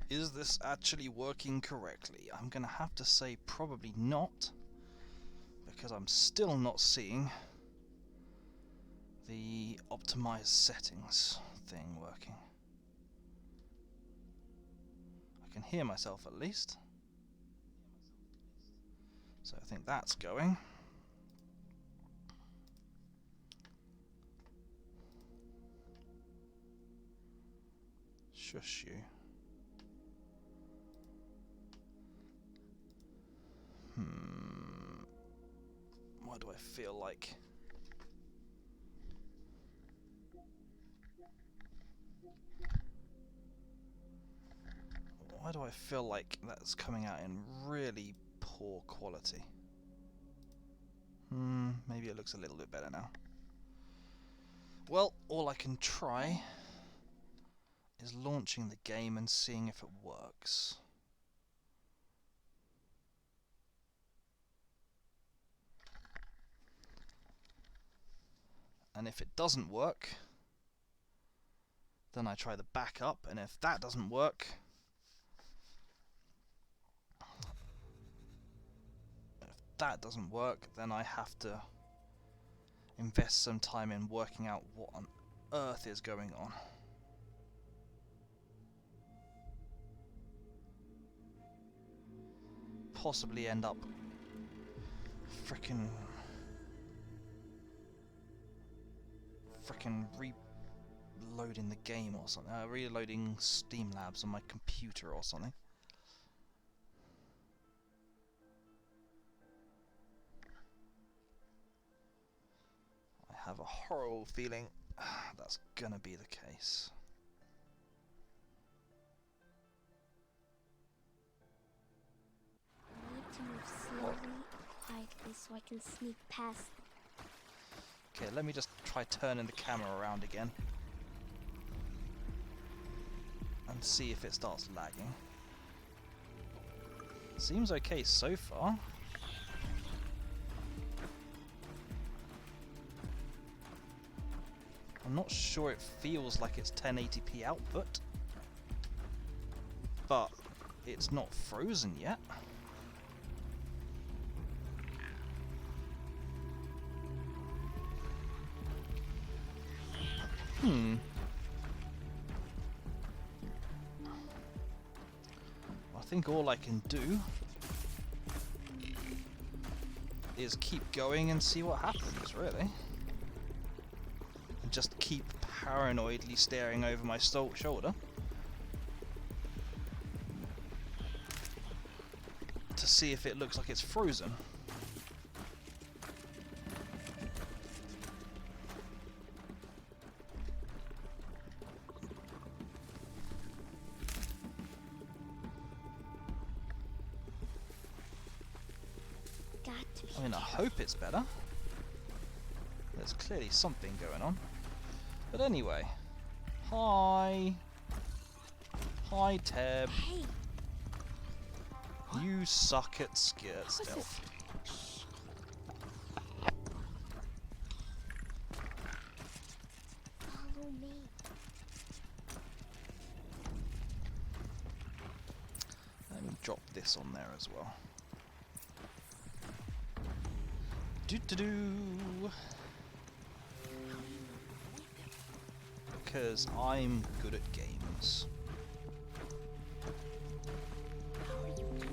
Is this actually working correctly? I'm gonna have to say probably not, because I'm still not seeing the optimized settings thing working. I can hear myself at least, so I think that's going. Shush you. Why do I feel like... Why do I feel like that's coming out in really poor quality? Maybe it looks a little bit better now. Well, all I can try is launching the game and seeing if it works. And if it doesn't work, then I try the backup, and if that doesn't work, then I have to invest some time in working out what on earth is going on. Possibly end up frickin' reloading the game or something. Reloading Steam Labs on my computer or something. I have a horrible feeling that's gonna be the case. I need to move slowly, quietly, so I can sneak past. Okay, let me just try turning the camera around again and see if it starts lagging. Seems okay so far. I'm not sure it feels like it's 1080p output, but it's not frozen yet. I think all I can do is keep going and see what happens, really. And just keep paranoidly staring over my shoulder to see if it looks like it's frozen. I mean, I hope it's better. There's clearly something going on. But anyway. Hi. Hi, Teb. Hey, You suck at skirt stealth. follow me. Let me drop this on there as well. Do-do-do. Because I'm good at games.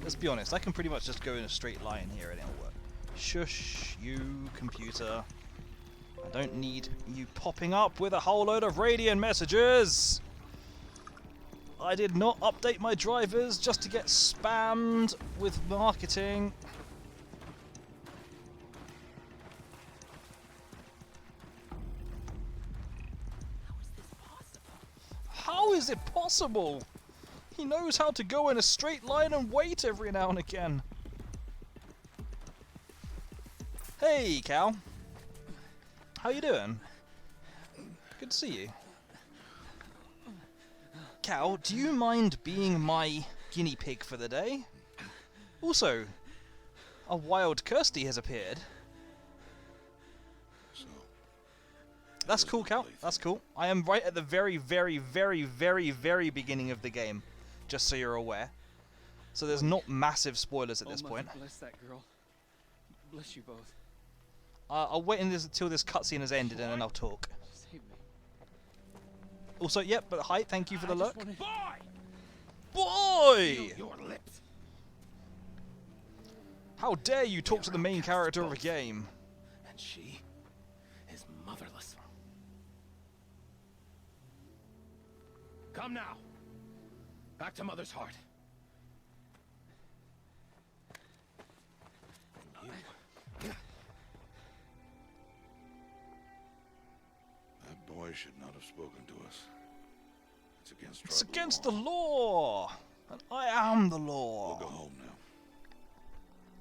Let's be honest, I can pretty much just go in a straight line here and it'll work. Shush, you computer. I don't need you popping up with a whole load of Radiant messages! I did not update my drivers just to get spammed with marketing. How is it possible? He knows how to go in a straight line and wait every now and again. Hey, Cal. How you doing? Good to see you. Cal, do you mind being my guinea pig for the day? Also, a wild Kirsty has appeared. That's cool, Cal. That's cool. I am right at the very, very, very, very, very beginning of the game. just so you're aware. So there's not massive spoilers at this point. Bless that girl. Bless you both. I'll wait until this cutscene has ended and then I'll talk. Save me. Also, yep, but hi, thank you for the I just look. wanted- Boy! Your lips. How dare you talk to the main character of a game? And she is motherless. Come now. Back to Mother's heart. That boy should not have spoken to us. It's against It's tribal against the law. law! And I am the We'll law! go home now.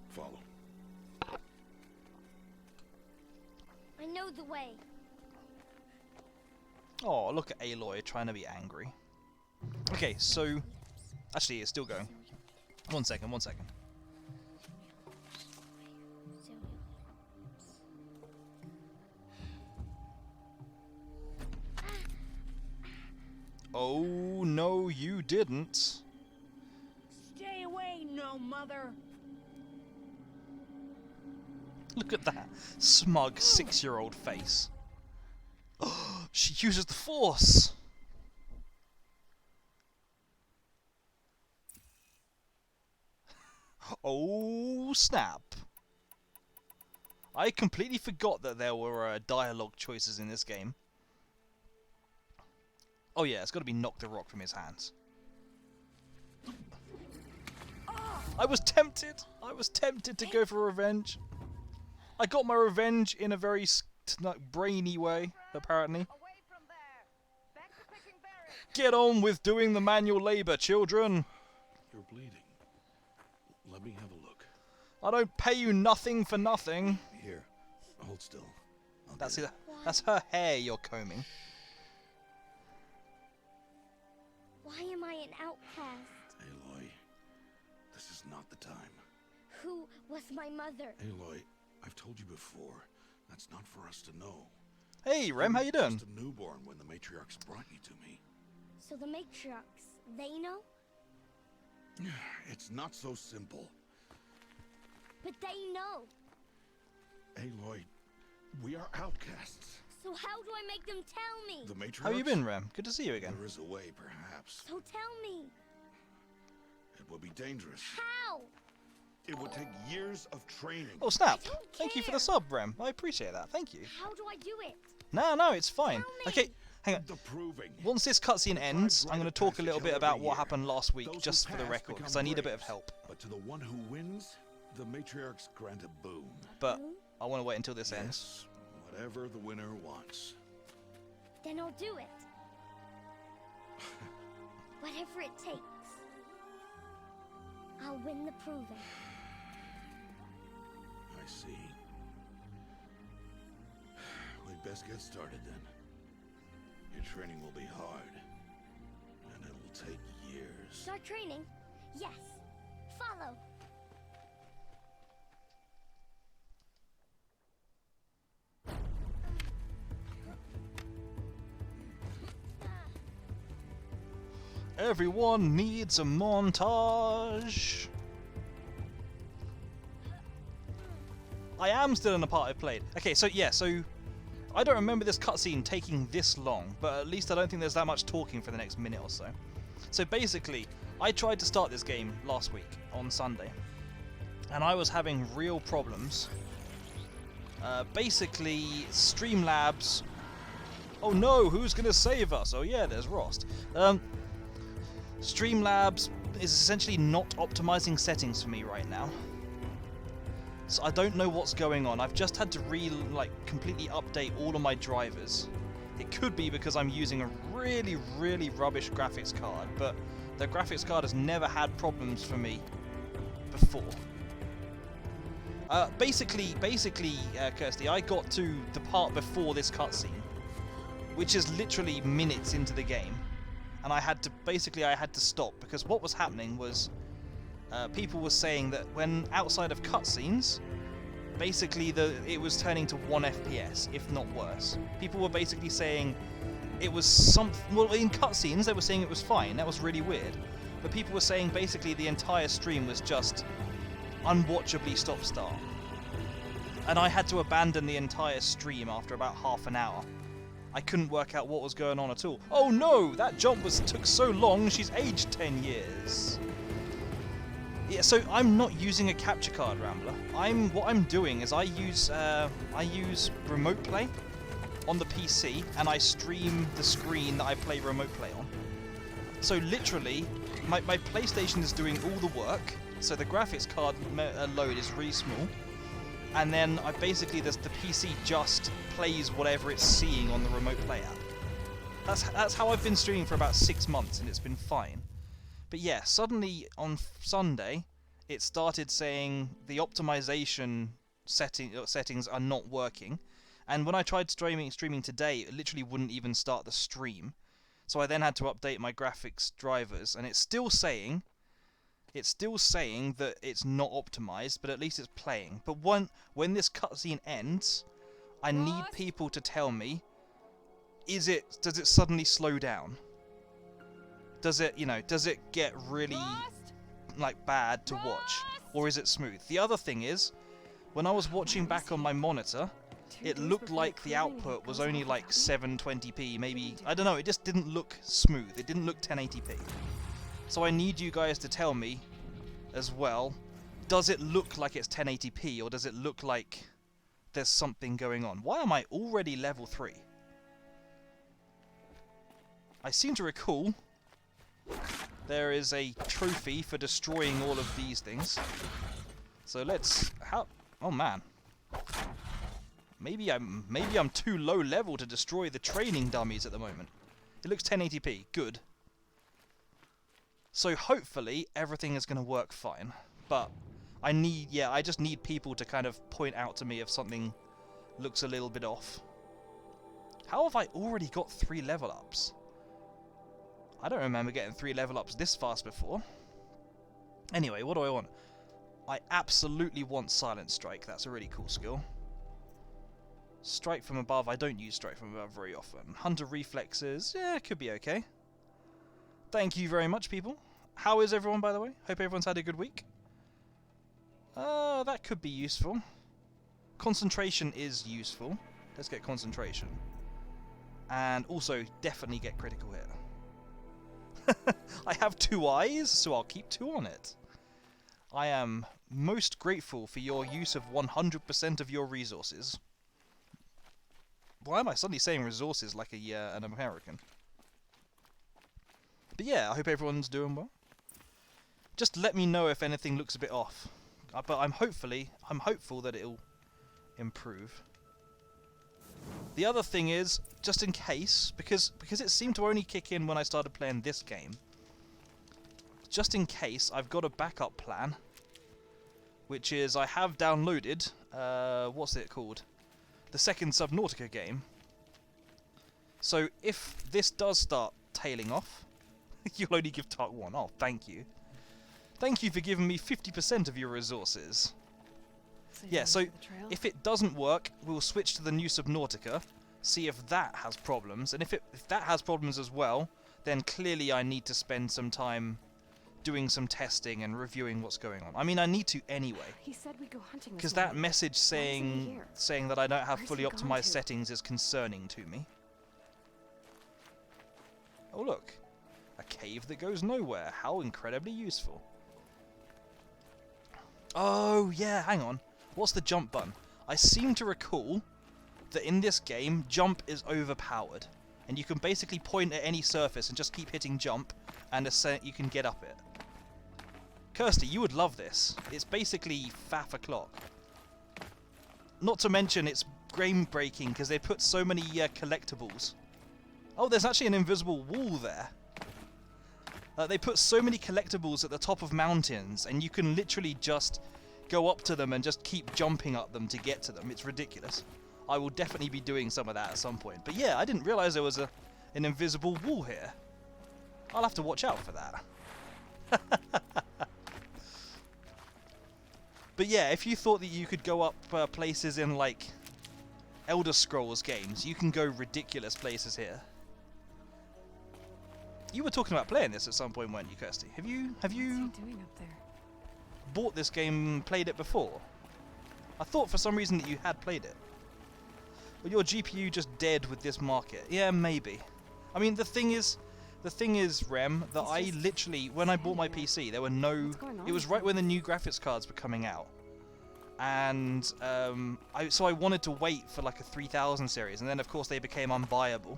Follow. I know the way. Oh, look at Aloy trying to be angry. Okay, so... Actually, it's still going. One second. Oh, no, you didn't. Stay away, no mother. Look at that smug 6-year-old face. She uses the Force! Oh, snap. I completely forgot that there were dialogue choices in this game. Oh yeah, it's got to be knock the rock from his hands. I was tempted to go for revenge. I got my revenge in a very brainy way, apparently. Away from there. Back to picking berries. Get on with doing the manual labor, children. You're bleeding. Let me have a look. I don't pay you nothing for nothing. Here. Hold still. I'll That's get it. That's her hair you're combing. Why am I an outcast? Aloy, this is not the time. Who was my mother? Aloy, I've told you before. That's not for us to know. Hey, Rem, how you doing? Just a newborn when the matriarchs brought you to me. So the matriarchs, they know? It's not so simple. But they know. Aloy, we are outcasts. So how do I make them tell me? The matriarchs... How you been, Rem? Good to see you again. There is a way, perhaps. So tell me. It would be dangerous. How? It would take years of training. Oh, snap. I don't Thank you for care. the sub, Rem. I appreciate that. Thank you. How do I do it? No, it's fine. Tell me. Okay, hang on. The proving. Once this cutscene ends, I'm going to talk a little bit about what happened last week, Those who just for the pass record, because I become need a bit of braves. help. But to the one who wins, the matriarchs grant a boon. But I want to wait until this ends. Yes, whatever the winner wants. Then I'll do it. Whatever it takes. I'll win the proving. I see. We'd best get started then. Your training will be hard, and it will take years. Start training? Yes. Follow. Everyone needs a montage. I am still in the part I played. Okay, so yeah, so I don't remember this cutscene taking this long, but at least I don't think there's that much talking for the next minute or so. So basically, I tried to start this game last week on Sunday, and I was having real problems. Basically, Streamlabs. Oh no, who's gonna save us? Oh yeah, there's Rost. Streamlabs is essentially not optimizing settings for me right now. So I don't know what's going on. I've just had to completely update all of my drivers. It could be because I'm using a really, really rubbish graphics card, but the graphics card has never had problems for me before. Basically, Kirsty, I got to the part before this cutscene, which is literally minutes into the game, and I had to stop because what was happening was people were saying that when outside of cutscenes, basically it was turning to 1 FPS, if not worse. People were basically saying it was well, in cutscenes they were saying it was fine. That was really weird. but people were saying basically the entire stream was just unwatchably stop-start. And I had to abandon the entire stream after about half an hour. I couldn't work out what was going on at all. Oh no! That jump took so long, she's aged 10 years. Yeah, so I'm not using a capture card, Rambler. What I'm doing is I use Remote Play on the PC, and I stream the screen that I play Remote Play on. So literally, my PlayStation is doing all the work, so the graphics card load is really small, and then the PC just plays whatever it's seeing on the Remote Play app. That's how I've been streaming for about 6 months, and it's been fine. But yeah, suddenly on Sunday, it started saying the optimization settings are not working. And when I tried streaming today, it literally wouldn't even start the stream. So I then had to update my graphics drivers, and it's still saying that it's not optimized, but at least it's playing. But when this cutscene ends, I need people to tell me, does it suddenly slow down? Does it get really bad to watch, or is it smooth? The other thing is, when I was watching back on my monitor, it looked like the output was only like 720p, maybe, I don't know, it just didn't look smooth, it didn't look 1080p. So I need you guys to tell me as well, does it look like it's 1080p, or does it look like there's something going on? Why am I already level 3? I seem to recall there is a trophy for destroying all of these things. So oh man. Maybe I'm too low level to destroy the training dummies at the moment. It looks 1080p. Good. So hopefully everything is going to work fine. But I just need people to kind of point out to me if something looks a little bit off. How have I already got 3 level ups? I don't remember getting 3 level ups this fast before. Anyway, what do I want? I absolutely want Silent Strike. That's a really cool skill. Strike from above. I don't use Strike from above very often. Hunter Reflexes. Yeah, could be okay. Thank you very much, people. How is everyone, by the way? Hope everyone's had a good week. That could be useful. Concentration is useful. Let's get Concentration. And also, definitely get Critical Hit. I have 2 eyes, so I'll keep 2 on it. I am most grateful for your use of 100% of your resources. Why am I suddenly saying resources like an American? But yeah, I hope everyone's doing well. Just let me know if anything looks a bit off. But I'm hopeful that it'll improve. The other thing is, just in case, because it seemed to only kick in when I started playing this game, just in case, I've got a backup plan, which is I have downloaded, what's it called? The second Subnautica game. So if this does start tailing off, you'll only give Tark 1. Oh, thank you. Thank you for giving me 50% of your resources. Yeah, so if it doesn't work, we'll switch to the new Subnautica, see if that has problems, and if that has problems as well, then clearly I need to spend some time doing some testing and reviewing what's going on. I mean, I need to anyway. He said we go hunting. Because that message saying that I don't have fully optimized settings is concerning to me. Oh look, a cave that goes nowhere. How incredibly useful. Oh yeah, hang on. What's the jump button? I seem to recall that in this game, jump is overpowered. And you can basically point at any surface and just keep hitting jump, and you can get up it. Kirsty, you would love this. It's basically faff o'clock. Not to mention it's game-breaking because they put so many collectibles. Oh, there's actually an invisible wall there. They put so many collectibles at the top of mountains, and you can literally just go up to them and just keep jumping up them to get to them. It's ridiculous. I will definitely be doing some of that at some point. But yeah, I didn't realise there was an invisible wall here. I'll have to watch out for that. But yeah, if you thought that you could go up places in like Elder Scrolls games, you can go ridiculous places here. You were talking about playing this at some point, weren't you, Kirsty? Have you What's he doing up there? bought this game, played it before? I thought for some reason that you had played it. But your GPU just dead with this market. Yeah, maybe. I mean, the thing is, Rem, that He's I just literally, when I bought my standing PC, there were no. What's going on It was with right him? when the new graphics cards were coming out, and so I wanted to wait for like a 3000 series, and then of course they became unbuyable,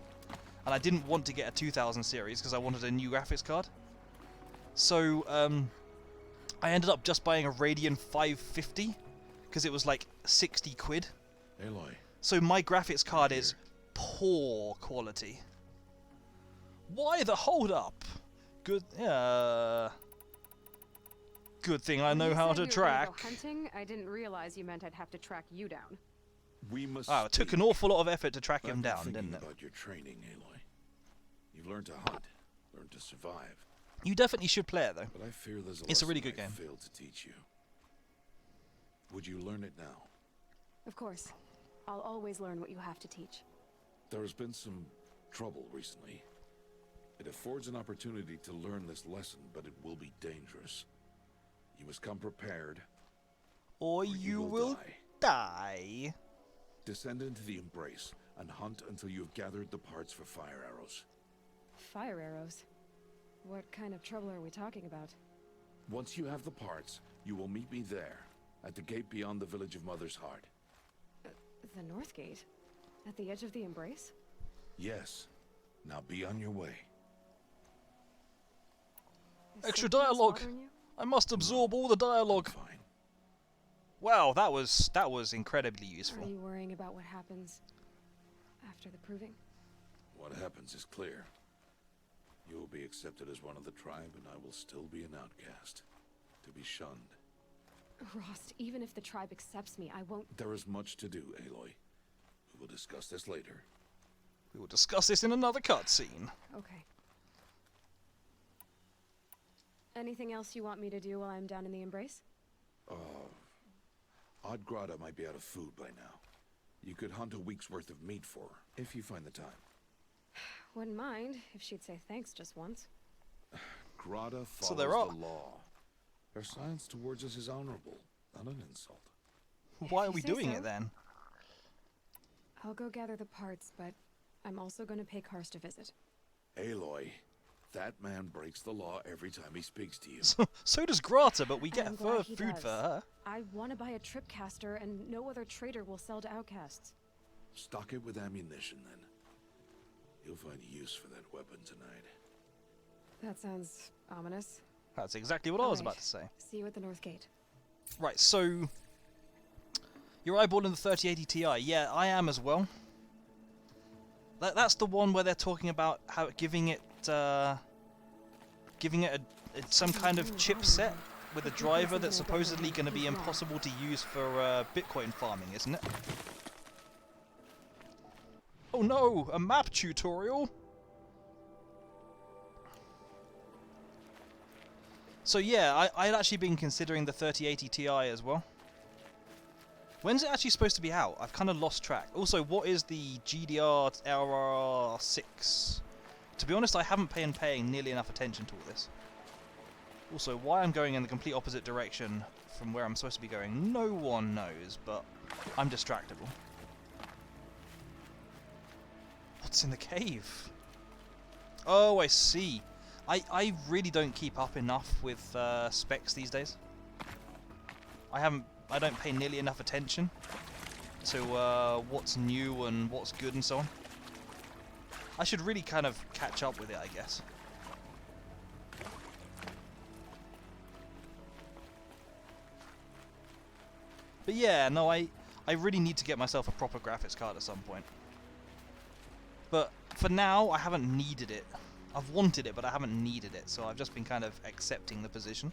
and I didn't want to get a 2000 series because I wanted a new graphics card. So I ended up just buying a Radeon 550 because it was like 60 quid. Aloy, So my graphics card is poor quality. Why the hold up? Good, good thing I When know you how said to you were gonna track. Go hunting, I didn't realize you meant I'd have to track you down. we must. Oh, it took an speak. awful lot of effort to track I've him been down, thinking didn't it? about your training, Aloy. You've learned to hunt, learned to survive, You definitely should play it though. but I fear there's a It's a really lesson good I game. failed to teach you. Would you learn it now? Of course. I'll always learn what you have to teach. There has been some trouble recently. It affords an opportunity to learn this lesson, but it will be dangerous. You must come prepared, Or or you will die. Descend into the Embrace and hunt until you have gathered the parts for fire arrows. Fire arrows. What kind of trouble are we talking about? Once you have the parts, you will meet me there, at the gate beyond the village of Mother's Heart. The North Gate? At the edge of the Embrace? Yes. Now be on your way. Is Extra something dialogue. bothering you? I must absorb all the dialogue. Fine. Wow, that was incredibly Are useful. you worrying about what happens after the proving? What happens is clear. You will be accepted as one of the tribe, and I will still be an outcast. To be shunned. Rost, even if the tribe accepts me, I won't. There is much to do, Aloy. We will discuss this later. We will discuss this in another cutscene. Okay. Anything else you want me to do while I'm down in the Embrace? Oddgrada might be out of food by now. You could hunt a week's worth of meat for her, if you find the time. Wouldn't mind if she'd say thanks just once. Grada follows So there are. the law. Her silence towards us is honorable, not an insult. Why are you we say doing so. it then? I'll go gather the parts, but I'm also going to pay Karst a visit. Aloy, that man breaks the law every time he speaks to you. So does Grata, but we I'm get glad her he food does. for her. I want to buy a tripcaster, and no other trader will sell to outcasts. Stock it with ammunition, then. You'll find use for that weapon tonight. That sounds ominous. That's exactly what I was Alright. about to say. See you at the North Gate. Right, so you're eyeballing the 3080 Ti. Yeah, I am as well. That's the one where they're talking about how giving it some kind of chipset with a driver that's supposedly going to be impossible to use for Bitcoin farming, isn't it? Oh no, a map tutorial. So yeah, I'd actually been considering the 3080 Ti as well. When's it actually supposed to be out? I've kind of lost track. Also, what is the GDR6? To be honest, I haven't been paying nearly enough attention to all this. Also, why I'm going in the complete opposite direction from where I'm supposed to be going, no one knows, but I'm distractible. What's in the cave? Oh, I see. I really don't keep up enough with specs these days. I don't pay nearly enough attention to what's new and what's good and so on. I should really kind of catch up with it, I guess. But yeah, no, I really need to get myself a proper graphics card at some point. But for now, I haven't needed it. I've wanted it, but I haven't needed it, so I've just been kind of accepting the position.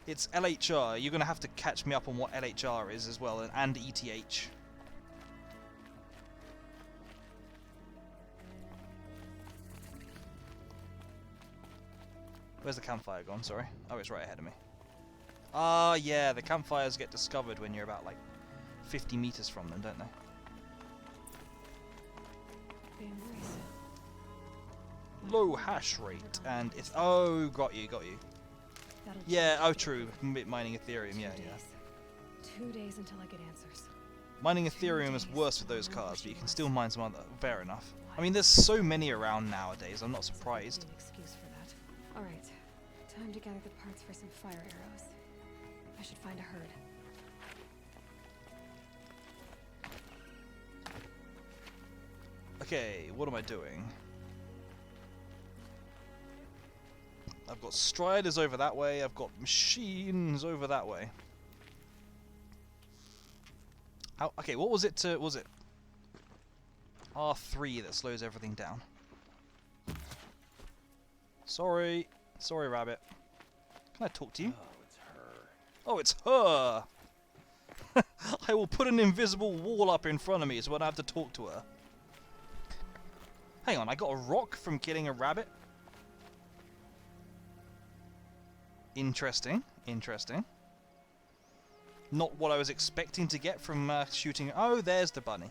It's LHR. You're going to have to catch me up on what LHR is as well, and ETH. Where's the campfire gone? Sorry. Oh, it's right ahead of me. Ah, yeah, the campfires get discovered when you're about, like, 50 meters from them, don't they? The Embrace. Low hash rate, and it's... Oh, got you, got you. That'll Yeah, change oh true, mining Ethereum, yeah, 2 yeah. days. 2 days until I get answers. Mining Ethereum is worse with those cards, but you can still mine some other... Fair enough. I mean, there's so many around nowadays, I'm not surprised. An excuse for that. All right, time to gather the parts for some fire arrows. I should find a herd. Okay, what am I doing? I've got Striders over that way, I've got Machines over that way. How, okay, what was it to... Was it R3 that slows everything down? Sorry. Sorry, Rabbit. Can I talk to you? Oh, it's her! I will put an invisible wall up in front of me so I don't have to talk to her. Hang on, I got a rock from killing a rabbit? Interesting, interesting. Not what I was expecting to get from shooting... Oh, there's the bunny.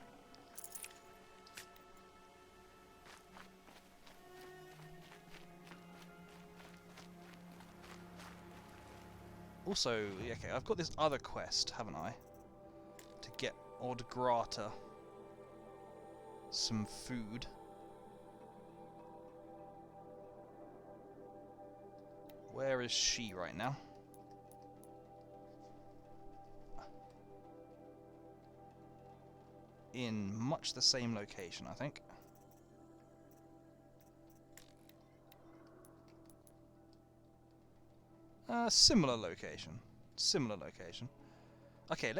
Also, okay, I've got this other quest, haven't I? To get Odd Grata some food. Where is she right now? In much the same location, I think. Similar location. Similar location. Okay,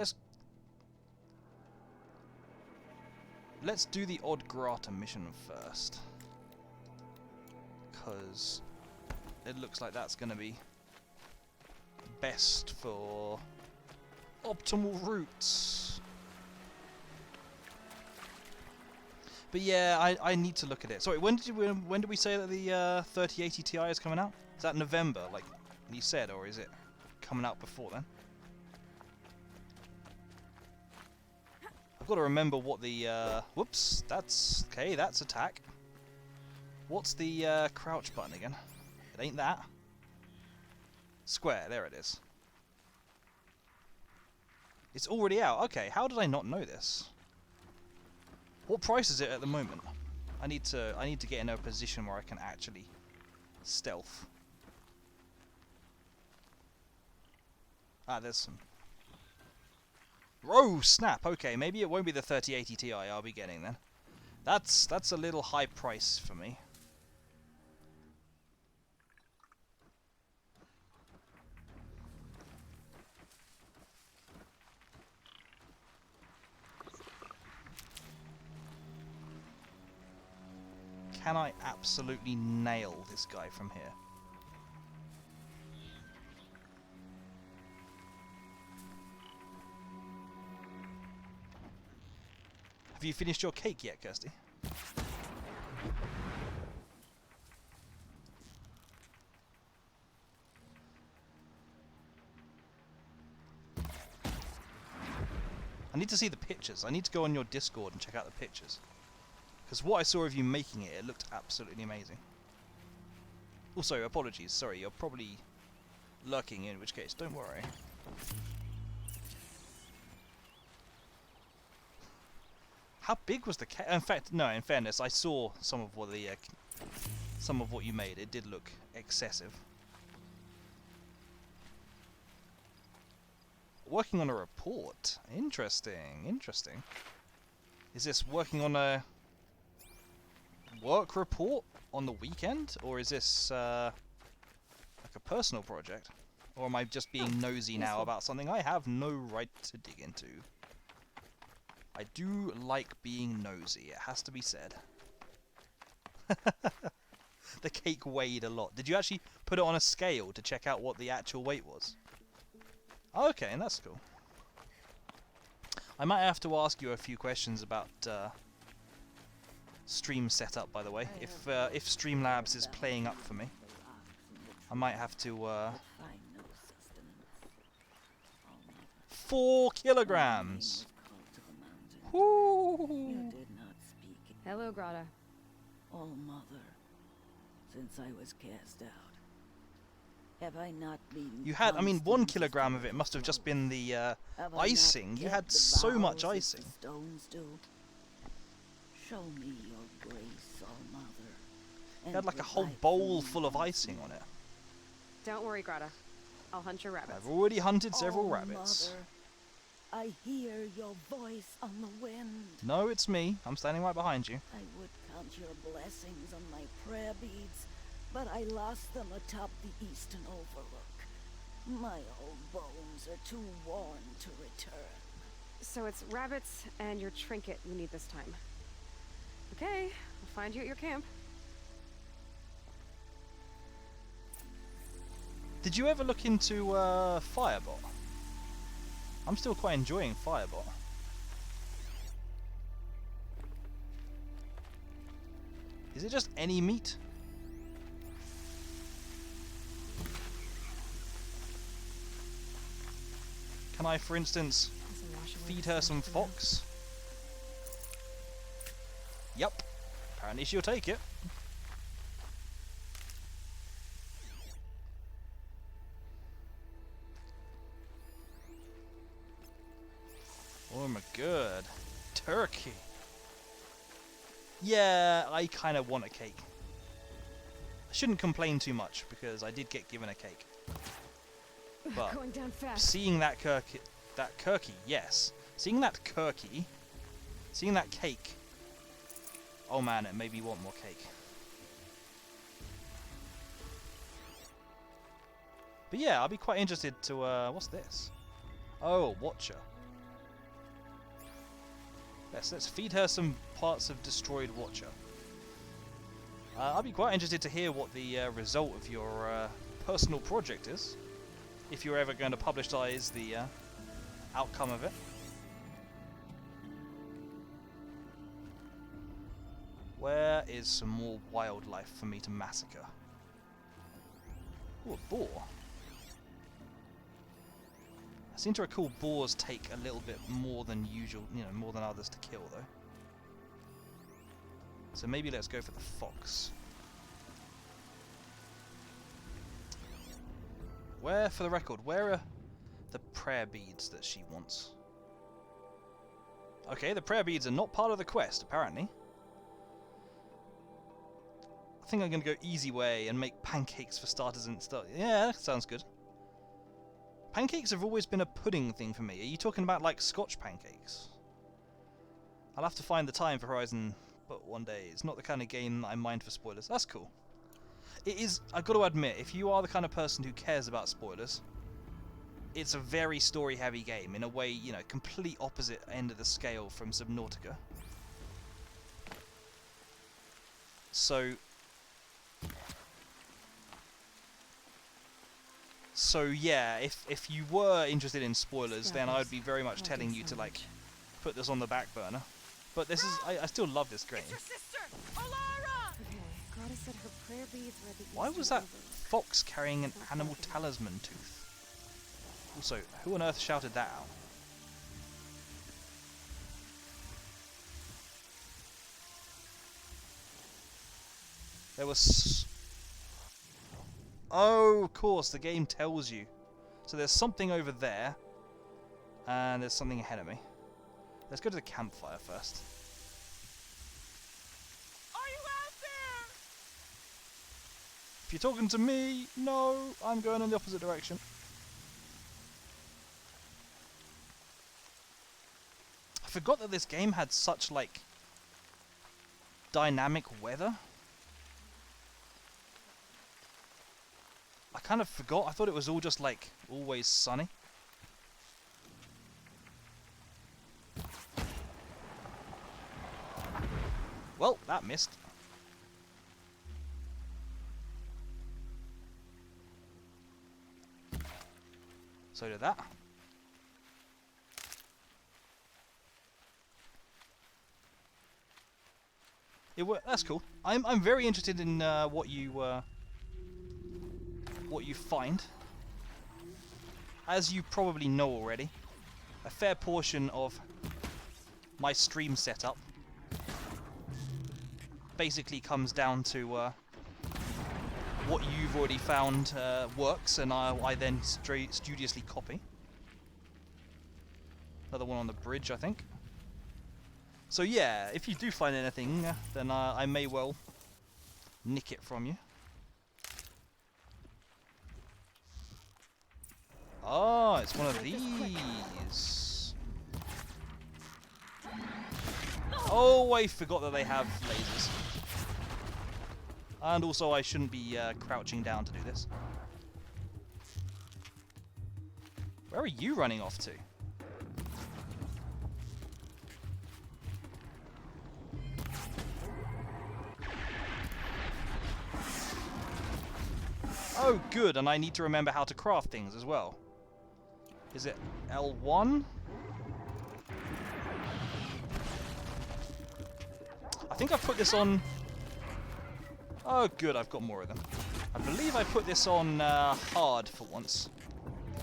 let's do the Odd Grata mission first. Because it looks like that's going to be best for optimal routes. But yeah, I need to look at it. Sorry, when did we say that the 3080 Ti is coming out? Is that November, like you said, or is it coming out before then? I've got to remember what the whoops, that's okay. That's attack. What's the crouch button again? It ain't that. Square, there it is. It's already out. Okay, how did I not know this? What price is it at the moment? I need to get in a position where I can actually stealth. Ah, there's some. Oh, snap. Okay, maybe it won't be the 3080 Ti I'll be getting then. That's a little high price for me. Can I absolutely nail this guy from here? Have you finished your cake yet, Kirsty? I need to see the pictures. I need to go on your Discord and check out the pictures. Because what I saw of you making it, it looked absolutely amazing. Also, apologies, sorry, you're probably lurking, in which case, don't worry. How big was the cake? In fact, no, in fairness, I saw some of what you made. It did look excessive. Working on a report. Interesting, interesting. Is this working on a work report on the weekend, or is this like a personal project, or am I just being nosy now about something I have no right to dig into? I do like being nosy, it has to be said. The cake weighed a lot. Did you actually put it on a scale to check out what the actual weight was? Okay, and that's cool. I might have to ask you a few questions about stream setup, by the way. If Streamlabs is playing up for me, I might have to 4 kilograms. Woo! Hello, Grata. All Mother, since I was cast out. Have I not been You had, I mean, 1 constant kilogram of it must have just been the Have I not icing. You kept had the so vows much as the icing. stones do? Show me your grace, All Mother. You had like a whole bowl full of icing on it. Don't worry, Grata. I'll hunt your rabbits. I've already hunted several rabbits. Mother, I hear your voice on the wind. No, it's me. I'm standing right behind you. I would count your blessings on my prayer beads, but I lost them atop the eastern overlook. My old bones are too worn to return. So it's rabbits and your trinket you need this time. Okay, I'll find you at your camp. Did you ever look into Firebot? I'm still quite enjoying Firebot. Is it just any meat? Can I, for instance, Doesn't wash away feed the her some stench around. fox? Yep. Apparently she'll take it. Oh my god. Turkey. Yeah, I kind of want a cake. I shouldn't complain too much because I did get given a cake. But Going down fast. seeing that kirky, yes. Seeing that kirky, seeing that cake. Oh man, it made me want more cake. But yeah, I'll be quite interested to, what's this? Oh, a watcher. Let's feed her some parts of destroyed watcher. I'll be quite interested to hear what the result of your personal project is. If you're ever going to publicize the outcome of it. Where is some more wildlife for me to massacre? Ooh, a boar. I seem to recall boars take a little bit more than usual, more than others to kill though. So maybe let's go for the fox. Where, for the record, where are the prayer beads that she wants? Okay, the prayer beads are not part of the quest, apparently. I think I'm going to go easy way and make pancakes for starters and stuff. Yeah, that sounds good. Pancakes have always been a pudding thing for me. Are you talking about, like, Scotch pancakes? I'll have to find the time for Horizon, but one day. It's not the kind of game that I mind for spoilers. That's cool. It is, I've got to admit, if you are the kind of person who cares about spoilers, it's a very story-heavy game. In a way, complete opposite end of the scale from Subnautica. So yeah, if you were interested in spoilers, then I would be very much telling you to, like, put this on the back burner. But this is, I still love this game. Your sister, Alara! Okay, Grata said her prayer beads were at the Why eastern was that overlook. fox carrying an animal talisman tooth? Also, who on earth shouted that out? There was... Oh, of course, the game tells you. So there's something over there, and there's something ahead of me. Let's go to the campfire first. Are you out there? If you're talking to me, no, I'm going in the opposite direction. I forgot that this game had such, like, dynamic weather. I kind of forgot. I thought it was all just, like, always sunny. Well, that missed. So did that. That's cool. I'm very interested in what you find. As you probably know already, a fair portion of my stream setup basically comes down to what you've already found works, and I then studiously copy. Another one on the bridge, I think. So yeah, if you do find anything, then I may well nick it from you. Oh, it's one of these. Oh, I forgot that they have lasers. And also, I shouldn't be crouching down to do this. Where are you running off to? Oh, good, and I need to remember how to craft things as well. Is it L1? I think I've put this on... Oh, good, I've got more of them. I believe I put this on hard for once.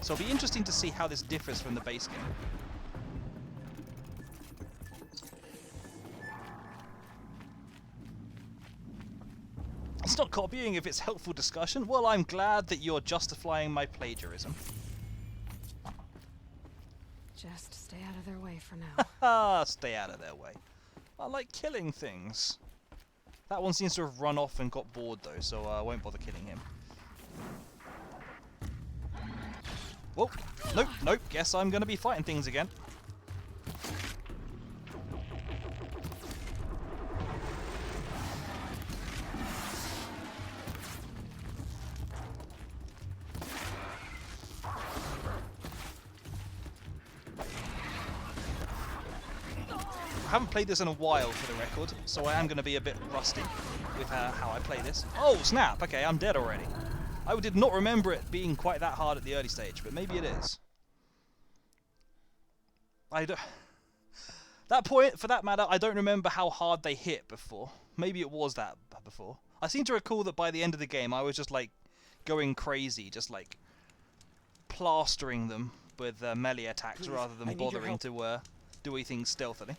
So it'll be interesting to see how this differs from the base game. It's not copying if it's helpful discussion. Well, I'm glad that you're justifying my plagiarism. Just stay out of their way for now. Ah, stay out of their way. I like killing things. That one seems to have run off and got bored though, so I won't bother killing him. Whoa, nope, guess I'm gonna be fighting things again. I haven't played this in a while, for the record, so I am going to be a bit rusty with how I play this. Oh, snap! Okay, I'm dead already. I did not remember it being quite that hard at the early stage, but maybe it is. That point, for that matter, I don't remember how hard they hit before. Maybe it was that before. I seem to recall that by the end of the game, I was just like going crazy, just like plastering them with melee attacks rather than bothering to do anything stealthily.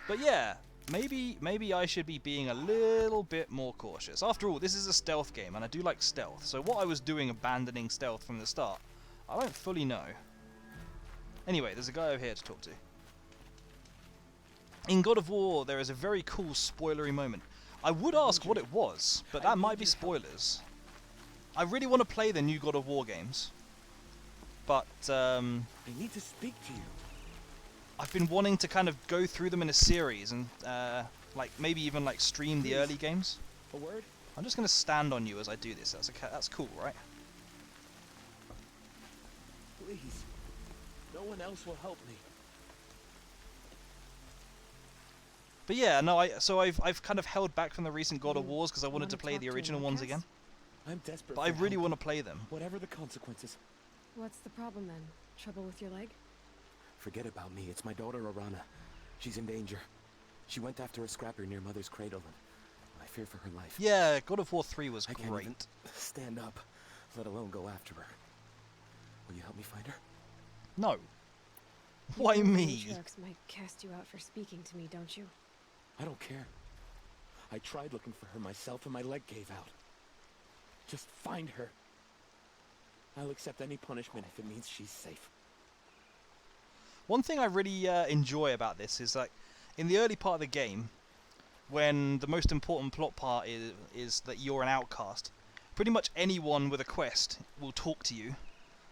But yeah, maybe I should be being a little bit more cautious. After all, this is a stealth game, and I do like stealth. So what I was doing abandoning stealth from the start, I don't fully know. Anyway, there's a guy over here to talk to. In God of War, there is a very cool spoilery moment. I would ask what it was, but that might be spoilers. I really want to play the new God of War games, but I need to speak to you. I've been wanting to kind of go through them in a series and like maybe even like stream the early games. A word? I'm just gonna stand on you as I do this. That's cool, right? Please. No one else will help me. But yeah, no. So I've kind of held back from the recent God of Wars because I wanted to play the original ones again. I'm desperate. But I really want to play them. Whatever the consequences. What's the problem then? Trouble with your leg? Forget about me. It's my daughter Arana. She's in danger. She went after a scrapper near Mother's cradle, and I fear for her life. Yeah, God of War 3 was I can't great. even stand up, let alone go after her. Will you help me find her? No. Why You know the me? matriarchs might cast you out for speaking to me, don't you? I don't care. I tried looking for her myself, and my leg gave out. Just find her. I'll accept any punishment if it means she's safe. One thing I really enjoy about this is like in the early part of the game, when the most important plot part is that you're an outcast, pretty much anyone with a quest will talk to you.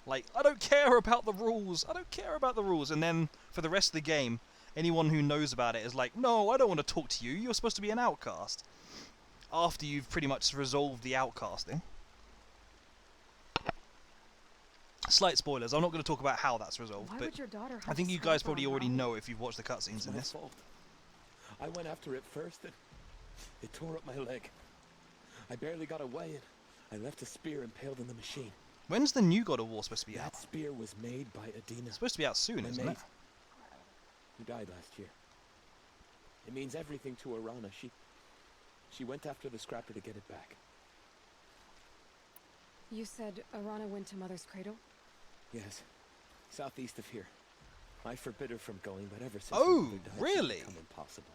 Like, I don't care about the rules, I don't care about the rules. And then for the rest of the game, anyone who knows about it is like, no, I don't want to talk to you, you're supposed to be an outcast. After you've pretty much resolved the outcasting. Slight spoilers, I'm not going to talk about how that's resolved, Why but would your daughter have I think a you guys scrapper probably on her already arm? know if you've watched the cutscenes It's in my this. fault. I went after it first, and it tore up my leg. I barely got away, and I left a spear impaled in the machine. When's the new God of War supposed to be out? That spear was made by Adina, It's supposed to be out soon, my isn't mate, it? who died last year. It means everything to Arana. She went after the scrapper to get it back. You said Arana went to Mother's cradle? Yes, southeast of here. I forbid her from going, but ever since Oh, her mother died, really? it's become impossible.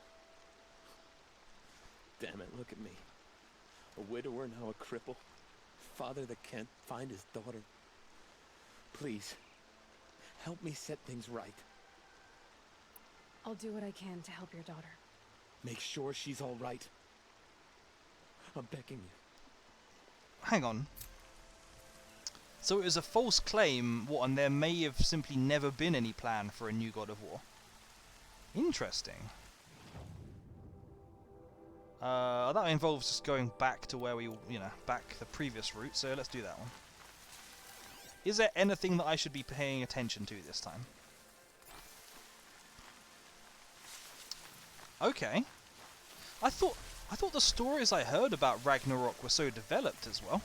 Damn it, look at me. A widower, now a cripple. Father that can't find his daughter. Please, help me set things right. I'll do what I can to help your daughter. Make sure she's all right. I'm begging you. Hang on. So it was a false claim, what, and there may have simply never been any plan for a new God of War. Interesting. That involves just going back to where we, back the previous route, so let's do that one. Is there anything that I should be paying attention to this time? Okay. I thought the stories I heard about Ragnarok were so developed as well.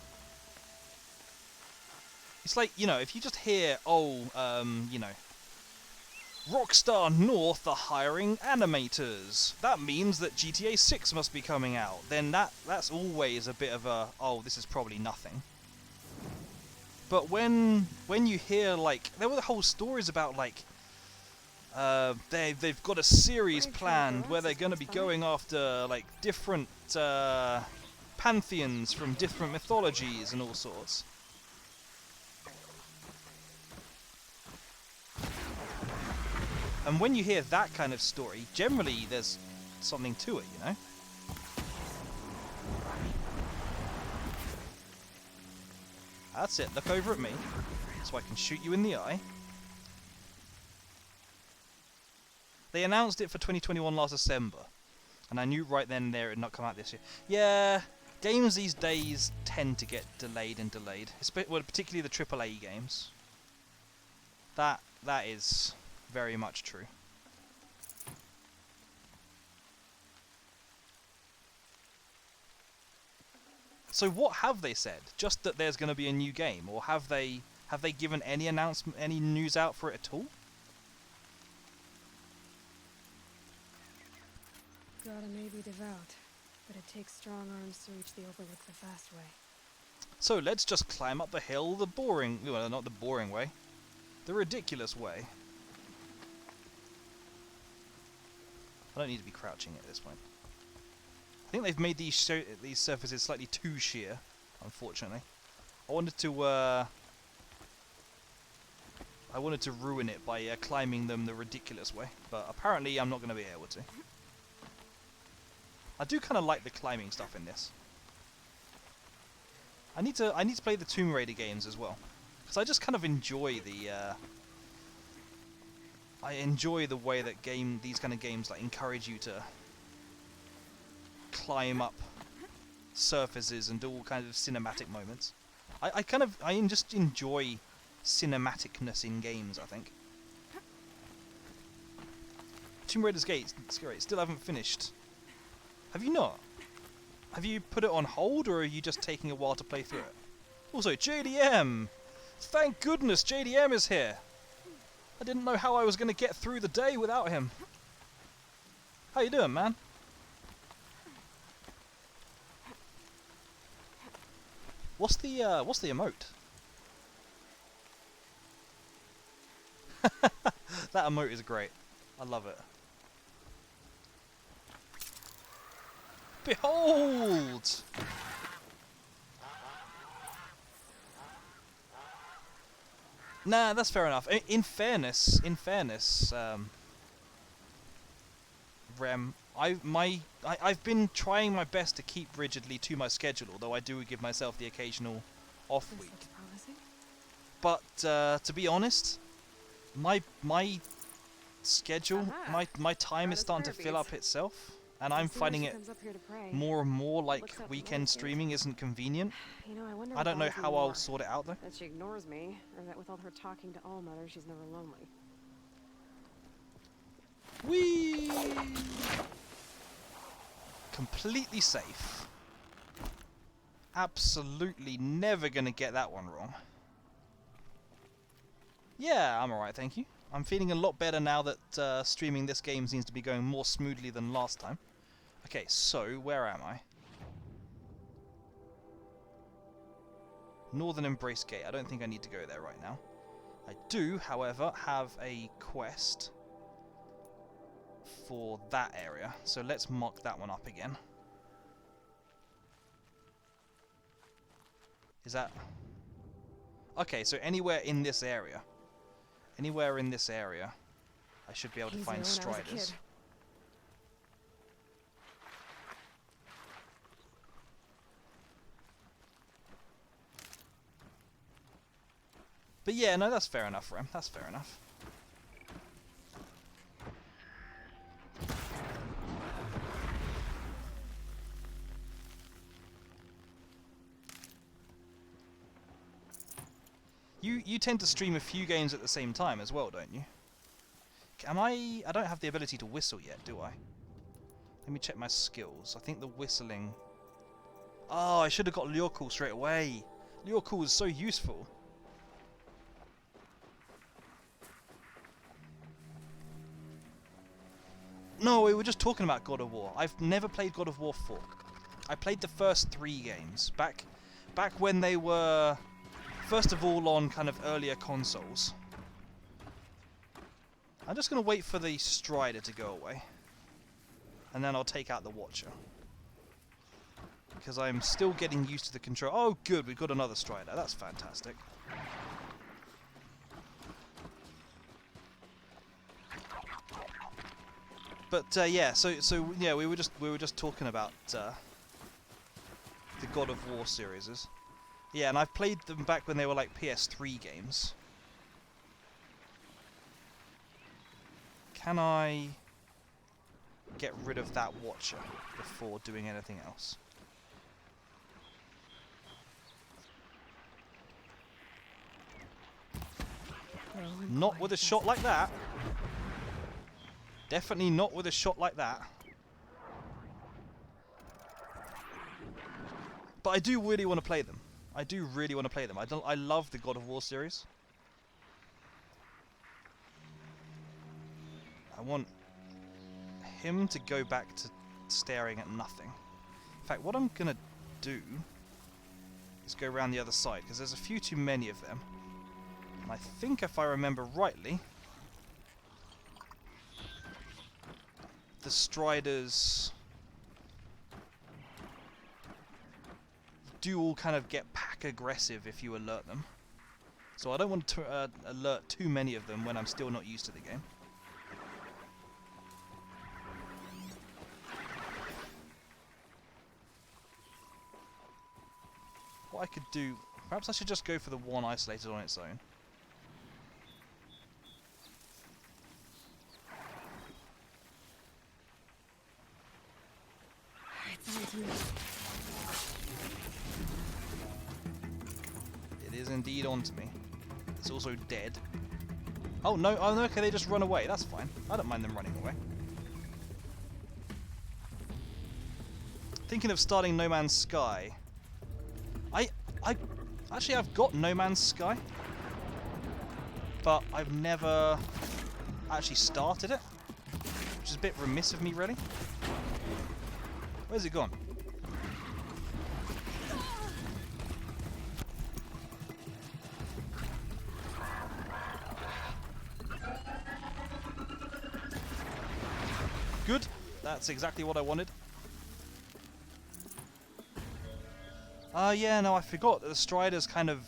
It's like, if you just hear, Rockstar North are hiring animators. That means that GTA 6 must be coming out. Then that's always a bit of a, oh, this is probably nothing. But when you hear, like, there were the whole stories about, like, they've got a series planned where they're going to be going after, like, different pantheons from different mythologies and all sorts. And when you hear that kind of story, generally there's something to it, That's it, look over at me, so I can shoot you in the eye. They announced it for 2021 last December, and I knew right then and there it would not come out this year. Yeah, games these days tend to get delayed and delayed, well, particularly the AAA games. That is very much true. So what have they said? Just that there's going to be a new game, or have they given any announcement, any news out for it at all? Grata may be devout, but it takes strong arms to reach the Overlook the fast way. So let's just climb up the hill the boring, well, not the boring way, the ridiculous way. I don't need to be crouching at this point. I think they've made these surfaces slightly too sheer, unfortunately. I wanted to ruin it by climbing them the ridiculous way, but apparently I'm not going to be able to. I do kind of like the climbing stuff in this. I need to play the Tomb Raider games as well, because I just kind of enjoy the way that these kind of games like encourage you to climb up surfaces and do all kinds of cinematic moments. I just enjoy cinematicness in games, I think. Tomb Raider's Gate, still haven't finished. Have you not? Have you put it on hold, or are you just taking a while to play through it? Also, JDM! Thank goodness JDM is here! I didn't know how I was going to get through the day without him. How you doing, man? What's the emote? That emote is great. I love it. Behold! Nah, that's fair enough. In fairness, Rem, I've been trying my best to keep rigidly to my schedule, although I do give myself the occasional off week. But to be honest, my schedule, my time is starting to fill up itself, and I'm finding it more and more like weekend streaming isn't convenient. I don't know how I'll sort it out though. That she ignores me, or that with all her talking to Allmother, she's never lonely. Whee! Completely safe. Absolutely never gonna get that one wrong. Yeah, I'm alright, thank you. I'm feeling a lot better now that streaming this game seems to be going more smoothly than last time. Okay, so where am I? Northern Embrace Gate. I don't think I need to go there right now. I do, however, have a quest for that area, so let's mark that one up again. Is that... Okay, so anywhere in this area. Anywhere in this area, I should be able to Easier find when I was a Striders. kid. But yeah, no, that's fair enough, Rem. That's fair enough. You tend to stream a few games at the same time as well, don't you? Am I don't have the ability to whistle yet, do I? Let me check my skills. I think the whistling... Oh, I should have got Lure Call straight away. Lure Call is so useful. No, we were just talking about God of War. I've never played God of War 4. I played the first 3 games back when they were first of all on kind of earlier consoles. I'm just going to wait for the Strider to go away. And then I'll take out the Watcher. Because I'm still getting used to the control. Oh good, we've got another Strider. That's fantastic. But yeah, so yeah, we were just talking about the God of War series. Yeah, and I've played them back when they were like PS3 games. Can I get rid of that Watcher before doing anything else? Not with a shot like that. Definitely not with a shot like that. But I do really want to play them. I do really want to play them. I love the God of War series. I want him to go back to staring at nothing. In fact, what I'm going to do is go around the other side, because there's a few too many of them. And I think if I remember rightly, the Striders do all kind of get pack aggressive if you alert them. So I don't want to alert too many of them when I'm still not used to the game. What I could do... Perhaps I should just go for the one isolated on its own. It is indeed onto me. It's also dead. Oh no, oh no, okay, they just run away. That's fine. I don't mind them running away. Thinking of starting No Man's Sky. Actually, I've got No Man's Sky, but I've never actually started it, which is a bit remiss of me, really. Where's it gone? Good. That's exactly what I wanted. Yeah, no, I forgot that the Striders kind of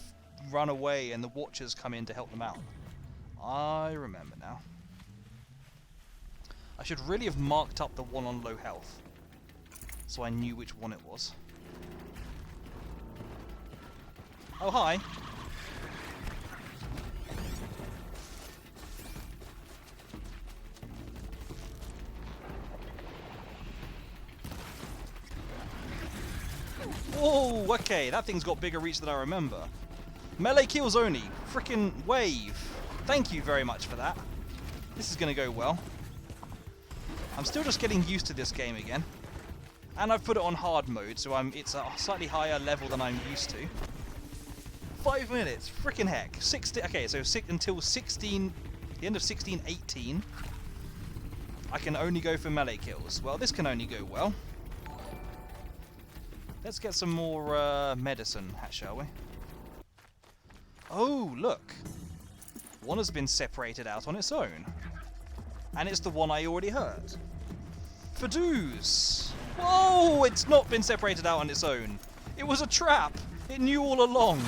run away and the Watchers come in to help them out. I remember now. I should really have marked up the one on low health, so I knew which one it was. Oh, hi. Oh, okay, that thing's got bigger reach than I remember. Melee kills only. Frickin' wave. Thank you very much for that. This is gonna go well. I'm still just getting used to this game again. And I've put it on hard mode, so it's a slightly higher level than I'm used to. 5 minutes, frickin' heck. 60. Okay, so until 16, the end of 16:18, I can only go for melee kills. Well, this can only go well. Let's get some more medicine, shall we? Oh, look. One has been separated out on its own. And it's the one I already heard. Fadoos! Whoa! It's not been separated out on its own. It was a trap! It knew all along.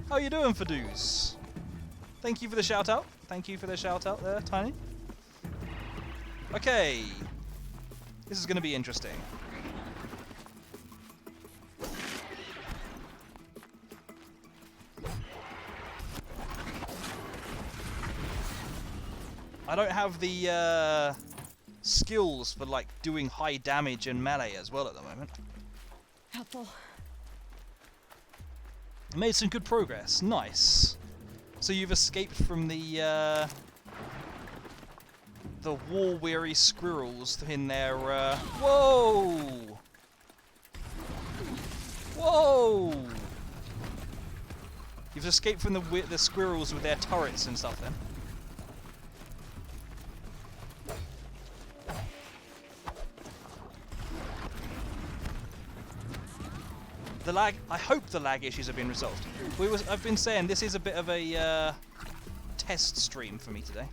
How you doing, Fadoos? Thank you for the shout out. Thank you for the shout out there, Tiny. Okay. This is going to be interesting. I don't have the skills for like doing high damage and melee as well at the moment. Helpful. Made some good progress. Nice. So you've escaped from the war-weary squirrels in their whoa! Whoa! You've escaped from the squirrels with their turrets and stuff then. The lag, I hope the lag issues have been resolved. I've been saying this is a bit of a test stream for me today.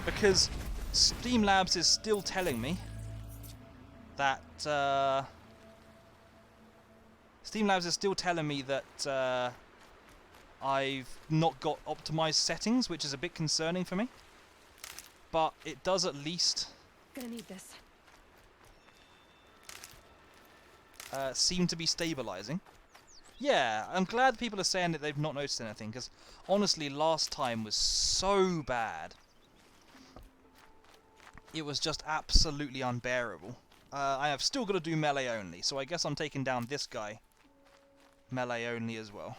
Because Steam Labs is still telling me that I've not got optimized settings, which is a bit concerning for me. But it does at least Gonna need this. seem to be stabilizing. Yeah, I'm glad people are saying that they've not noticed anything, because honestly, last time was so bad. It was just absolutely unbearable. I have still got to do melee only, so I guess I'm taking down this guy melee only as well.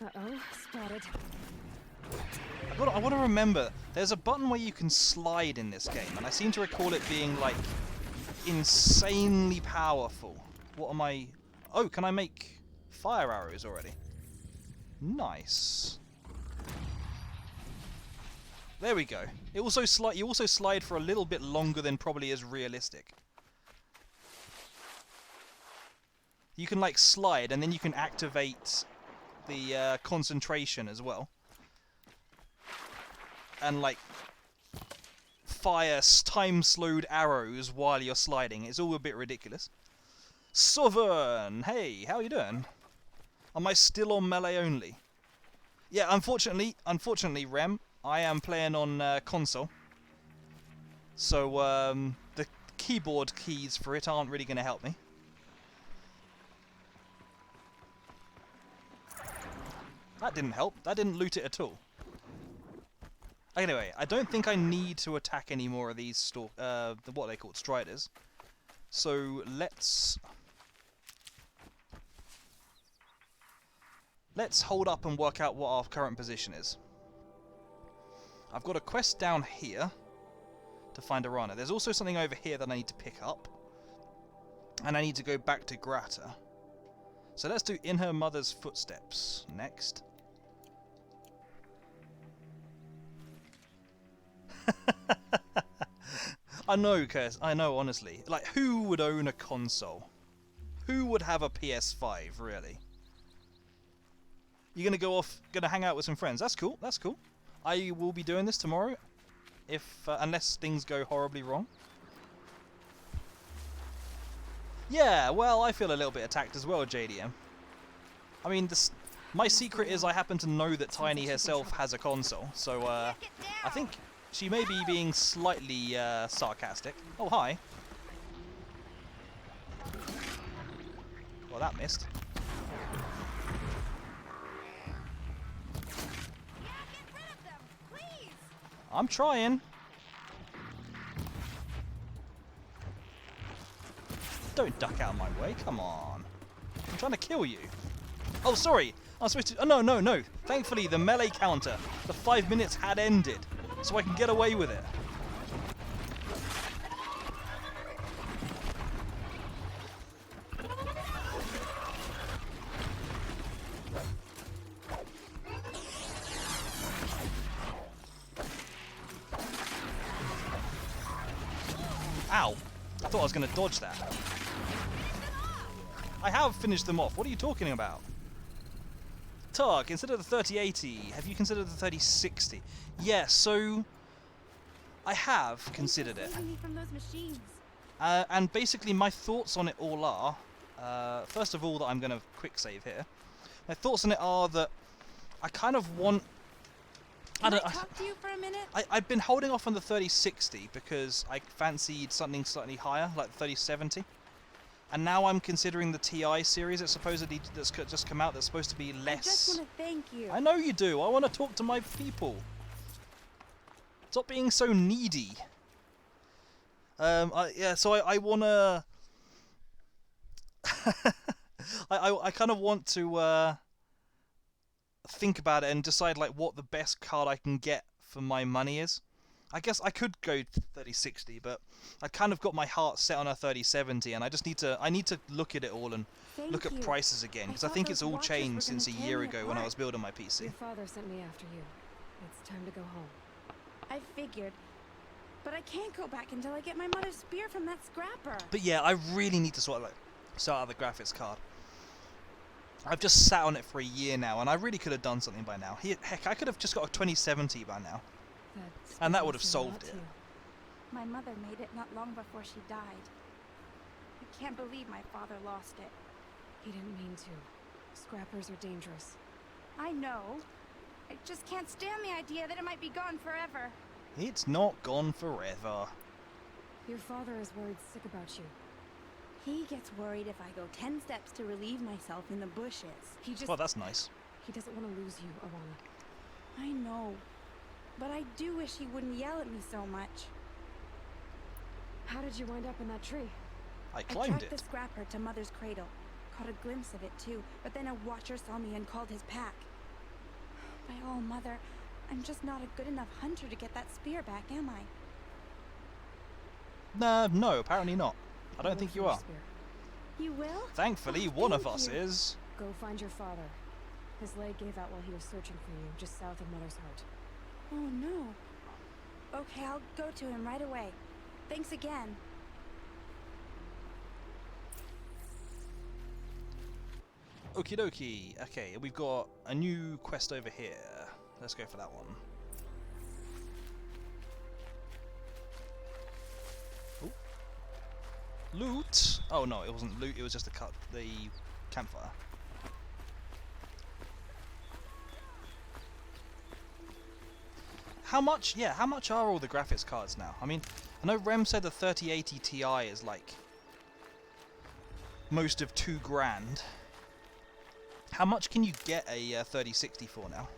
Uh-oh, spotted. I want to remember, there's a button where you can slide in this game, and I seem to recall it being, like, insanely powerful. What am I... Oh, can I make fire arrows already? Nice. There we go. It also you also slide for a little bit longer than probably is realistic. You can, like, slide, and then you can activate the concentration as well. And, like, fire time-slowed arrows while you're sliding. It's all a bit ridiculous. Sovereign! Hey, how you doing? Am I still on melee only? Yeah, unfortunately, Rem, I am playing on console. So, the keyboard keys for it aren't really going to help me. That didn't help. That didn't loot it at all. Anyway, I don't think I need to attack any more of these what are they called? Striders. So let's hold up and work out what our current position is. I've got a quest down here to find Arana. There's also something over here that I need to pick up. And I need to go back to Grata. So let's do In Her Mother's Footsteps next. I know, Curse. I know, honestly. Like, who would own a console? Who would have a PS5, really? You're gonna go off, gonna hang out with some friends. That's cool. That's cool. I will be doing this tomorrow, if unless things go horribly wrong. Yeah, well, I feel a little bit attacked as well, JDM. I mean, my secret is I happen to know that Tiny herself has a console, so I think she may be being slightly sarcastic. Oh, hi. Well, that missed. I'm trying. Don't duck out of my way, come on. I'm trying to kill you. Oh, sorry. I'm supposed to... Oh, no, no, no. Thankfully, the melee counter, the 5 minutes had ended, so I can get away with it. Ow. I thought I was going to dodge that. I have finished them off. What are you talking about? Targ, instead of the 3080, have you considered the 3060? Yeah, so... I have considered it. Saving me from those machines. And basically my thoughts on it all are, first of all, that I'm going to quick save here. My thoughts on it are that I kind of want... Can I talk to you for a minute? I've been holding off on the 3060 because I fancied something slightly higher, like the 3070. And now I'm considering the TI series that's supposedly that's just come out that's supposed to be less... I just want to thank you. I know you do. I want to talk to my people. Stop being so needy. Yeah, so I want to... I kind of want to think about it and decide like what the best card I can get for my money is. I guess I could go 3060, but I kind of got my heart set on a 3070, and I need to look at it all and look at prices again, because I think it's all changed since a year ago when I was building my PC. Your father sent me after you. It's time to go home. I figured. But I can't go back until I get my mother's spear from that scrapper. But yeah, I really need to sort out the graphics card. I've just sat on it for a year now, and I really could have done something by now. Heck, I could have just got a 2070 by now. And that would have solved it. My mother made it not long before she died. I can't believe my father lost it. He didn't mean to. Scrappers are dangerous. I know. I just can't stand the idea that it might be gone forever. It's not gone forever. Your father is worried sick about you. He gets worried if I go 10 steps to relieve myself in the bushes. He just... Well, that's nice. He doesn't want to lose you, Alana. I know. But I do wish he wouldn't yell at me so much. How did you wind up in that tree? I I climbed tracked the it. scrapper to Mother's cradle. Caught a glimpse of it too, but then a watcher saw me and called his pack. By all, Mother, I'm just not a good enough hunter to get that spear back, am I? No, apparently not. I don't I'll think look you for your are. spear. You will? Thankfully, Oh, one of thank us you. is. Go find your father. His leg gave out while he was searching for you, just south of Mother's Heart. Oh no. Okay, I'll go to him right away. Thanks again. Okie dokie. Okay, we've got a new quest over here. Let's go for that one. Ooh. Loot? Oh no, it wasn't loot, it was just the campfire. How much are all the graphics cards now? I mean, I know Rem said the 3080 Ti is like most of $2,000. How much can you get a 3060 for now?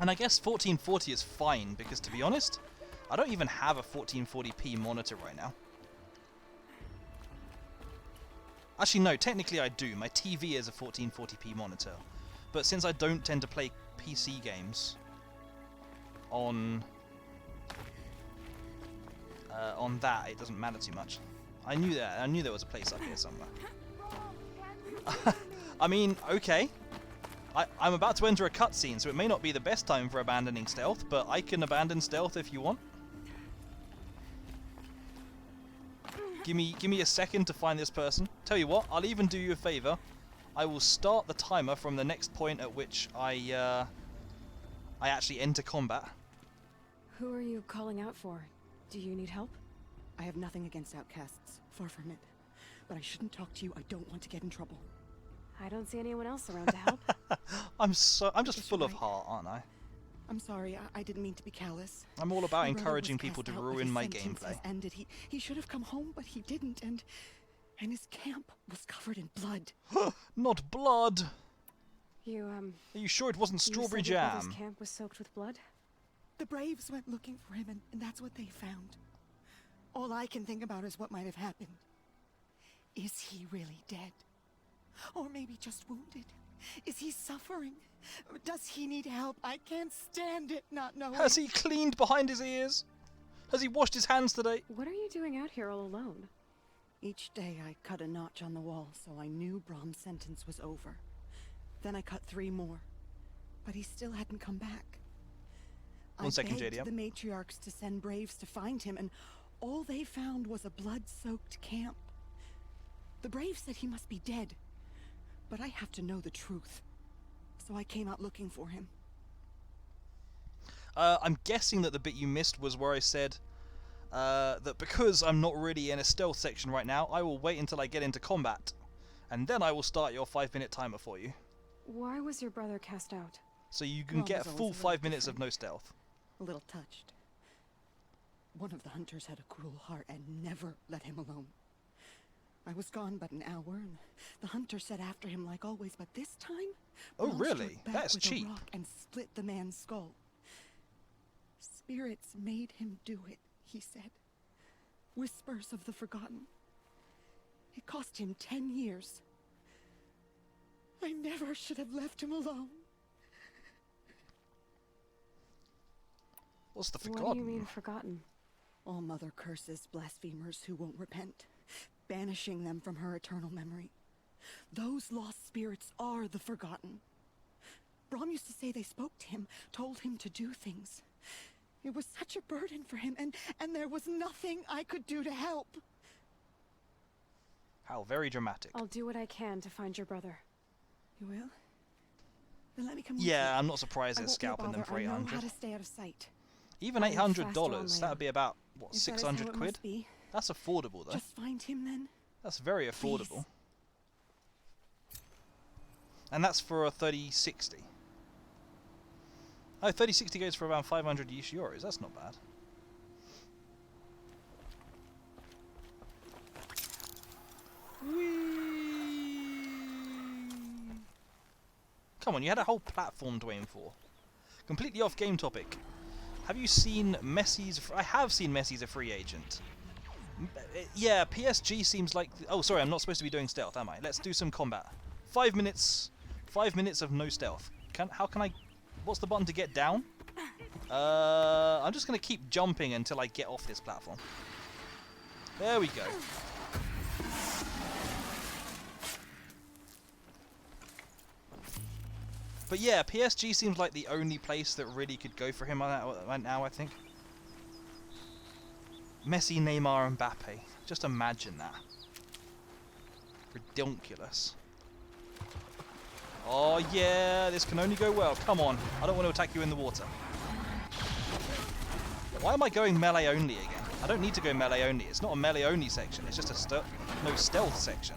And I guess 1440 is fine, because to be honest, I don't even have a 1440p monitor right now. Actually no, technically I do. My TV is a 1440p monitor. But since I don't tend to play PC games on that, it doesn't matter too much. I knew there was a place up here somewhere. I mean, okay. I'm about to enter a cutscene, so it may not be the best time for abandoning stealth, but I can abandon stealth if you want. Give me a second to find this person. Tell you what, I'll even do you a favor. I will start the timer from the next point at which I actually enter combat. Who are you calling out for? Do you need help? I have nothing against outcasts, far from it. But I shouldn't talk to you. I don't want to get in trouble. I don't see anyone else around to help. I'm just full of right. heart, aren't I? I'm sorry, I didn't mean to be callous. I'm all about My brother encouraging was people to cast out, but ruin his my sentence has gameplay. ended. He should have come home, but he didn't, and his camp was covered in blood. Not blood! You, Are you sure it wasn't you strawberry said your brother's jam? camp was soaked with blood? The Braves went looking for him, and that's what they found. All I can think about is what might have happened. Is he really dead? Or maybe just wounded? Is he suffering? Does he need help? I can't stand it not knowing. Has he cleaned behind his ears? Has he washed his hands today? What are you doing out here all alone? Each day I cut a notch on the wall, so I knew Brom's sentence was over. Then I cut 3 more, but he still hadn't come back. One second, I begged JDM. the matriarchs to send Braves to find him, and all they found was a blood-soaked camp. The Braves said he must be dead, but I have to know the truth. So I came out looking for him. I'm guessing that the bit you missed was where I said that because I'm not really in a stealth section right now, I will wait until I get into combat, and then I will start your 5-minute timer for you. Why was your brother cast out? So you can Ron get was always full a little 5 minutes of different. no stealth. A little touched. One of the hunters had a cruel heart and never let him alone. I was gone but an hour, and the hunter set after him like always, but this time... Oh, Ron really? struck back That's with cheap. A rock and split the man's skull. Spirits made him do it, he said. Whispers of the forgotten. It cost him 10 years. I never should have left him alone. What's the What forgotten? do you mean forgotten? All Mother curses blasphemers who won't repent, banishing them from her eternal memory. Those lost spirits are the forgotten. Brom used to say they spoke to him, told him to do things. It was such a burden for him, and there was nothing I could do to help. How very dramatic. I'll do what I can to find your brother. You will? Then let me come with Yeah, you. I'm not surprised I they're won't be a scalping them bother. for I know how 800. to stay out of sight. Even I'll move faster on $800, my that would own. be about, what, If that is 600 how it quid? must be, That's affordable though. just find him then. That's very affordable. And that's for a 3060. Oh, 3060 goes for around 500-ish euros. That's not bad. Whee! Come on, you had a whole platform to aim for. Completely off game topic. Have you seen Messi's... I have seen Messi's a free agent. Yeah, PSG seems like... Oh, sorry, I'm not supposed to be doing stealth, am I? Let's do some combat. 5 minutes... 5 minutes of no stealth. How can I... What's the button to get down? I'm just going to keep jumping until I get off this platform. There we go. But yeah, PSG seems like the only place that really could go for him right now, I think. Messi, Neymar, Mbappe. Just imagine that. Ridiculous. Oh yeah, this can only go well. Come on, I don't want to attack you in the water. Why am I going melee only again? I don't need to go melee only. It's not a melee only section. It's just a no stealth section.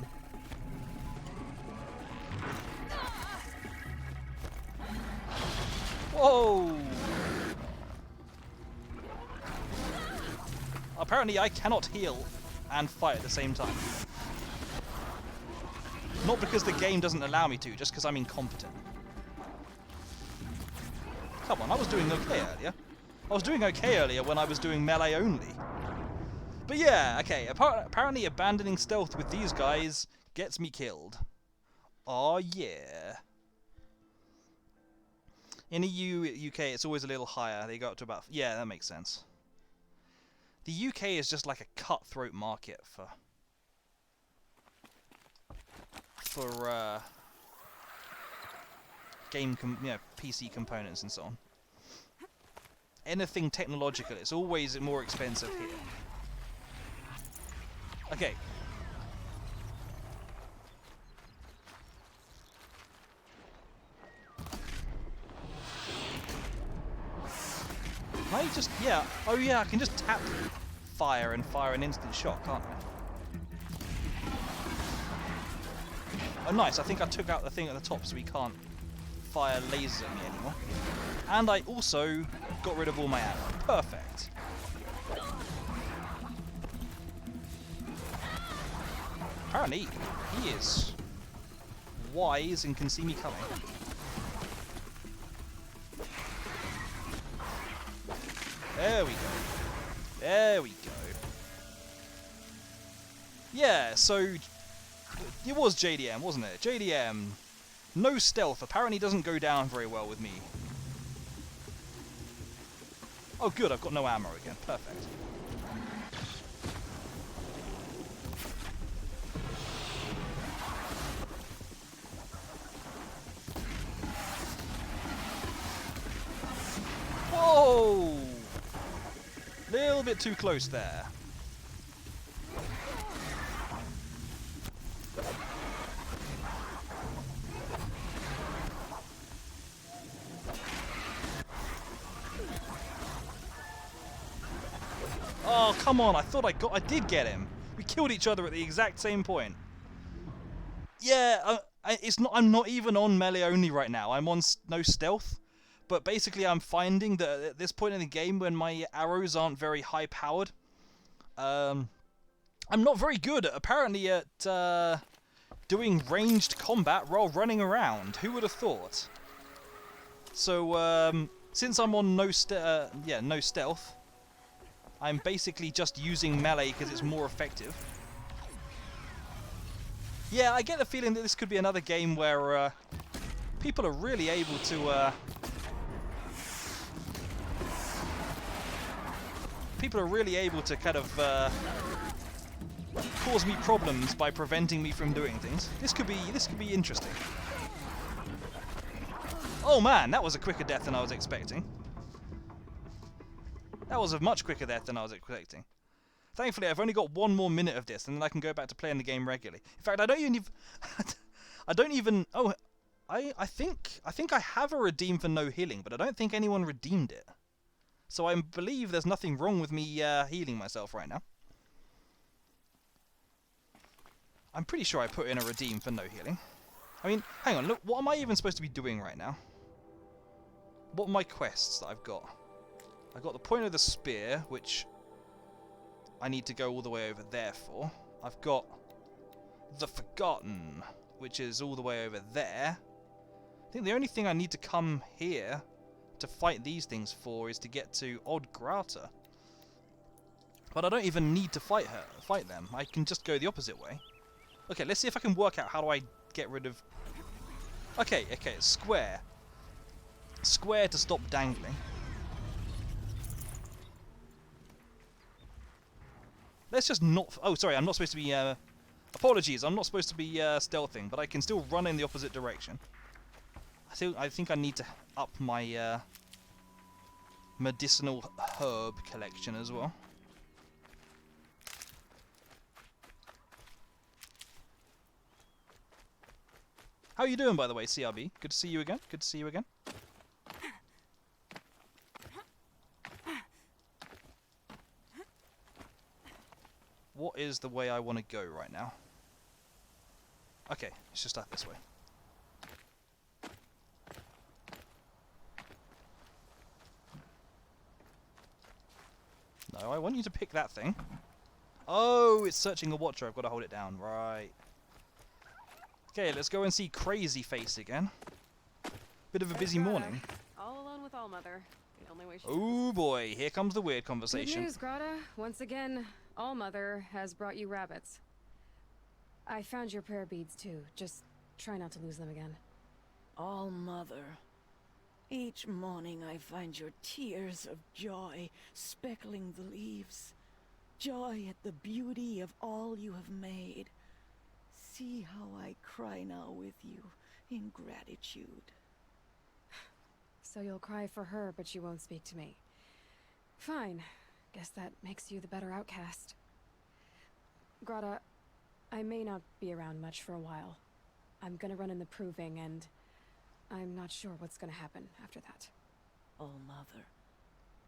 Whoa! Apparently I cannot heal and fight at the same time. Not because the game doesn't allow me to, just because I'm incompetent. Come on, I was doing okay earlier. I was doing okay earlier when I was doing melee only. But yeah, okay, apparently abandoning stealth with these guys gets me killed. Oh yeah. In the UK, it's always a little higher. They go up to about... Yeah, that makes sense. The UK is just like a cutthroat market for PC components and so on. Anything technological, it's always more expensive here. Okay. Can I just... Yeah. Oh yeah, I can just tap fire and fire an instant shot, can't I? Oh nice, I think I took out the thing at the top so he can't fire lasers at me anymore. And I also got rid of all my ammo. Perfect. Apparently, he is wise and can see me coming. There we go. There we go. Yeah, so it was JDM, wasn't it? JDM. No stealth. Apparently doesn't go down very well with me. Oh good, I've got no ammo again. Perfect. Whoa! Little bit too close there. Oh, come on. I thought I did get him. We killed each other at the exact same point. Yeah, I'm not even on melee only right now. I'm on no stealth. But basically I'm finding that at this point in the game when my arrows aren't very high powered, I'm not very good apparently at doing ranged combat while running around. Who would have thought? So since I'm on no stealth, I'm basically just using melee because it's more effective. Yeah, I get the feeling that this could be another game where people are really able to kind of cause me problems by preventing me from doing things. This could be interesting. Oh man, that was a quicker death than I was expecting. That was a much quicker death than I was expecting. Thankfully, I've only got 1 more minute of this, and then I can go back to playing the game regularly. In fact, I don't even. Oh, I think I have a redeem for no healing, but I don't think anyone redeemed it. So I believe there's nothing wrong with me healing myself right now. I'm pretty sure I put in a redeem for no healing. I mean, hang on, look, what am I even supposed to be doing right now? What are my quests that I've got? I've got the point of the spear, which I need to go all the way over there for. I've got the Forgotten, which is all the way over there. I think the only thing I need to come here to fight these things for is to get to Odd Grata. But I don't even need to fight them. I can just go the opposite way. Okay, let's see if I can work out how do I get rid of... Okay, it's square. Square to stop dangling. Let's just not... Oh, sorry, I'm not supposed to be... Apologies, I'm not supposed to be stealthing, but I can still run in the opposite direction. I think I need to up my medicinal herb collection as well. How are you doing, by the way, CRB? Good to see you again. Good to see you again. What is the way I want to go right now? Okay, let's just start this way. No, I want you to pick that thing. Oh, it's searching a watcher. I've got to hold it down. Right. Okay, let's go and see Crazy Face again. Bit of a busy morning. All alone with Allmother. The only way she Oh boy, here comes the weird Good conversation. news, Grata. Once again, Allmother has brought you rabbits. I found your prayer beads too. Just try not to lose them again. All Mother. Each morning I find your tears of joy speckling the leaves. Joy at the beauty of all you have made. See how I cry now with you in gratitude. So you'll cry for her, but you won't speak to me. Fine. Guess that makes you the better outcast. Grata, I may not be around much for a while. I'm gonna run in the proving, and I'm not sure what's gonna happen after that. All Mother,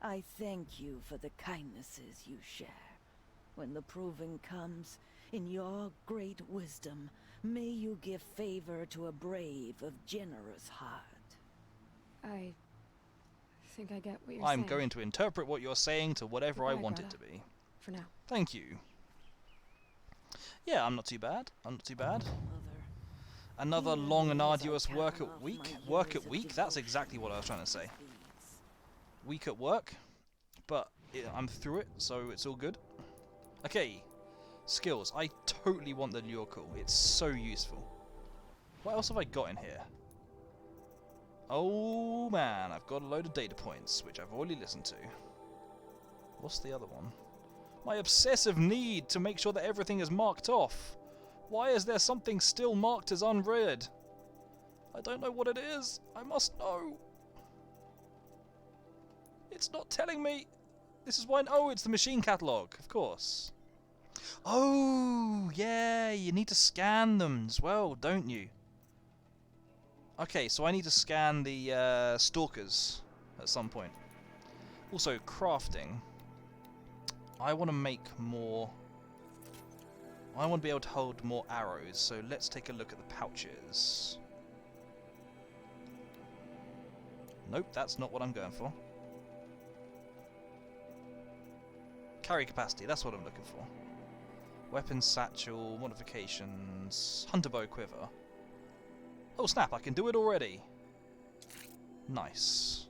I thank you for the kindnesses you share. When the proving comes, in your great wisdom, may you give favor to a brave of generous heart. I think I get what you're saying. I'm going to interpret what you're saying to whatever I Goodbye, want it Grata. to be. For now. Thank you. Yeah, I'm not too bad. I'm not too bad. Mother, Another here long and as I arduous work count at off week. my Work years at of week? That's devotion exactly what I was trying to say. beads. Week at work. But I'm through it, so it's all good. Okay. Skills. I totally want the lure call. It's so useful. What else have I got in here? Oh man, I've got a load of data points, which I've already listened to. What's the other one? My obsessive need to make sure that everything is marked off. Why is there something still marked as unread? I don't know what it is. I must know. It's not telling me. This is why... Oh, it's the machine catalog, of course. Oh, yeah, you need to scan them as well, don't you? Okay, so I need to scan the stalkers at some point. Also, crafting. I want to make more... I want to be able to hold more arrows, so let's take a look at the pouches. Nope, that's not what I'm going for. Carry capacity, that's what I'm looking for. Weapon satchel, modifications, hunter bow quiver. Oh snap, I can do it already. Nice.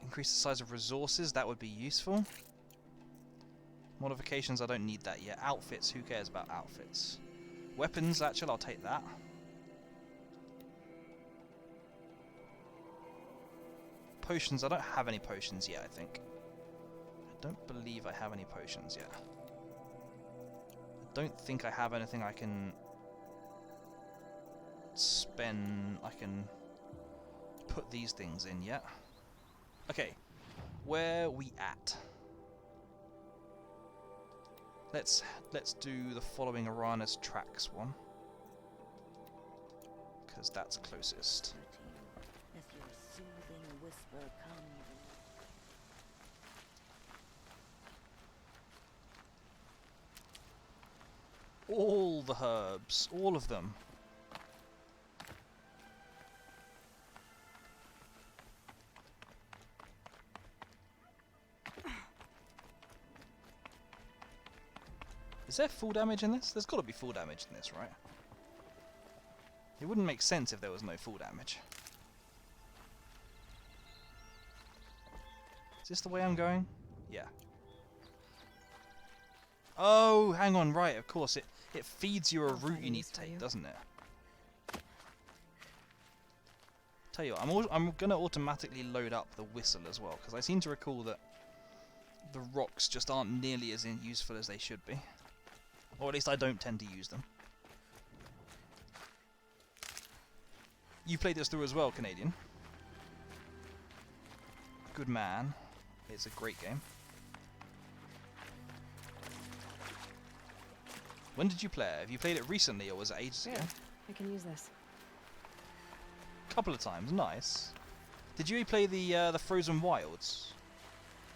Increase the size of resources, that would be useful. Modifications, I don't need that yet. Outfits, who cares about outfits? Weapons satchel, I'll take that. Potions, I don't have any potions yet, I think. I don't believe I have any potions yet. I don't think I have anything I can spend, I can put these things in yet. Okay, where we at? Let's do the following Arana's tracks one, because that's closest. As your soothing whisper comes. All the herbs, all of them. Is there full damage in this? There's got to be full damage in this, right? It wouldn't make sense if there was no full damage. Is this the way I'm going? Yeah. Oh, hang on, right, of course. It feeds you a route you need to take, doesn't it? Tell you what, I'm going to automatically load up the whistle as well, because I seem to recall that the rocks just aren't nearly as useful as they should be. Or at least I don't tend to use them. You played this through as well, Canadian. Good man. It's a great game. When did you play it? Have you played it recently or was it ages ago? I can use this. Couple of times, nice. Did you play the Frozen Wilds?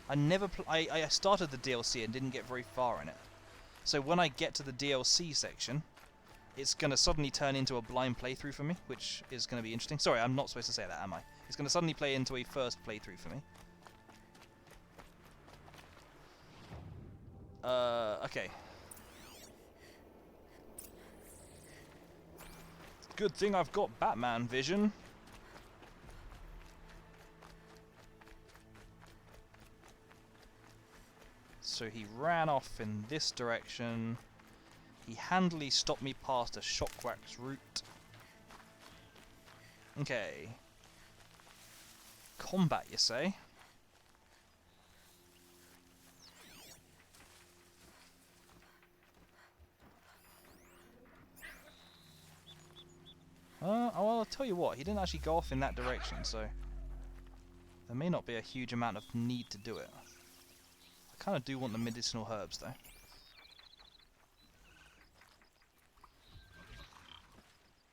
I never. I started the DLC and didn't get very far in it. So when I get to the DLC section, it's gonna suddenly turn into a blind playthrough for me, which is gonna be interesting. Sorry, I'm not supposed to say that, am I? It's gonna suddenly play into a first playthrough for me. Okay. Good thing I've got Batman vision. So he ran off in this direction. He handily stopped me past a Shockwax route. Okay. Combat, you say? Well, I'll tell you what, he didn't actually go off in that direction, so there may not be a huge amount of need to do it. I kind of do want the medicinal herbs, though.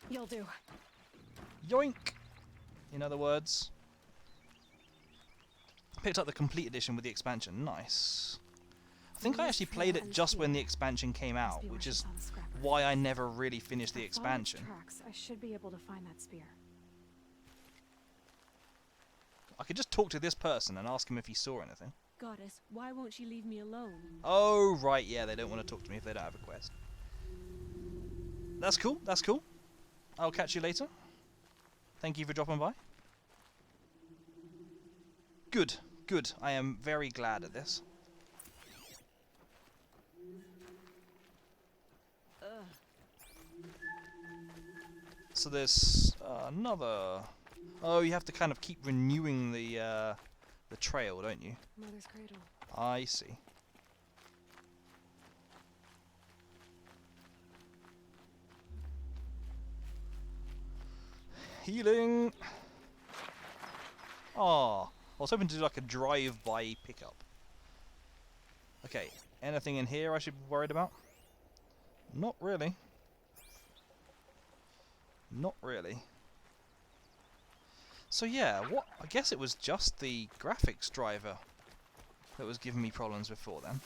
You'll do. Yoink! In other words. Picked up the complete edition with the expansion. Nice. I think I actually played it just when the expansion came out, which is why I never really finished the expansion. I should be able to find that spear. I could just talk to this person and ask him if he saw anything. Goddess, why won't she leave me alone? Oh, right, yeah, they don't want to talk to me if they don't have a quest. That's cool, that's cool. I'll catch you later. Thank you for dropping by. Good, good. I am very glad at this. So there's another... Oh, you have to kind of keep renewing the trail, don't you? Mother's cradle. I see. Healing! Oh, I was hoping to do like a drive-by pickup. Okay, anything in here I should be worried about? Not really. Not really. So yeah, what? I guess it was just the graphics driver that was giving me problems before then.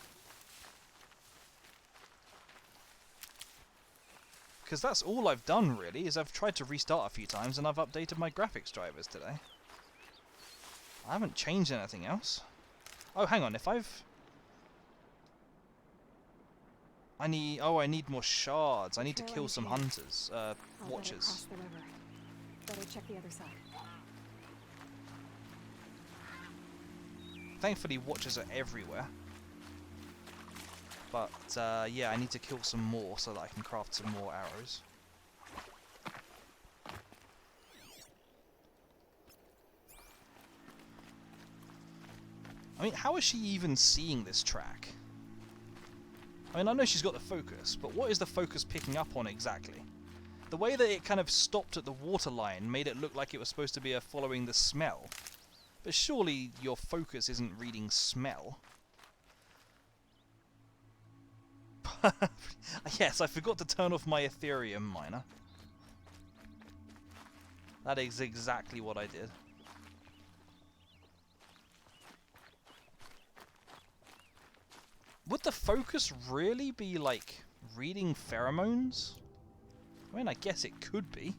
Because that's all I've done really, is I've tried to restart a few times and I've updated my graphics drivers today. I haven't changed anything else. Oh, hang on, if I've... I need more shards. I need to Trail kill ends some here. hunters, I'll let it watchers. cross the river. Better check the other side. Thankfully, watchers are everywhere. But, yeah, I need to kill some more so that I can craft some more arrows. I mean, how is she even seeing this track? I mean, I know she's got the focus, but what is the focus picking up on exactly? The way that it kind of stopped at the waterline made it look like it was supposed to be following the smell. But surely your focus isn't reading smell. Yes, I forgot to turn off my Ethereum miner. That is exactly what I did. Would the focus really be, like, reading pheromones? I mean, I guess it could be.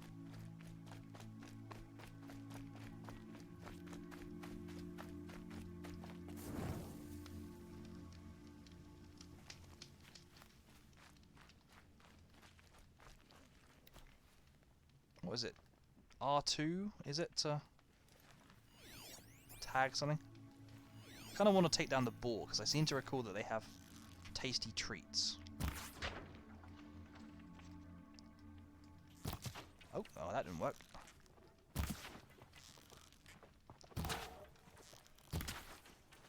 What is it? R2? Is it tag something? I kind of want to take down the boar because I seem to recall that they have tasty treats. Oh, that didn't work.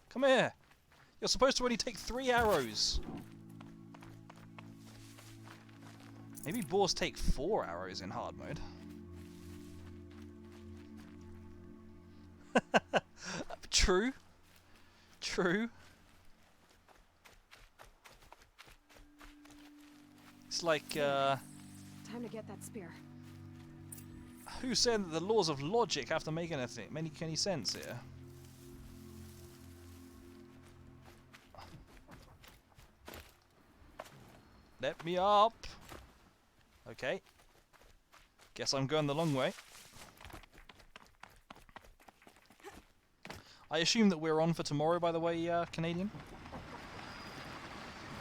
Come here! You're supposed to only take 3 arrows! Maybe boars take 4 arrows in hard mode. True. True. It's like, Time to get that spear. who said that the laws of logic have to make any sense here? Let me up. Okay. Guess I'm going the long way. I assume that we're on for tomorrow, by the way, Canadian.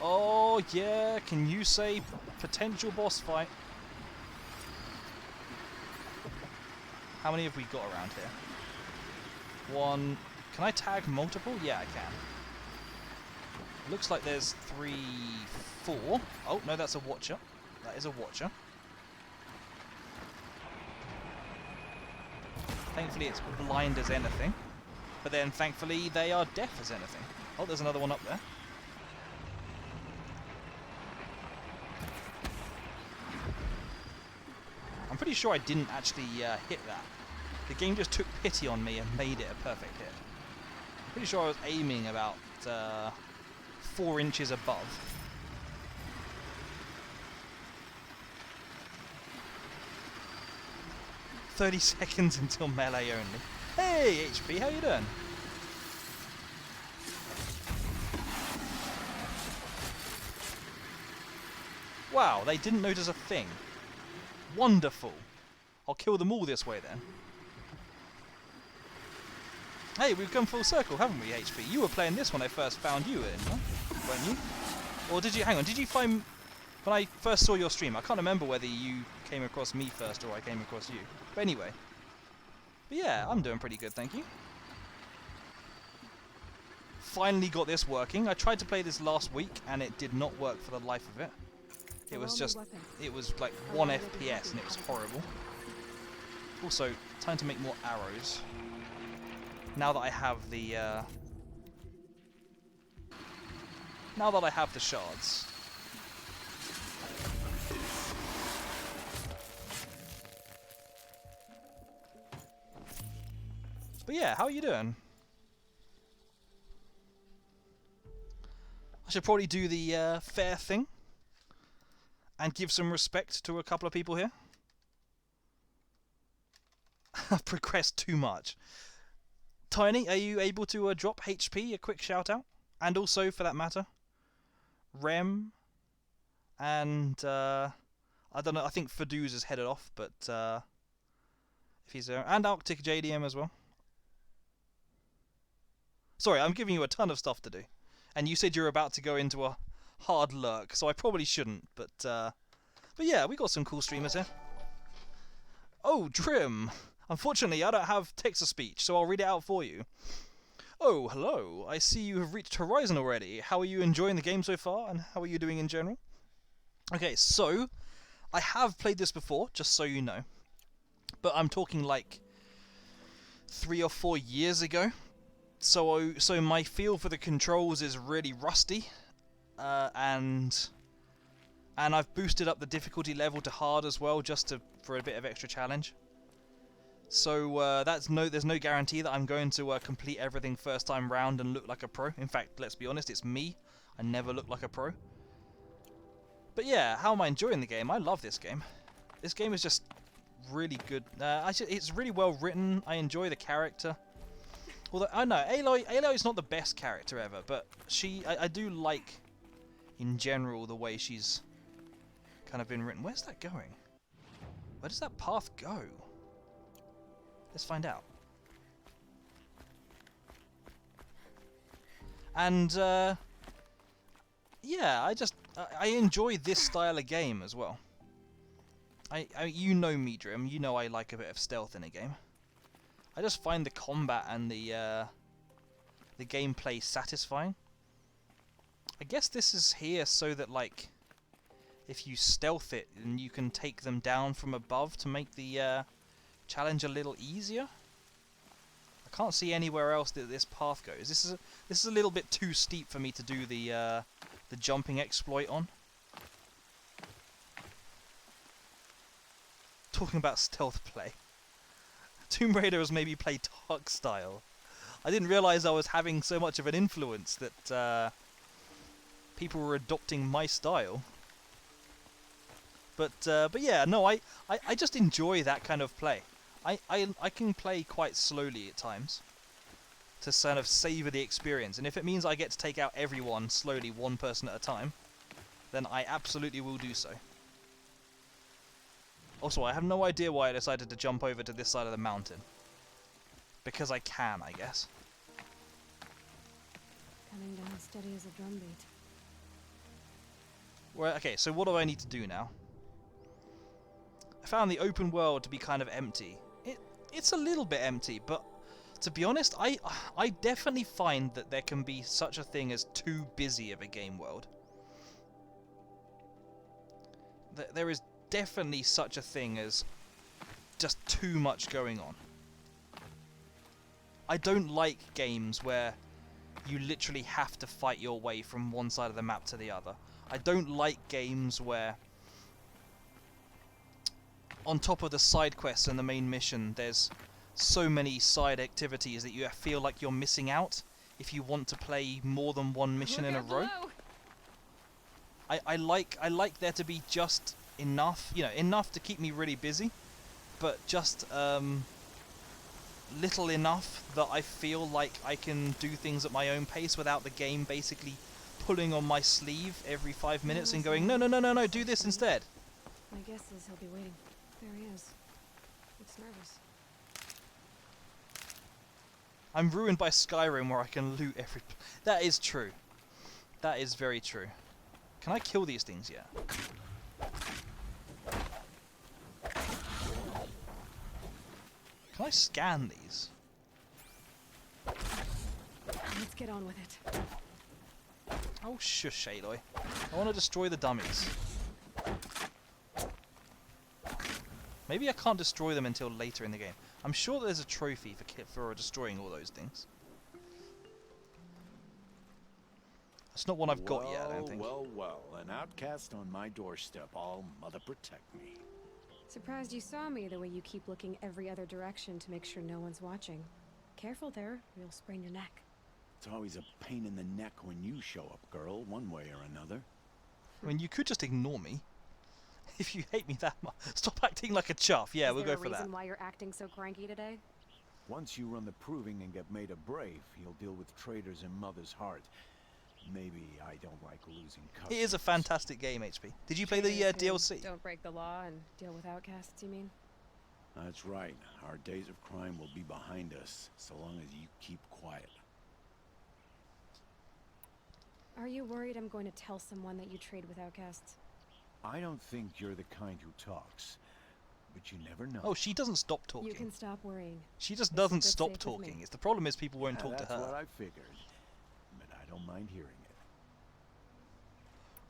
Oh, yeah. Can you say potential boss fight? How many have we got around here? 1. Can I tag multiple? Yeah, I can. Looks like there's 3, 4. Oh, no, that's a watcher. That is a watcher. Thankfully, it's blind as anything. But then, thankfully, they are deaf as anything. Oh, there's another one up there. I'm pretty sure I didn't actually hit that. The game just took pity on me and made it a perfect hit. I'm pretty sure I was aiming about 4 inches above. "30 seconds until melee only." Hey, HP, how you doing? Wow, they didn't notice a thing. Wonderful. I'll kill them all this way then. Hey, we've come full circle, haven't we, HP? You were playing this when I first found you in, huh? Weren't you? Or did you... Hang on, did you find... When I first saw your stream, I can't remember whether you came across me first or I came across you. But anyway. But yeah, I'm doing pretty good, thank you. Finally got this working. I tried to play this last week and it did not work for the life of it. It was just... It was like 1 FPS and it was horrible. Also, time to make more arrows. Now that I have the... Now that I have the shards. But yeah, how are you doing? I should probably do the fair thing and give some respect to a couple of people here. I've progressed too much. Tiny, are you able to drop HP? A quick shout out, and also for that matter, Rem, and I don't know. I think Faduz is headed off, but if he's there, and Arctic JDM as well. Sorry, I'm giving you a ton of stuff to do, and you said you're about to go into a hard lurk, so I probably shouldn't. But yeah, we got some cool streamers here. Oh, Trim. Unfortunately, I don't have text-to-speech, so I'll read it out for you. Oh, hello. I see you have reached Horizon already. How are you enjoying the game so far, and how are you doing in general? Okay, so I have played this before, just so you know. But I'm talking like 3 or 4 years ago. So my feel for the controls is really rusty. And I've boosted up the difficulty level to hard as well, just for a bit of extra challenge. So there's no guarantee that I'm going to complete everything first time round and look like a pro. In fact, let's be honest, it's me. I never look like a pro. But yeah, how am I enjoying the game? I love this game. This game is just really good. It's really well written. I enjoy the character. Although I know Aloy is not the best character ever, but I do like in general the way she's kind of been written. Where's that going? Where does that path go? Let's find out. And yeah, I enjoy this style of game as well. You know me, Drim. You know I like a bit of stealth in a game. I just find the combat and the gameplay satisfying. I guess this is here so that, like, if you stealth it, and you can take them down from above to make the challenge a little easier. I can't see anywhere else that this path goes. This is a little bit too steep for me to do the jumping exploit on. Talking about stealth play. Tomb Raider has made me play Dark style. I didn't realise I was having so much of an influence that people were adopting my style. But yeah, no, I just enjoy that kind of play. I can play quite slowly at times to sort of savour the experience, and if it means I get to take out everyone slowly, one person at a time, then I absolutely will do so. Also, I have no idea why I decided to jump over to this side of the mountain. Because I can, I guess. Coming down steady as a drumbeat. Well, okay, so what do I need to do now? I found the open world to be kind of empty. It's a little bit empty, but to be honest, I definitely find that there can be such a thing as too busy of a game world. There is definitely such a thing as just too much going on. I don't like games where you literally have to fight your way from one side of the map to the other. I don't like games where on top of the side quests and the main mission, there's so many side activities that you feel like you're missing out if you want to play more than one mission in a row. I like there to be just enough, enough to keep me really busy, but just little enough that I feel like I can do things at my own pace without the game basically pulling on my sleeve every 5 minutes and going, no, do this instead. My guess is he'll be waiting. There he is. Looks nervous. I'm ruined by Skyrim where I can loot every... That is true. That is very true. Can I kill these things yet? Can I scan these? Let's get on with it. Oh, shush, Aloy. I want to destroy the dummies. Maybe I can't destroy them until later in the game. I'm sure there's a trophy for destroying all those things. It's not one I've got yet, I don't think. Well, an outcast on my doorstep. All mother protect me. Surprised you saw me the way you keep looking every other direction to make sure no one's watching. Careful there, or you'll sprain your neck. It's always a pain in the neck when you show up, girl, one way or another. I mean, you could just ignore me. If you hate me that much, stop acting like a chuff. Yeah, we'll go for Is there a that. reason why you're acting so cranky today? Once you run the proving and get made a brave, you'll deal with traitors in Mother's Heart. Maybe I don't like losing It customers. is a fantastic game, HP. Did you play the Traitors who DLC? Don't break the law and deal with outcasts, you mean? That's right. Our days of crime will be behind us, so long as you keep quiet. Are you worried I'm going to tell someone that you trade with outcasts? I don't think you're the kind who talks, but you never know. Oh, she doesn't stop talking. You can stop worrying. She just This doesn't is stop safe with talking. me. It's the problem is people won't talk to That's what her. I figured, but I don't mind hearing it.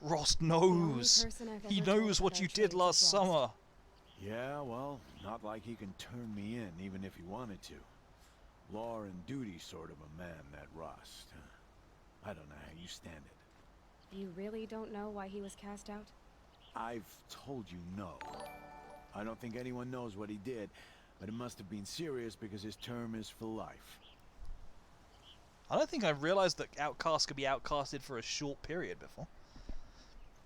Ross The only knows. person I've He ever told knows about what our you did trades is last Ross. summer. Yeah, well, not like he can turn me in, even if he wanted to. Law and duty sort of a man, that Ross. I don't know how you stand it. You really don't know why he was cast out? I've told you no. I don't think anyone knows what he did, but it must have been serious because his term is for life. I don't think I realised that outcasts could be outcasted for a short period before.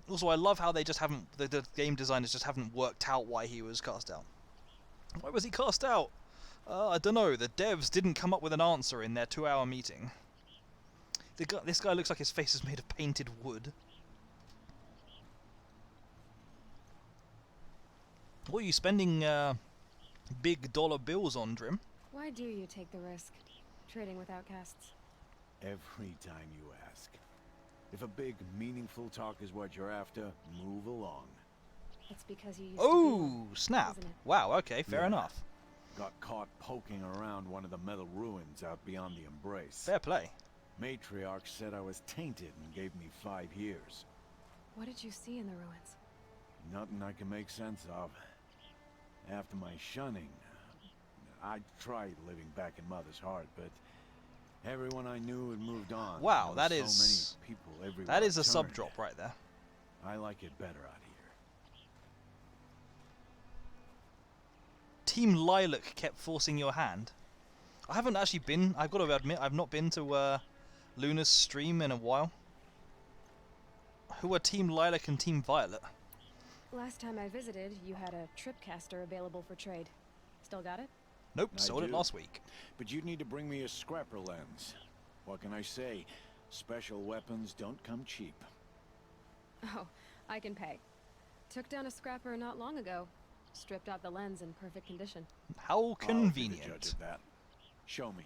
Also, I love how they just haven't, the game designers just haven't worked out why he was cast out. Why was he cast out? I don't know. The devs didn't come up with an answer in their 2-hour meeting. This guy looks like his face is made of painted wood. What are you spending big dollar bills on, Drim? Why do you take the risk? Trading with outcasts. Every time you ask. If a big, meaningful talk is what you're after, move along. It's because you used to be Oh, one, snap. isn't it? Wow, okay, fair Yeah. enough. Got caught poking around one of the metal ruins out beyond the Embrace. Fair play. Matriarch said I was tainted and gave me 5 years. What did you see in the ruins? Nothing I can make sense of. After my shunning, I tried living back in Mother's Heart, but everyone I knew had moved on. Wow, There that were is- so many people everywhere That is I a sub turned. drop right there. I like it better out here. Team Lilac kept forcing your hand. I haven't actually been, I've got to admit, I've not been to Luna's stream in a while. Who are Team Lilac and Team Violet? Last time I visited, you had a tripcaster available for trade. Still got it? Nope, I sold it do. last week. But you'd need to bring me a scrapper lens. What can I say? Special weapons don't come cheap. Oh, I can pay. Took down a scrapper not long ago. Stripped out the lens in perfect condition. How I'll be the judge convenient. of that. Show me.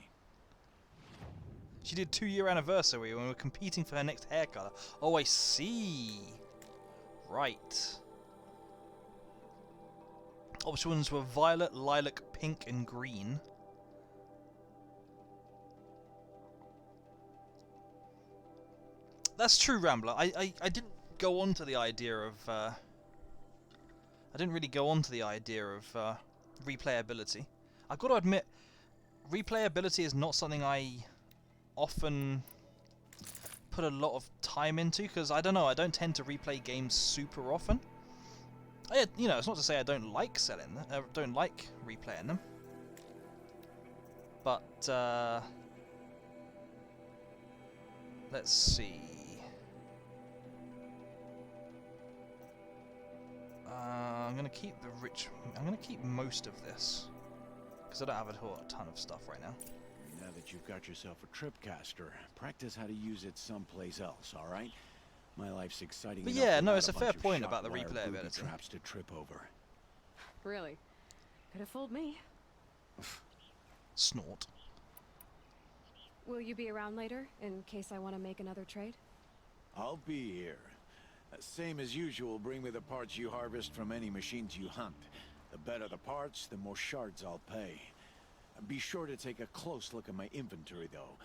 She did 2-year anniversary when we were competing for her next hair color. Oh, I see. Right. Options were violet, lilac, pink, and green. That's true, Rambler. I didn't go on to the idea of I didn't really go on to the idea of replayability. I've got to admit, replayability is not something I often put a lot of time into, because I don't know, I don't tend to replay games super often. You know, it's not to say I don't like selling them, don't like replaying them, but let's see. I'm gonna keep the rich. I'm gonna keep most of this because I don't have a ton of stuff right now. Now that you've got yourself a tripcaster, practice how to use it someplace else, all right? My life's exciting But enough yeah, no, without it's a bunch fair of point shot about the wire booby replayability. traps to trip over. Really? Could have fooled me. Snort. Will you be around later, in case I want to make another trade? I'll be here. Same as usual, bring me the parts you harvest from any machines you hunt. The better the parts, the more shards I'll pay. Be sure to take a close look at my inventory, though.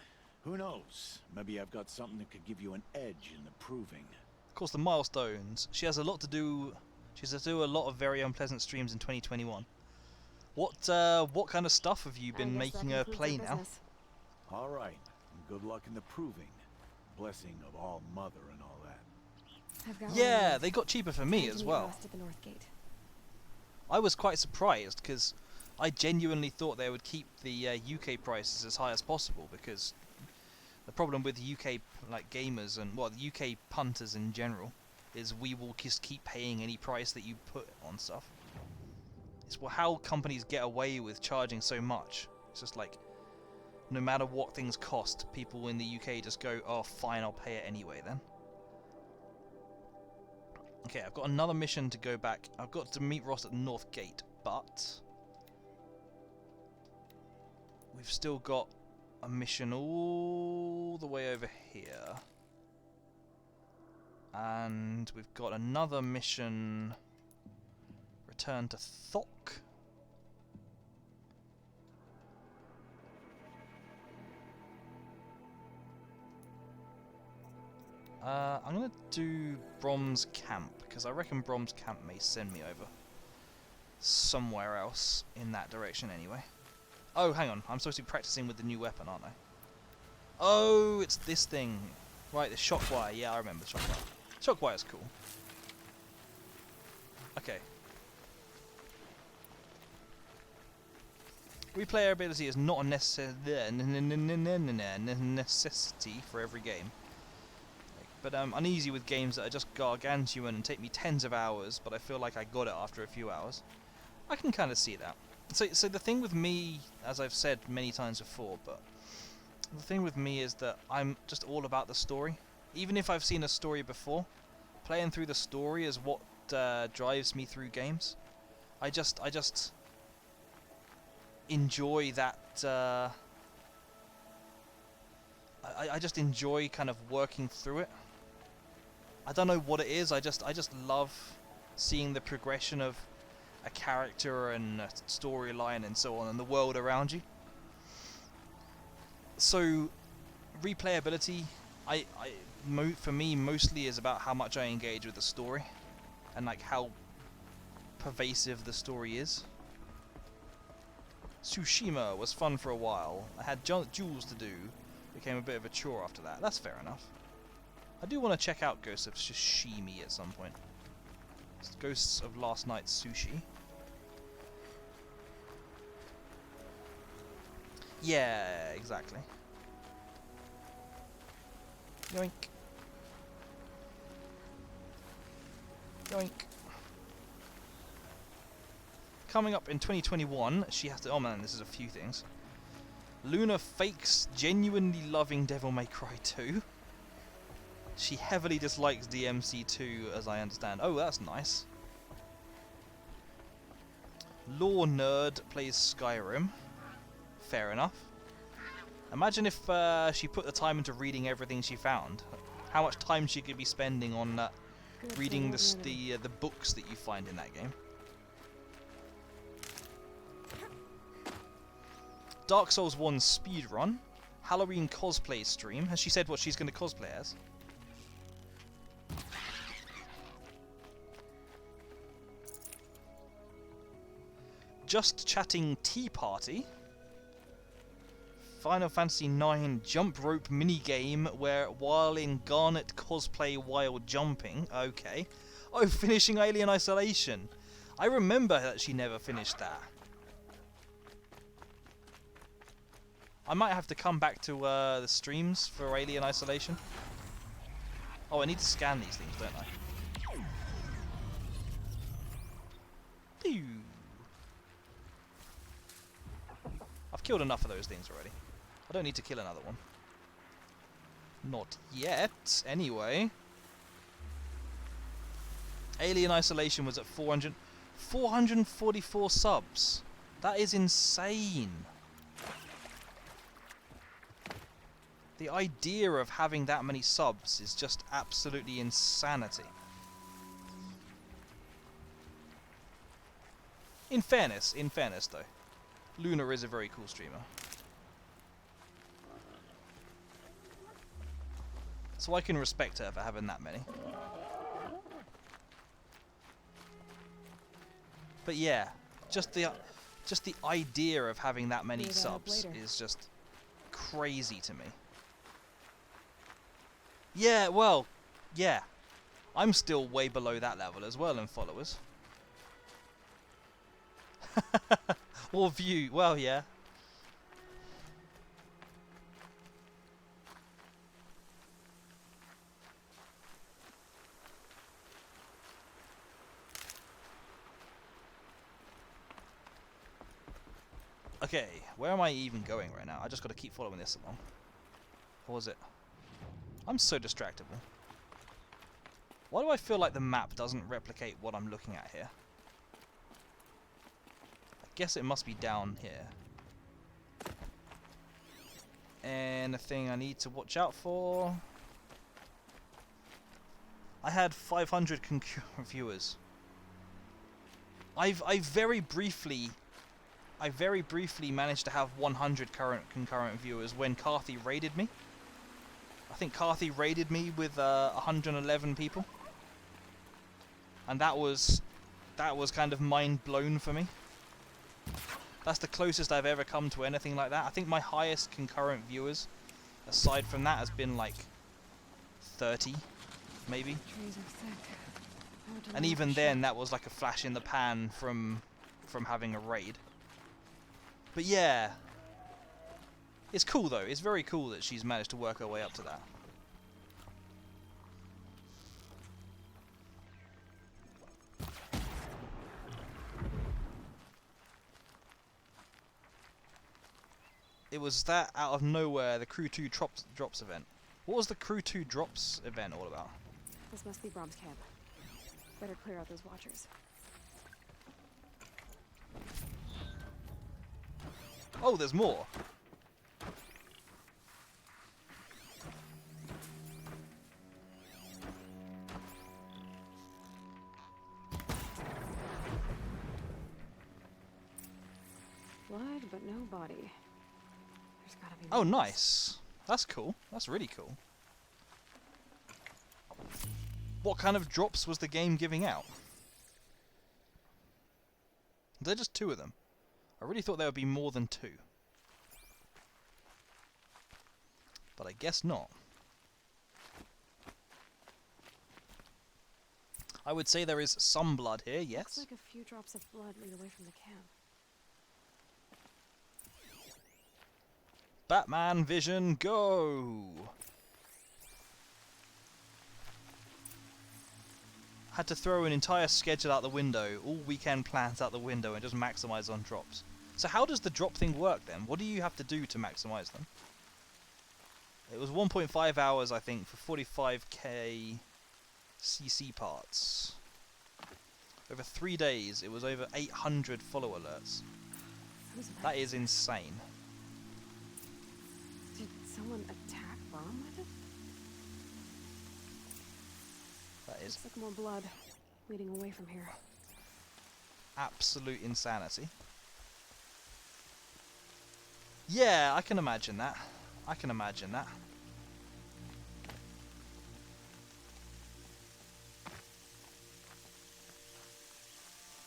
Who knows? Maybe I've got something that could give you an edge in the proving. Of course, the milestones. She has a lot to do. She has to do a lot of very unpleasant streams in 2021. What kind of stuff have you been I guess that making her concludes play our now? business. All right, and good luck in the proving. Blessing of All Mother and all that. I've got one Yeah, left. they got cheaper for me Time to as meet well. Rost at the North Gate. I was quite surprised because I genuinely thought they would keep the UK prices as high as possible, because the problem with UK like gamers and the UK punters in general is we will just keep paying any price that you put on stuff. It's how companies get away with charging so much. It's just like, no matter what things cost, people in the UK just go, oh fine, I'll pay it anyway then. Okay, I've got another mission to go back. I've got to meet Ross at the North Gate, but we've still got a mission all the way over here. And we've got another mission, return to Thok. I'm going to do Brom's Camp, because I reckon Brom's Camp may send me over somewhere else in that direction anyway. Oh, hang on. I'm supposed to be practicing with the new weapon, aren't I? Oh, it's this thing. Right, the Shockwire. Yeah, I remember the Shockwire. Shockwire's cool. Okay. Replayability is not a necessity for every game. But I'm uneasy with games that are just gargantuan and take me tens of hours, but I feel like I got it after a few hours. I can kind of see that. So the thing with me, as I've said many times before, but the thing with me is that I'm just all about the story. Even if I've seen a story before, playing through the story is what drives me through games. I just enjoy that. I just enjoy kind of working through it. I don't know what it is. I just love seeing the progression of a character and a storyline and so on, and the world around you. So, replayability, for me, mostly is about how much I engage with the story, and like how pervasive the story is. Tsushima was fun for a while. I had jewels to do. Became a bit of a chore after that. That's fair enough. I do want to check out Ghosts of Tsushima at some point. It's Ghosts of Last Night's Sushi. Yeah, exactly. Yoink. Yoink. Coming up in 2021, she has to... Oh man, this is a few things. Luna fakes genuinely loving Devil May Cry 2. She heavily dislikes DMC2, as I understand. Oh, that's nice. Lore Nerd plays Skyrim. Fair enough. Imagine if she put the time into reading everything she found. How much time she could be spending on reading the books that you find in that game. Dark Souls 1 speedrun. Halloween cosplay stream. Has she said what she's going to cosplay as? Just Chatting Tea Party. Final Fantasy IX jump rope minigame where while in Garnet cosplay while jumping. Okay. Oh, finishing Alien Isolation. I remember that she never finished that. I might have to come back to the streams for Alien Isolation. Oh, I need to scan these things, don't I? Pew. I've killed enough of those things already. I don't need to kill another one. Not yet, anyway. Alien Isolation was at 444 subs. That is insane. The idea of having that many subs is just absolutely insanity. In fairness though, Luna is a very cool streamer. So I can respect her for having that many. But yeah, just the idea of having that many subs is just crazy to me. Yeah, well, yeah. I'm still way below that level as well in followers. Or view, well, yeah. Okay, where am I even going right now? I just got to keep following this along. Or was it? I'm so distractible. Why do I feel like the map doesn't replicate what I'm looking at here? I guess it must be down here. Anything I need to watch out for? I had 500 concurrent viewers. I very briefly managed to have 100 concurrent viewers when Carthy raided me. I think Carthy raided me with 111 people, and that was kind of mind blown for me. That's the closest I've ever come to anything like that. I think my highest concurrent viewers, aside from that, has been like 30, maybe. Trees are thick. Hard to And know even for then, sure. that was like a flash in the pan from having a raid. But yeah, it's cool though. It's very cool that she's managed to work her way up to that. It was that out of nowhere, the Crew 2 drops event. What was the Crew 2 drops event all about? This must be Brom's camp. Better clear out those watchers. Oh, there's more. Blood, but no body. There's gotta be Oh, more. nice. That's cool. That's really cool. What kind of drops was the game giving out? Are there just 2 of them? I really thought there would be more than 2. But I guess not. I would say there is some blood here, Looks yes. like a few drops of blood lead away from the camp. Batman Vision, go! Had to throw an entire schedule out the window, all weekend plans out the window, and just maximize on drops. So how does the drop thing work then? What do you have to do to maximize them? It was 1.5 hours, I think, for 45k CC parts. Over 3 days, it was over 800 follow alerts. Who's That is insane. Did someone attack Brom with it? That is Looks like more blood leading away from here. absolute insanity. Yeah, I can imagine that. I can imagine that.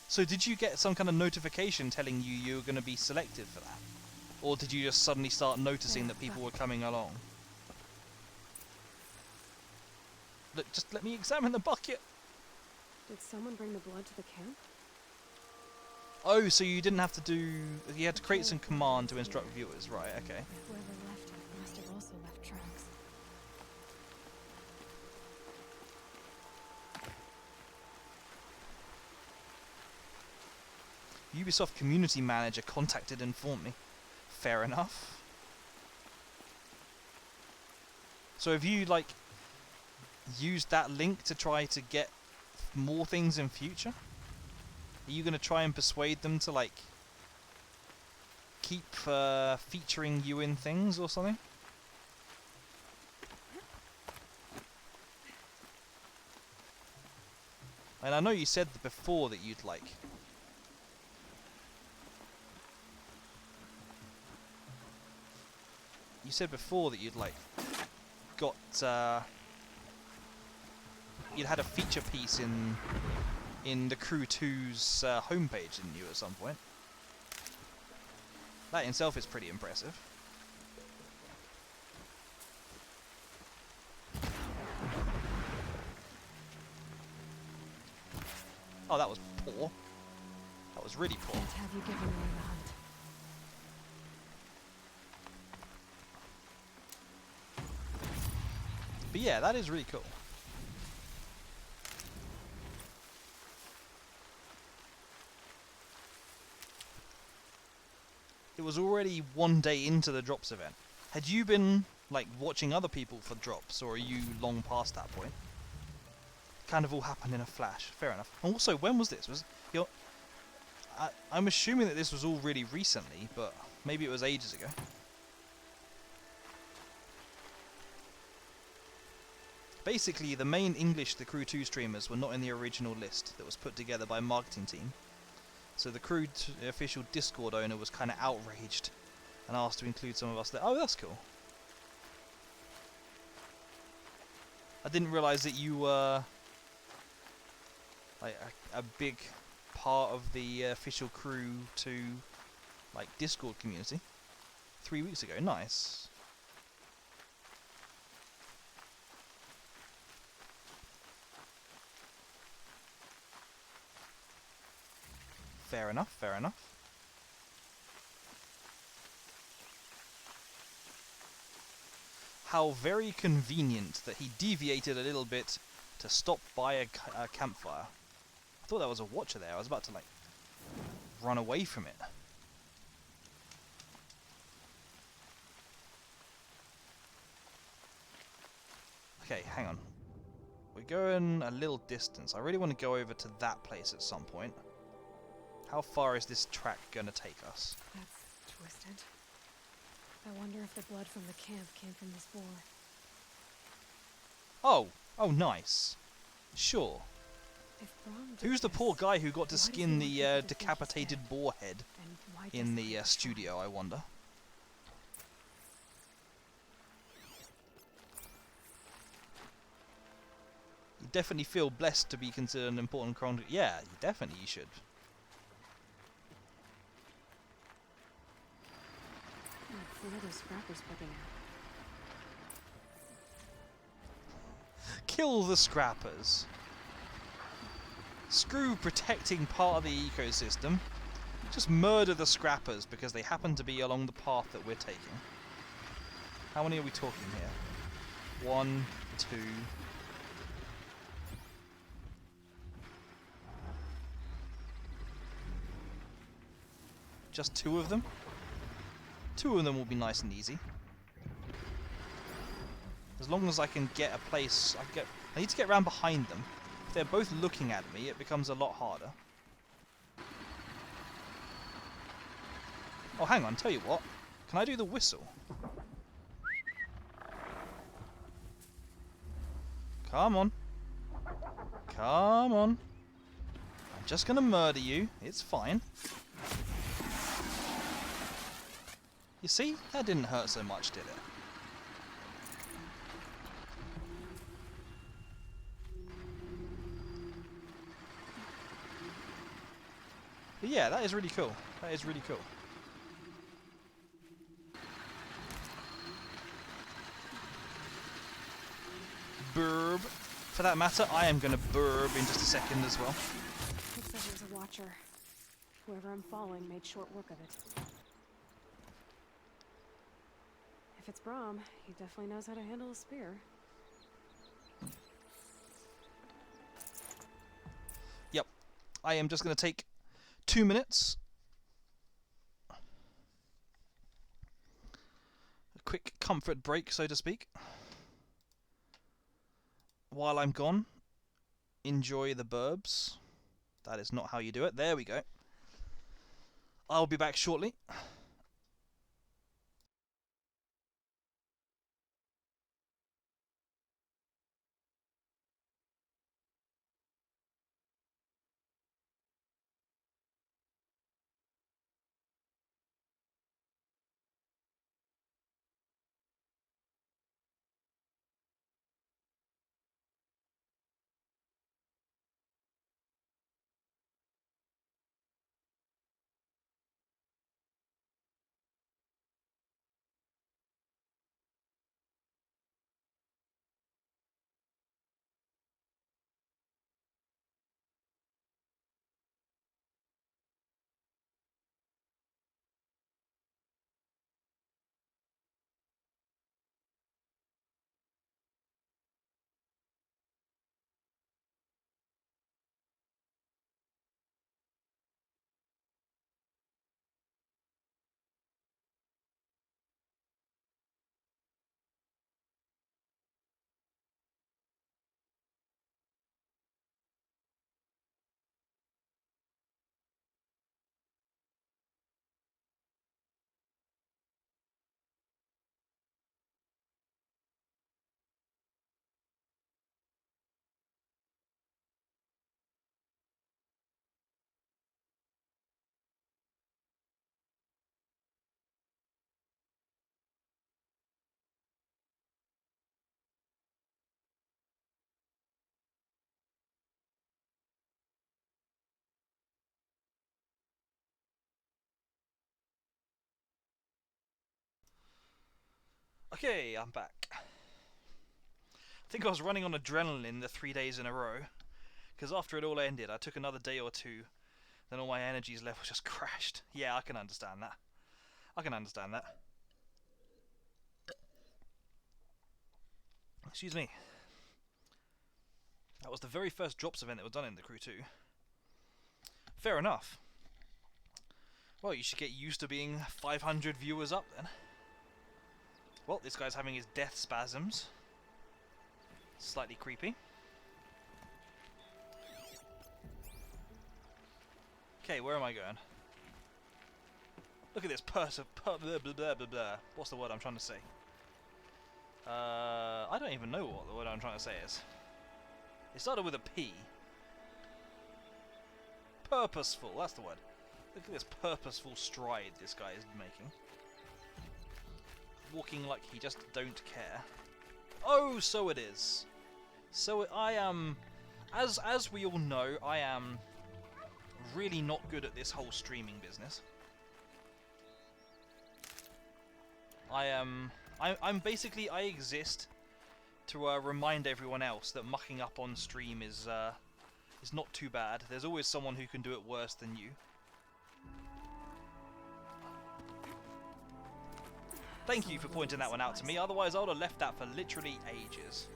So did you get some kind of notification telling you were going to be selected for that? Or did you just suddenly start noticing that people were coming along? Look, just let me examine the bucket. Did someone bring the blood to the camp? Oh, so you didn't have to do... You had to create some command to instruct viewers, right, okay. Whoever left it must have also left tracks. Ubisoft community manager contacted and informed me. Fair enough. So have you, like, used that link to try to get more things in future? Are you going to try and persuade them to, like, keep featuring you in things or something? And I know you said before that you'd, like... You said before that you'd, like, got, you'd had a feature piece in the Crew 2's homepage, didn't you, at some point? That in itself is pretty impressive. Oh, that was poor. That was really poor. Can't have you given away the hunt. But yeah, that is really cool. was already one day into the drops event. Had you been like watching other people for drops, or are you long past that point? Kind of all happened in a flash. Fair enough. And also, when was this? I'm assuming that this was all really recently, but maybe it was ages ago. Basically, the main English The Crew 2 streamers were not in the original list that was put together by marketing team. So the Crew official Discord owner was kind of outraged and asked to include some of us there. Oh, that's cool. I didn't realise that you were like a big part of the official Crew 2 like Discord community. 3 weeks ago. Nice. Fair enough, fair enough. How very convenient that he deviated a little bit to stop by a campfire. I thought that was a watcher there. I was about to, like, run away from it. Okay, hang on. We're going a little distance. I really want to go over to that place at some point. How far is this track going to take us? That's twisted. I wonder if the blood from the camp came from this boar. Oh, nice. Sure. If Brahm did Who's the this, poor guy who got to why does he skin want the people to think he's decapitated dead? boar head And why in the desecrate studio, I wonder? You definitely feel blessed to be considered an important chronicle. Yeah, you should. What are those scrappers picking at? Kill the scrappers. Screw protecting part of the ecosystem. Just murder the scrappers because they happen to be along the path that we're taking. How many are we talking here? 1, 2... Just 2 of them? 2 of them will be nice and easy. As long as I can get a place... I need to get around behind them. If they're both looking at me, it becomes a lot harder. Oh, hang on, tell you what. Can I do the whistle? Come on. Come on. I'm just gonna murder you. It's fine. You see? That didn't hurt so much, did it? But yeah, that is really cool. That is really cool. Burb. For that matter, I am going to burb in just a second as well. Looks like there's a watcher. Whoever I'm following made short work of it. If it's Brahm, he definitely knows how to handle a spear. Yep. I am just going to take 2 minutes. A quick comfort break, so to speak. While I'm gone, enjoy the burbs. That is not how you do it. There we go. I'll be back shortly. Okay, I'm back. I think I was running on adrenaline the 3 days in a row, because after it all ended, I took another day or two, then all my energies level just crashed. Yeah, I can understand that. I can understand that. Excuse me. That was the very first drops event that was done in the Crew 2. Fair enough. Well, you should get used to being 500 viewers up then. Well, this guy's having his death spasms. Slightly creepy. Okay, where am I going? Look at this blah, blah, blah, blah, blah. What's the word I'm trying to say? I don't even know what the word I'm trying to say is. It started with a P. Purposeful, that's the word. Look at this purposeful stride this guy is making. Walking like he just don't care. Oh, so it is. So I am, as we all know, I am really not good at this whole streaming business. I'm basically, I exist to remind everyone else that mucking up on stream is not too bad. There's always someone who can do it worse than you. Thank you for pointing that one out to me, otherwise I would have left that for literally ages.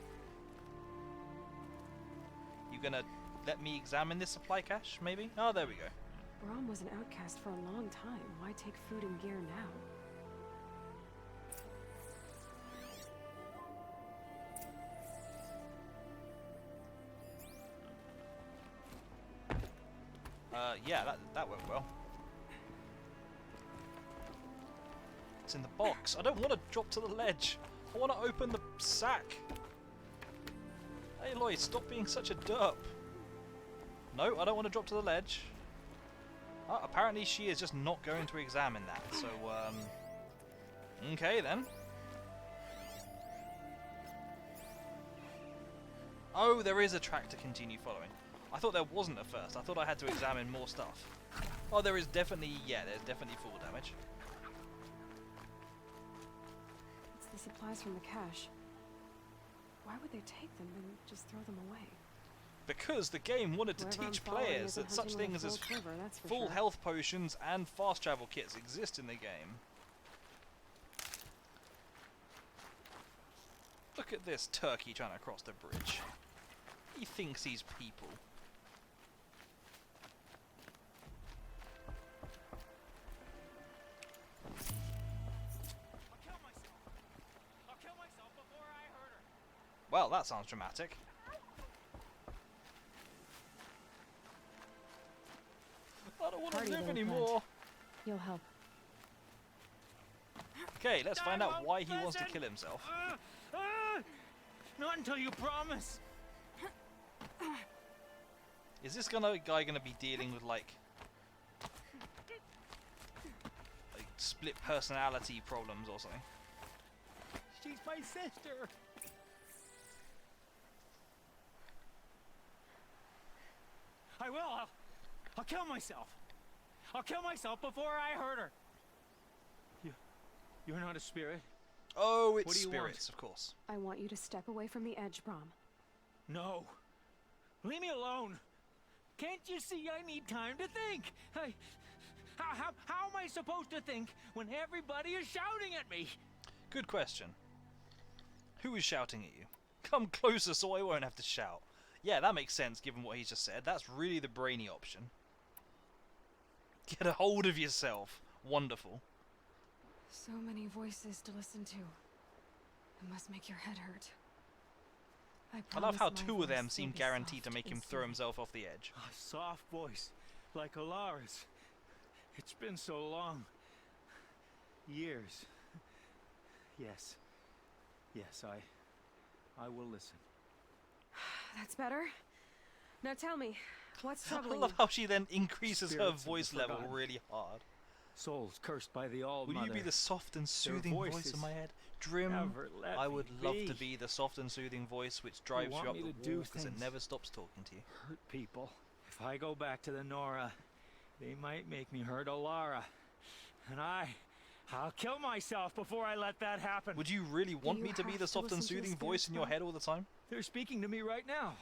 You gonna let me examine this supply cache, maybe? Oh, there we go. Brom was an outcast for a long time. Why take food and gear now? Yeah, that went well. It's in the box. I don't want to drop to the ledge. I want to open the sack. Aloy, stop being such a derp. No, I don't want to drop to the ledge. Apparently she is just not going to examine that. So, okay then. Oh, there is a track to continue following. I thought there wasn't at first. I thought I had to examine more stuff. Oh, there is definitely, yeah, there's definitely fall damage. It's the supplies from the cache. Why would they take them and just throw them away? Because the game wanted to Whoever I'm teach following players isn't that such hunting with a things as full quiver, that's for full sure. health potions and fast travel kits exist in the game. Look at this turkey trying to cross the bridge. He thinks he's people. I'll kill myself before I hurt her. Well, that sounds dramatic. I don't want to Party live little anymore. plant. You'll help. Okay, let's find out won't why he wants to listen. kill himself. Not until you promise. Is this guy gonna be dealing with like split personality problems or something? She's my sister. I will. I'll kill myself. I'll kill myself before I hurt her. You're not a spirit. Oh, it's What do you spirits, of course. I want you to step away from the edge, Brom. No. Leave me alone. Can't you see I need time to think? How am I supposed to think when everybody is shouting at me? Good question. Who is shouting at you? Come closer so I won't have to shout. Yeah, that makes sense given what he's just said. That's really the brainy option. Get a hold of yourself. Wonderful. So many voices to listen to. It must make your head hurt. I love how promise my two of them voice seem will be guaranteed to soft make him and throw soothing. himself off the edge. A soft voice, like Alara's. It's been so long. Years. Yes. Yes, I will listen. That's better. Now tell me, what's I troubling love you? how she then increases her Spirits of the voice level forgotten. really hard. Souls cursed by the All Will Mother. you be the soft and soothing voice voices in my head? Drim, never let I me would love to be. be the soft and soothing voice which drives want you up me the to do wall because it things. never stops talking to you. Hurt people. If I go back to the Nora, they might make me hurt Alara. And I I'll kill myself before I let that happen. Would you really want you me to be have the to soft and listen to your soothing voice spirits, in your Rob? head all the time? They're speaking to me right now.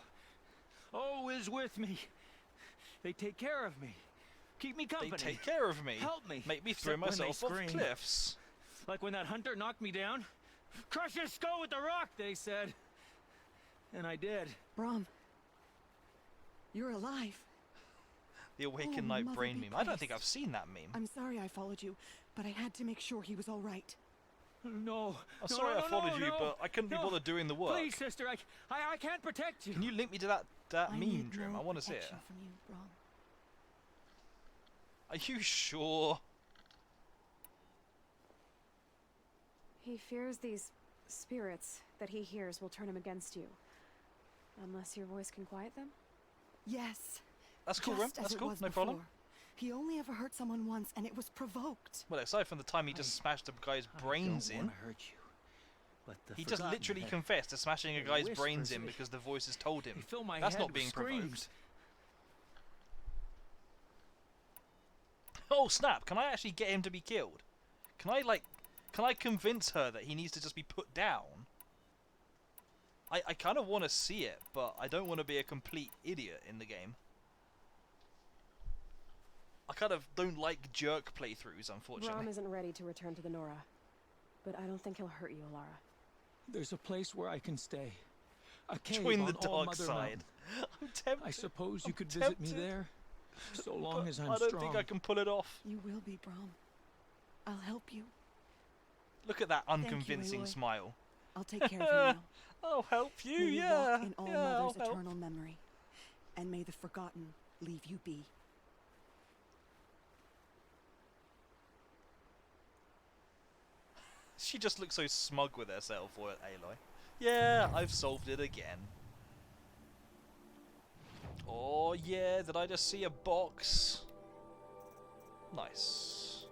Oh is with me. They take care of me. Keep me company. They take care of me. Help me. Make me throw Except when they myself off scream. cliffs. Like when that hunter knocked me down. Crush his skull with the rock, they said. And I did. Brom, you're alive. The Awakened Oh, Knight Mother brain be meme. I don't think praised. I've seen that meme. I'm sorry I followed you, but I had to make sure he was all right. No. I'm no, sorry no, I followed no, you, no, but I couldn't be no. bothered doing the work. Please, sister, I can't protect you. Can you link me to that I meme, need Drim? no I want to see it. protection from you, Brom. Are you sure? He fears these spirits that he hears will turn him against you. Unless your voice can quiet them? Yes. That's cool, Rim. just as That's it cool. was No problem. before. He only ever hurt someone once, and it was provoked. Well, aside from the time he just smashed a guy's brains I don't in, wanna hurt you. But the he just forgotten literally have- confessed to smashing a the guy's whispers, brains in they- because the voices told They him. fill my That's head not with being screams. provoked. Oh snap! Can I actually get him to be killed? Can I convince her that he needs to just be put down? I kind of want to see it, but I don't want to be a complete idiot in the game. I kind of don't like jerk playthroughs, unfortunately. Rom isn't ready to return to the Nora. But I don't think he'll hurt you, Alara. There's a place where I can stay. A cave Join on the All dark Mother side. Mountain. I'm tempted. I suppose you I'm could visit me tempted. there, so long but as I'm I don't strong. think I can pull it off. You will be, Brom. I'll help you. Look at that you, unconvincing Aloy. smile. I'll take care of you now. I'll help you, May you yeah. walk in All yeah, I'll Mother's help. eternal memory, and may the forgotten leave you be. She just looks so smug with herself, or Aloy. Yeah, I've solved it again. Oh yeah, did I just see a box? Nice.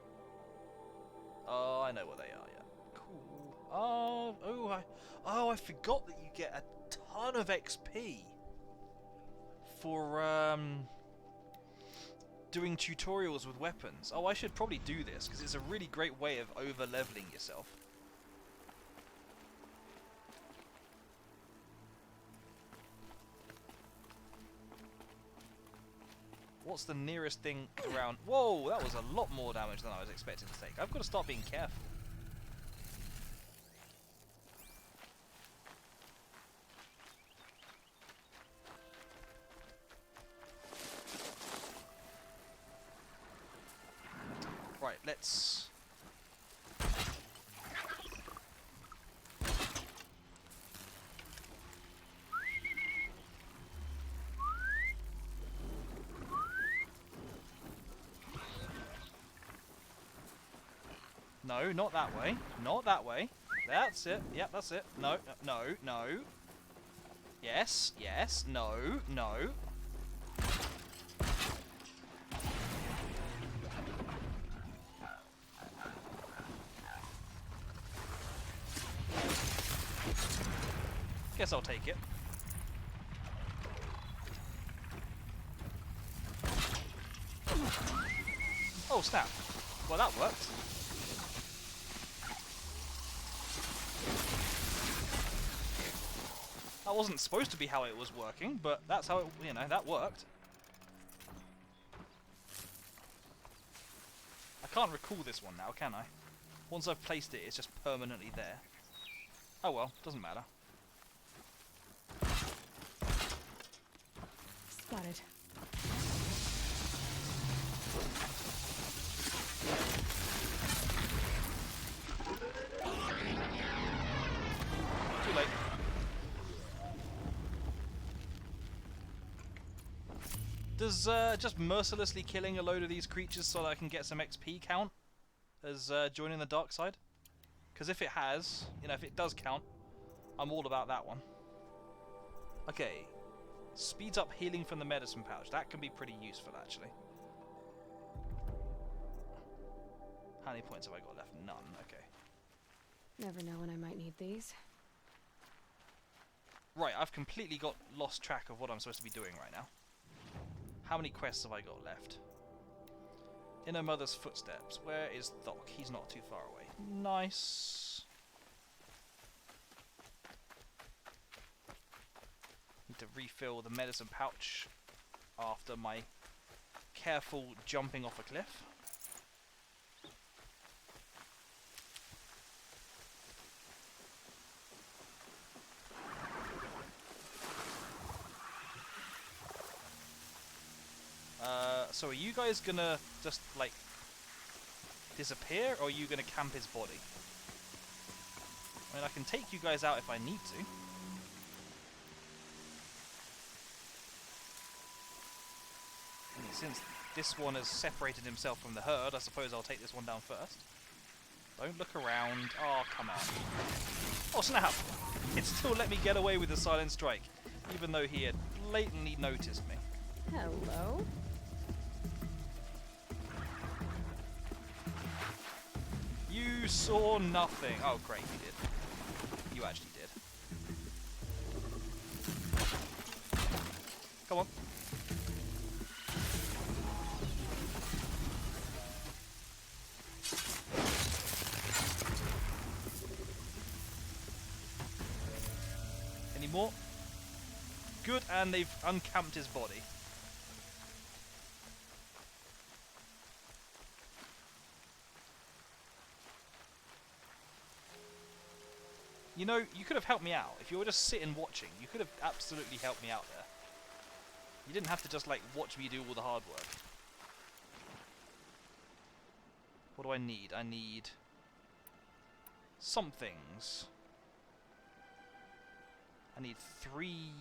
Oh, I know what they are, yeah. Cool. I forgot that you get a ton of XP for doing tutorials with weapons. Oh, I should probably do this because it's a really great way of over leveling yourself. What's the nearest thing around? Whoa, that was a lot more damage than I was expecting to take. I've got to start being careful. Right, let's... No, not that way. Not that way. That's it. Yep, that's it. No, no, no. Yes, yes, no, no. Guess I'll take it. Oh, snap. Well, that worked. That wasn't supposed to be how it was working, but that's how it, you know, that worked. I can't recall this one now, can I? Once I've placed it, it's just permanently there. Oh well, doesn't matter. Spotted. Too late. Does just mercilessly killing a load of these creatures so that I can get some XP count as joining the dark side? Because if it has, you know, if it does count, I'm all about that one. Okay. Speeds up healing from the medicine pouch. That can be pretty useful, actually. How many points have I got left? None. Okay. Never know when I might need these. Right, I've completely lost track of what I'm supposed to be doing right now. How many quests have I got left? In her mother's footsteps. Where is Thok? He's not too far away. Nice. Need to refill the medicine pouch after my careful jumping off a cliff. So are you guys gonna just, like, disappear, or are you gonna camp his body? I mean, I can take you guys out if I need to. I mean, since this one has separated himself from the herd, I suppose I'll take this one down first. Don't look around. Oh, come on. Oh, snap! It still let me get away with the silent strike, even though he had blatantly noticed me. Hello? You saw nothing. Oh, great, you did. You actually did. Come on. Any more? Good, and they've uncamped his body. You know, you could have helped me out. If you were just sitting watching, you could have absolutely helped me out there. You didn't have to just, like, watch me do all the hard work. What do I need? I need some things. I need 3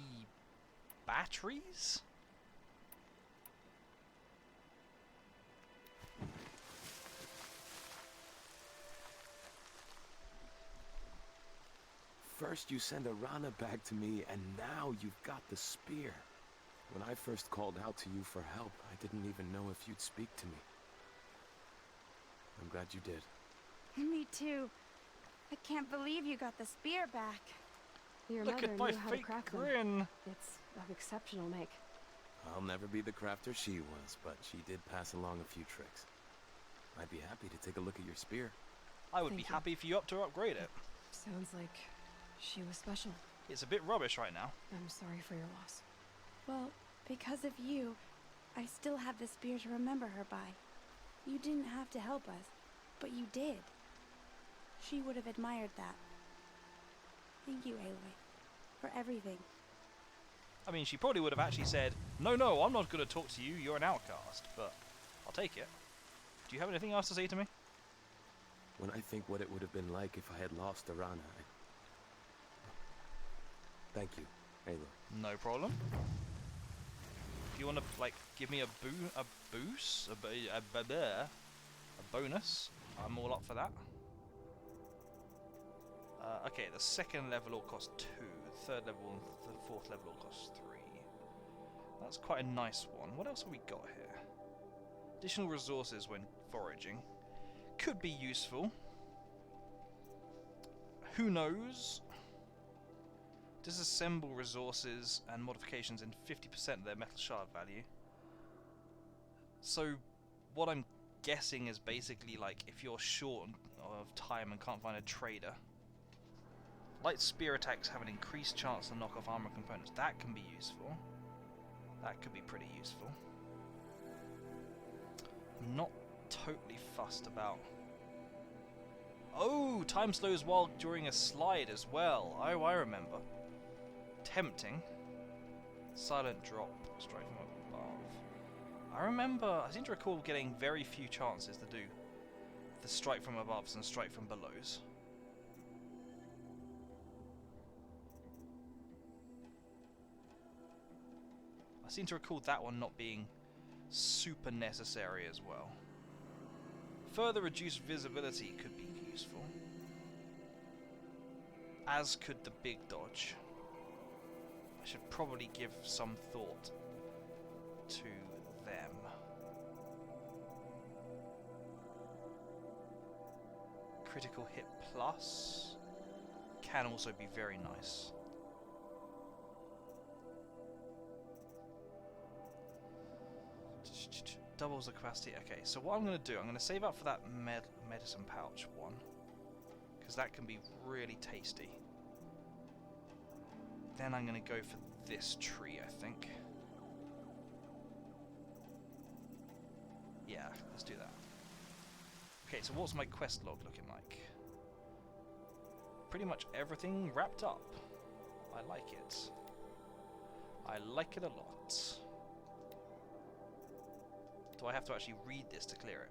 batteries? First you send Arana back to me, and now you've got the spear. When I first called out to you for help, I didn't even know if you'd speak to me. I'm glad you did. Me too. I can't believe you got the spear back. Your Look mother at my knew how to fake craft them. grin. It's of exceptional make. I'll never be the crafter she was, but she did pass along a few tricks. I'd be happy to take a look at your spear. I would Thank be you. happy for you to upgrade it. Sounds like she was special. It's a bit rubbish right now. I'm sorry for your loss. Well, because of you, I still have the spear to remember her by. You didn't have to help us, but you did. She would have admired that. Thank you, Aloy, for everything. I mean, she probably would have actually said, no, I'm not going to talk to you, you're an outcast, but I'll take it. Do you have anything else to say to me? When I think what it would have been like if I had lost Arana, Thank you, Aloy. No problem. If you want to, like, give me a bonus, I'm all up for that. Okay, the second level will cost 2, the third level and the fourth level will cost 3. That's quite a nice one. What else have we got here? Additional resources when foraging. Could be useful. Who knows? Disassemble resources and modifications in 50% of their metal shard value. So, what I'm guessing is basically like if you're short of time and can't find a trader. Light spear attacks have an increased chance to knock off armor components. That can be useful. That could be pretty useful. I'm not totally fussed about... Oh, time slows while during a slide as well. Oh, I remember. Tempting. Silent drop. Strike from above. I remember, I seem to recall getting very few chances to do the strike from aboves and strike from belows. I seem to recall that one not being super necessary as well. Further reduced visibility could be useful. As could the big dodge. I should probably give some thought to them. Critical hit plus can also be very nice. doubles the capacity. Okay, so what I'm going to do, I'm going to save up for that medicine pouch one, because that can be really tasty. Then I'm going to go for this tree, I think. Yeah, let's do that. Okay, so what's my quest log looking like? Pretty much everything wrapped up. I like it. I like it a lot. Do I have to actually read this to clear it?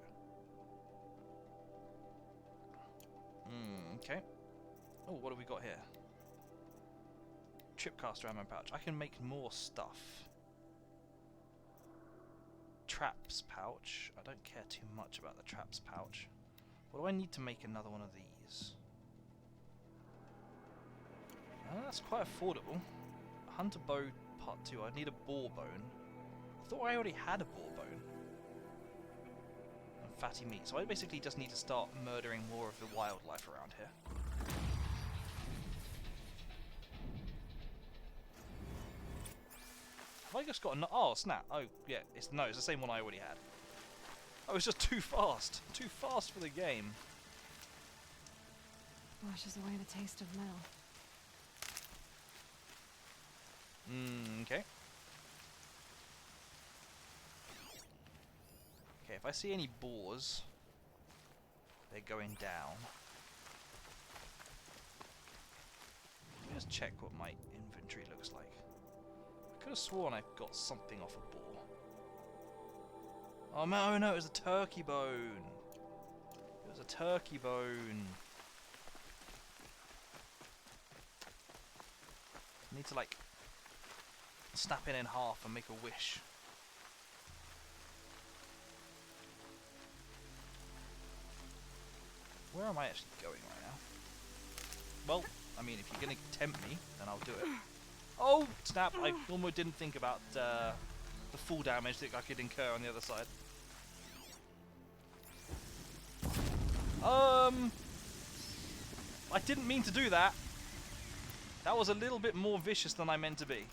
Okay. Oh, what have we got here? Tripcaster ammo pouch. I can make more stuff. Traps pouch. I don't care too much about the traps pouch. What do I need to make another one of these? That's quite affordable. Hunter bow part 2. I need a boar bone. I thought I already had a boar bone. And fatty meat. So I basically just need to start murdering more of the wildlife around here. Have I just got a... Oh, snap. Oh, yeah. It's the same one I already had. I was just too fast. Too fast for the game. Washes away the taste of metal. Okay. Okay, if I see any boars, they're going down. Let me just check what my inventory looks like. I could have sworn I got something off a boar. Oh no, it was a turkey bone. It was a turkey bone. I need to like snap it in half and make a wish. Where am I actually going right now? Well, I mean, if you're gonna tempt me, then I'll do it. Oh, snap! I almost didn't think about the full damage that I could incur on the other side. I didn't mean to do that. That was a little bit more vicious than I meant to be.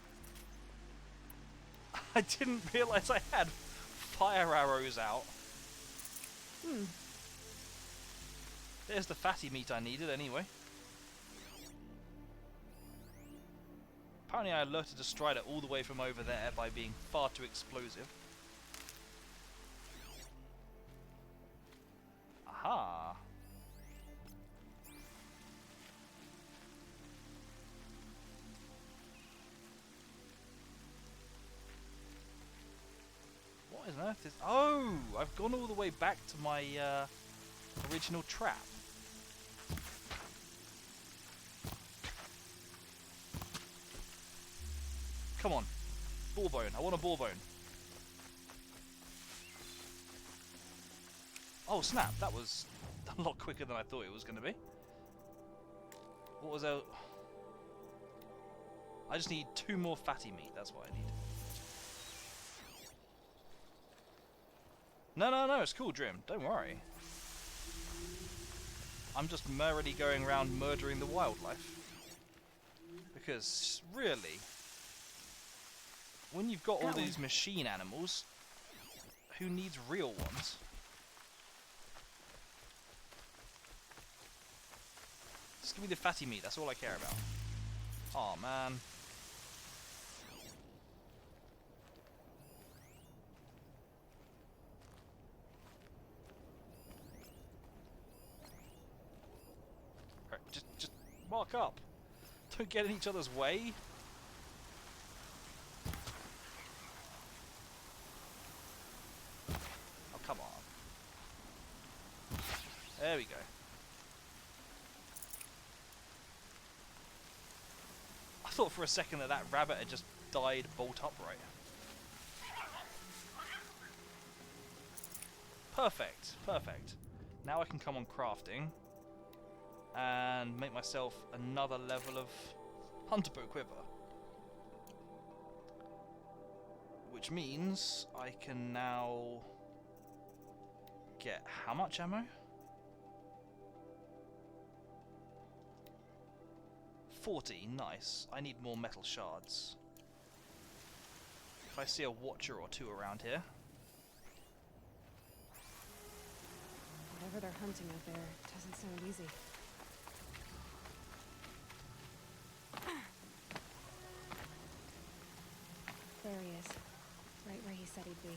I didn't realise I had fire arrows out. There's the fatty meat I needed anyway. Apparently I alerted a Strider all the way from over there by being far too explosive. Aha! What on earth is... Oh! I've gone all the way back to my original trap. Come on. Ball bone. I want a ball bone. Oh snap, that was a lot quicker than I thought it was going to be. What was that? I just need 2 more fatty meat, that's what I need. No, it's cool, Drim. Don't worry. I'm just merrily going around murdering the wildlife. Because, really, when you've got all these machine animals, who needs real ones? Just give me the fatty meat, that's all I care about. Aw, man. Just mark up. Don't get in each other's way. Oh, come on. There we go. I thought for a second that that rabbit had just died bolt upright. Perfect, perfect. Now I can come on crafting and make myself another level of hunter bow quiver. Which means I can now get how much ammo? 40, nice. I need more metal shards. If I see a watcher or two around here, Whatever they're hunting out there doesn't sound easy. There he is. Right where he said he'd be.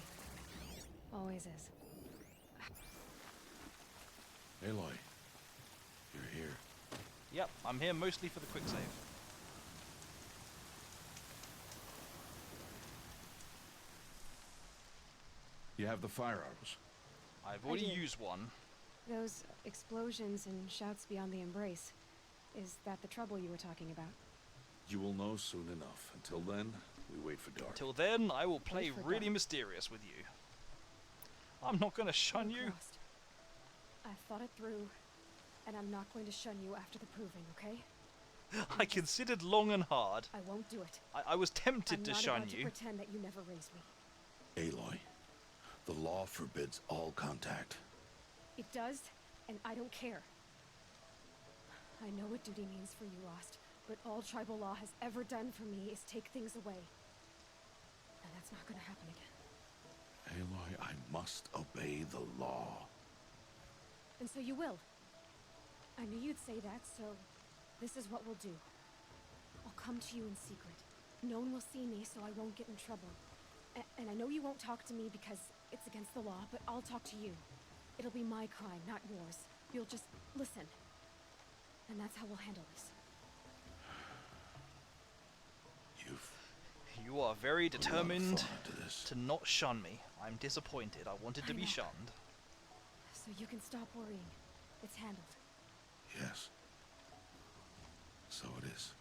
Always is. Aloy, you're here. Yep, I'm here mostly for the quick save. You have the fire arrows. I've already did. used one. Those explosions and shouts beyond the embrace. Is that the trouble you were talking about? You will know soon enough. Until then, we wait for dark. Till then, I will play for really dark. mysterious with you. I'm not gonna shun you. Frost. I've thought it through, and I'm not going to shun you after the proving, okay? I considered long and hard. I won't do it. I was tempted I'm to not shun about to you. pretend that you never raised me. Aloy, the law forbids all contact. It does, and I don't care. I know what duty means for you, Lost, but all tribal law has ever done for me is take things away. And that's not gonna happen again. Aloy, I must obey the law. And so you will. I knew you'd say that, so this is what we'll do. I'll come to you in secret. No one will see me, so I won't get in trouble. And I know you won't talk to me because it's against the law, but I'll talk to you. It'll be my crime, not yours. You'll just listen. And that's how we'll handle this. You are very put a lot of determined thought into this. to not shun me. I'm disappointed. I wanted to I be know. shunned. So you can stop worrying. It's handled. Yes. So it is.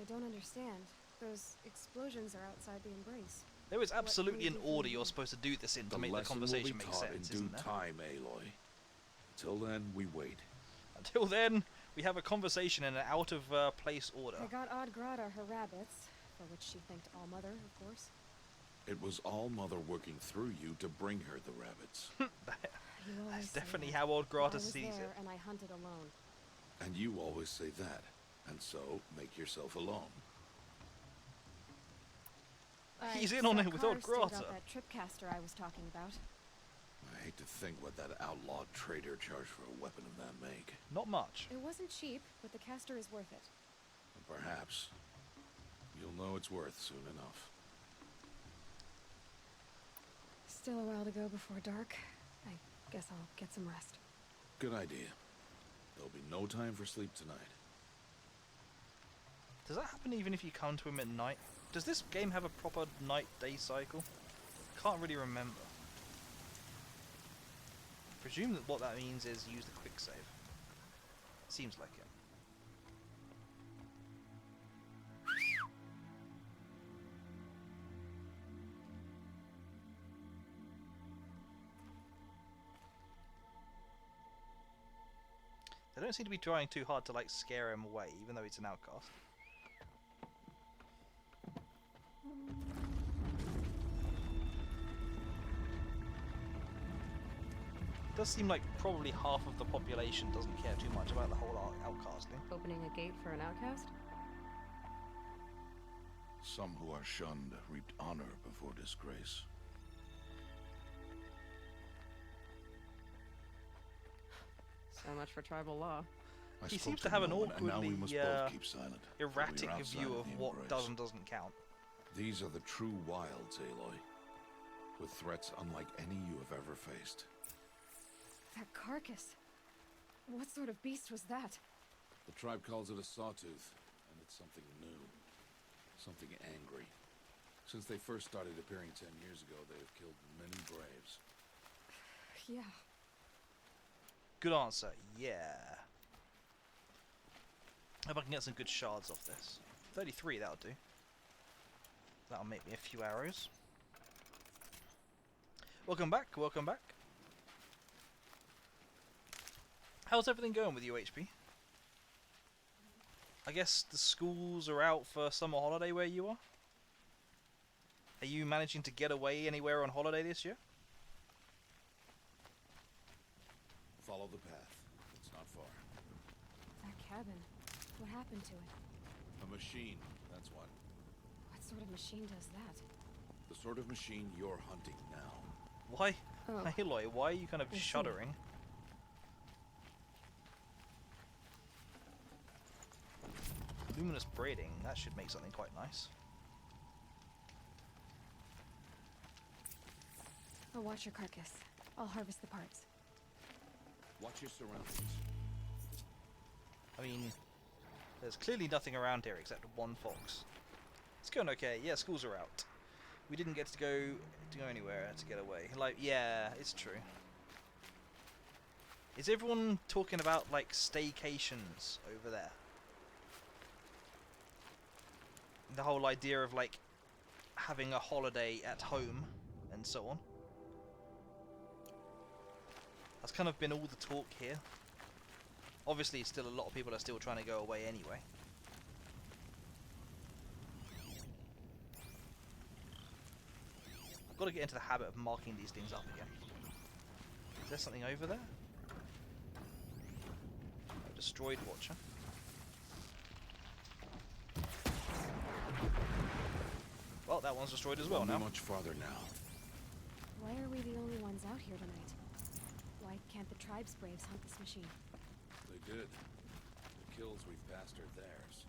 I don't understand. Those explosions are outside the embrace. There is What absolutely can an we do order from you're here? supposed to do this in to The make the lesson conversation will be make taught sense, in isn't due there? time, Aloy. Till then, we wait. Until then, we have a conversation in an out-of-place order. I got Odd Grata her rabbits, for which she thanked All Mother, of course. It was All Mother working through you to bring her the rabbits. You That's always say definitely that. how Old Well, I Grata was sees there it. and I hunted alone. And you always say that. And so, make yourself alone. He's I in on saw it with Old Carr Grata. stage out that tripcaster I was talking about. I hate to think what that outlawed trader charged for a weapon of that make. Not much. It wasn't cheap, but the caster is worth it. Perhaps. You'll know it's worth soon enough. Still a while to go before dark. I guess I'll get some rest. Good idea. There'll be no time for sleep tonight. Does that happen even if you come to him at night? Does this game have a proper night-day cycle? Can't really remember. Presume that what that means is use the quick save. Seems like it. They don't seem to be trying too hard to like scare him away, even though he's an outcast. Does seem like probably half of the population doesn't care too much about the whole outcasting. Opening a gate for an outcast? Some who are shunned reaped honor before disgrace. So much for tribal law. I He spoke seems to have an no one, and now we awkwardly, must both keep silent. till we are erratic outside view of of the what embrace. does and doesn't count. These are the true wilds, Aloy. With threats unlike any you have ever faced. That carcass. What sort of beast was that? The tribe calls it a sawtooth, and it's something new. Something angry. Since they first started appearing 10 years ago, they have killed many braves. Yeah. Good answer, yeah. Hope I can get some good shards off this. 33, that'll do. That'll make me a few arrows. Welcome back, welcome back. How's everything going with you, HP? I guess the schools are out for summer holiday where you are? Are you managing to get away anywhere on holiday this year? Follow the path. It's not far. That cabin. What happened to it? A machine, that's what. What sort of machine does that? The sort of machine you're hunting now. Why? Oh, Aloy, why are you kind of I see. shuddering? Luminous braiding, that should make something quite nice. I'll watch your carcass. I'll harvest the parts. Watch your surroundings. I mean, there's clearly nothing around here except one fox. It's going okay. Yeah, schools are out. We didn't get to go anywhere to get away. Like, yeah, it's true. Is everyone talking about like staycations over there? The whole idea of like having a holiday at home and so on. That's kind of been all the talk here. Obviously, still a lot of people are still trying to go away anyway. I've got to get into the habit of marking these things up again. Is there something over there? A destroyed watcher. Well, that one's destroyed as well now. Much farther now. Why are we the only ones out here tonight? Why can't the tribe's braves hunt this machine? They did. The kills we've passed are theirs.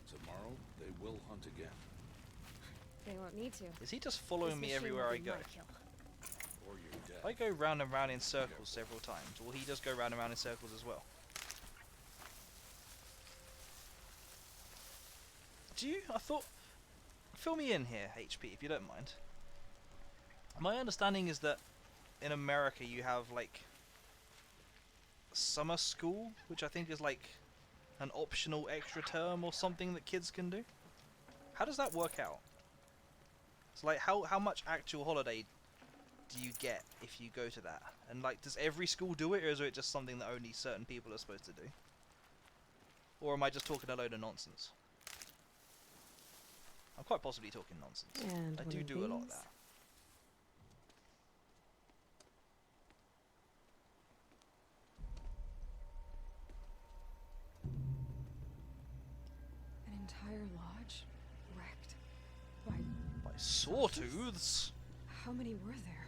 Tomorrow, they will hunt again. They won't need to. Is he just following me everywhere I go? Or you're dead. If I go round and round in circles several times, will he just go round and round in circles as well? Do you? I thought... Fill me in here, HP, if you don't mind. My understanding is that in America you have, like, summer school, which I think is, like, an optional extra term or something that kids can do. How does that work out? So, like, how much actual holiday do you get if you go to that? And, like, does every school do it, or is it just something that only certain people are supposed to do? Or am I just talking a load of nonsense? I'm quite possibly talking nonsense. And I one do of a lot of these. that. An entire lodge wrecked. By By sawtooths? how many were there?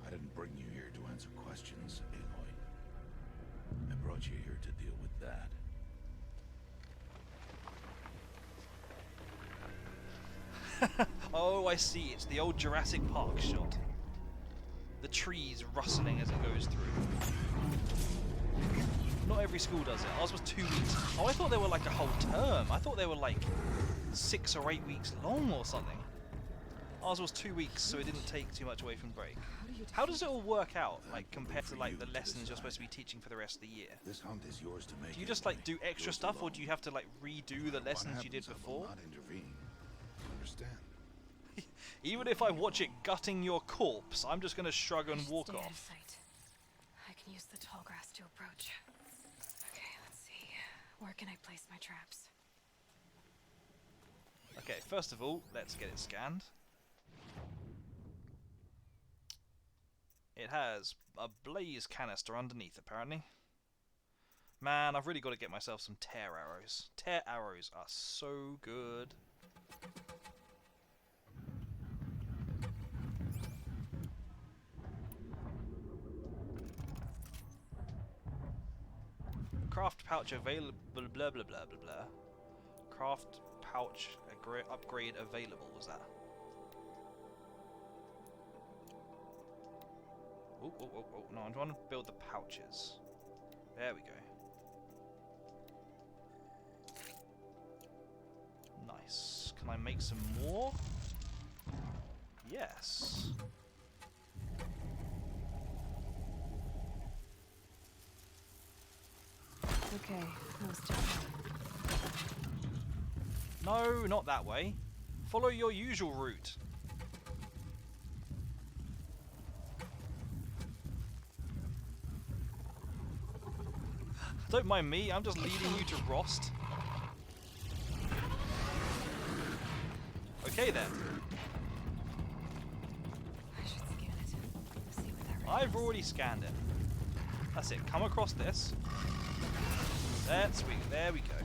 I didn't bring you here to answer questions, Aloy. I brought you here to deal with that. Oh, I see. It's the old Jurassic Park shot. The trees rustling as it goes through. Not every school does it. Ours was 2 weeks. Oh, I thought they were like a whole term. I thought they were like 6 or 8 weeks long or something. Ours was 2 weeks, so it didn't take too much away from break. How does it all work out, like, compared to like the lessons you're supposed to be teaching for the rest of the year? This hunt is yours to make. Do you just like do extra stuff, or do you have to like redo the lessons you did before? Not intervene. Understand? Even if I watch it gutting your corpse, I'm just gonna shrug and walk Stay out of off. sight. I can use the tall grass to approach. Okay, let's see. Where can I place my traps? Okay, first of all, let's get it scanned. It has a blaze canister underneath, apparently. Man, I've really got to get myself some tear arrows. Tear arrows are so good. Craft pouch available, blah blah blah blah blah blah. Craft pouch upgrade available, was that? Oh, oh, oh, oh, no, I want to build the pouches. There we go. Nice. Can I make some more? Yes. Okay, most of No, not that way. Follow your usual route. Don't mind me, I'm just leading you to Rost. Okay then. I should scan it. See what that I've reveals. already scanned it. That's it. Come across this. There we go.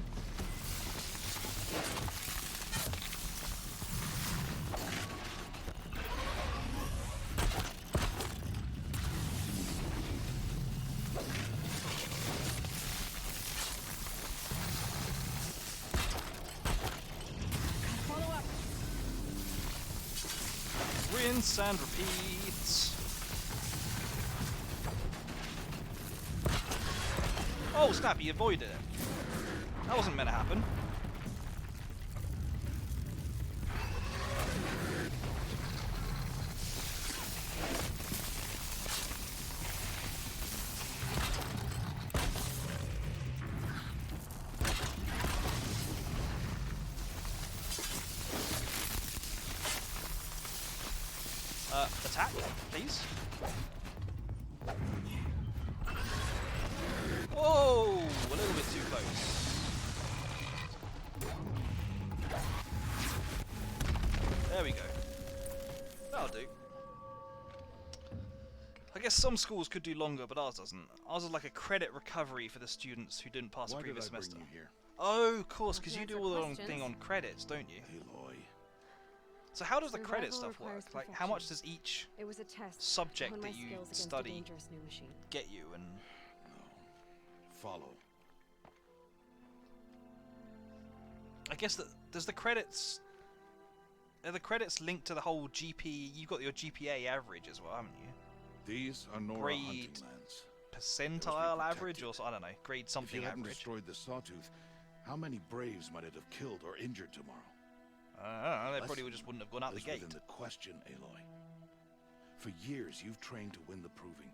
rinse and repeat. Oh, snap, he avoided it. That wasn't meant to happen. Attack, please. Whoa! A little bit too close. There we go. That'll do. I guess some schools could do longer, but ours doesn't. Ours is like a credit recovery for the students who didn't pass a previous semester. Here? Oh, of course, because Well, you to do answer all the wrong questions. thing on credits, don't you? Aloy. So how does the Survival credit stuff work? requires Like, how much perfection. does each It was a test. subject to hone my that you skills against a study dangerous new machine. get you? And No. Follow. I guess that does the credits. Are the credits linked to the whole GP? You've got your GPA average as well, haven't you? These are Nora Grade hunting lands. Percentile average, or protected. I don't know, grade If something you hadn't average. destroyed the Sawtooth, how many Braves might it have killed or injured tomorrow? They probably Lesson just wouldn't have gone out the is gate. within the question, Aloy. For years, you've trained to win the proving,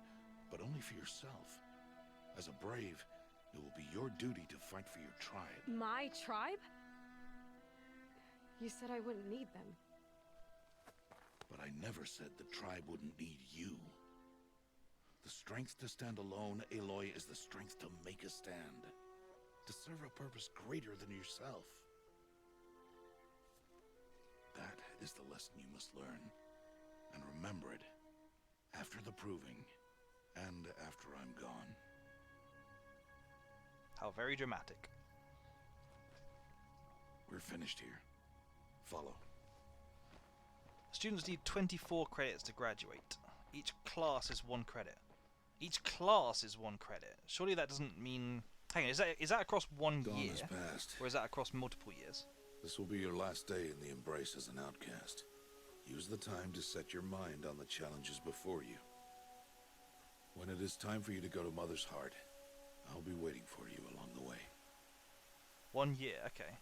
but only for yourself. As a Brave, it will be your duty to fight for your tribe. My tribe? You said I wouldn't need them. But I never said the tribe wouldn't need you. The strength to stand alone, Aloy, is the strength to make a stand. To serve a purpose greater than yourself. That is the lesson you must learn. And remember it. After the proving. And after I'm gone. How very dramatic. We're finished here. Follow. Students need 24 credits to graduate. Each class is 1 credit. Each class is 1 credit. Surely that doesn't mean... Hang on, is that across one Dawn year? has passed. Or is that across multiple years? This will be your last day in the Embrace as an outcast. Use the time to set your mind on the challenges before you. When it is time for you to go to Mother's Heart, I'll be waiting for you along the way. 1 year, okay.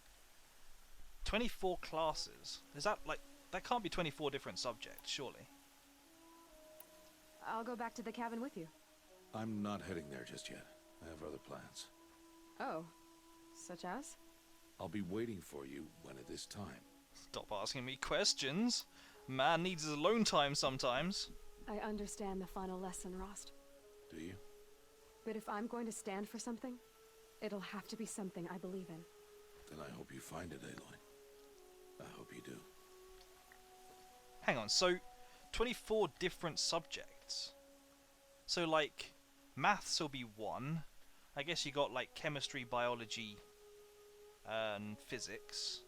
24 classes. Is that like... That can't be 24 different subjects, surely. I'll go back to the cabin with you. I'm not heading there just yet. I have other plans. Oh. Such as? I'll be waiting for you when it is time. Stop asking me questions. Man needs his alone time sometimes. I understand the final lesson, Rost. Do you? But if I'm going to stand for something, it'll have to be something I believe in. Then I hope you find it, Aloy. I hope you do. Hang on, so 24 different subjects. So like, maths will be 1. I guess you got like chemistry, biology, and physics.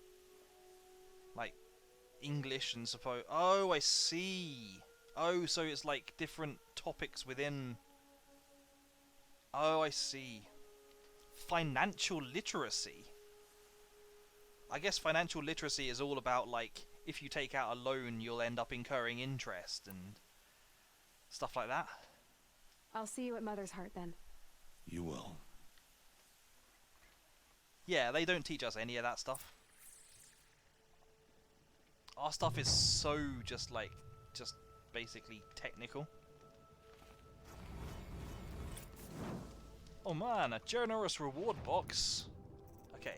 Like English and suppose. Oh, I see. Oh, so it's like different topics within. Oh, I see. Financial literacy. I guess financial literacy is all about like, if you take out a loan, you'll end up incurring interest and stuff like that. I'll see you at Mother's Heart then. You will. Yeah, they don't teach us any of that stuff. Our stuff is so just basically technical. Oh man, a generous reward box. Okay,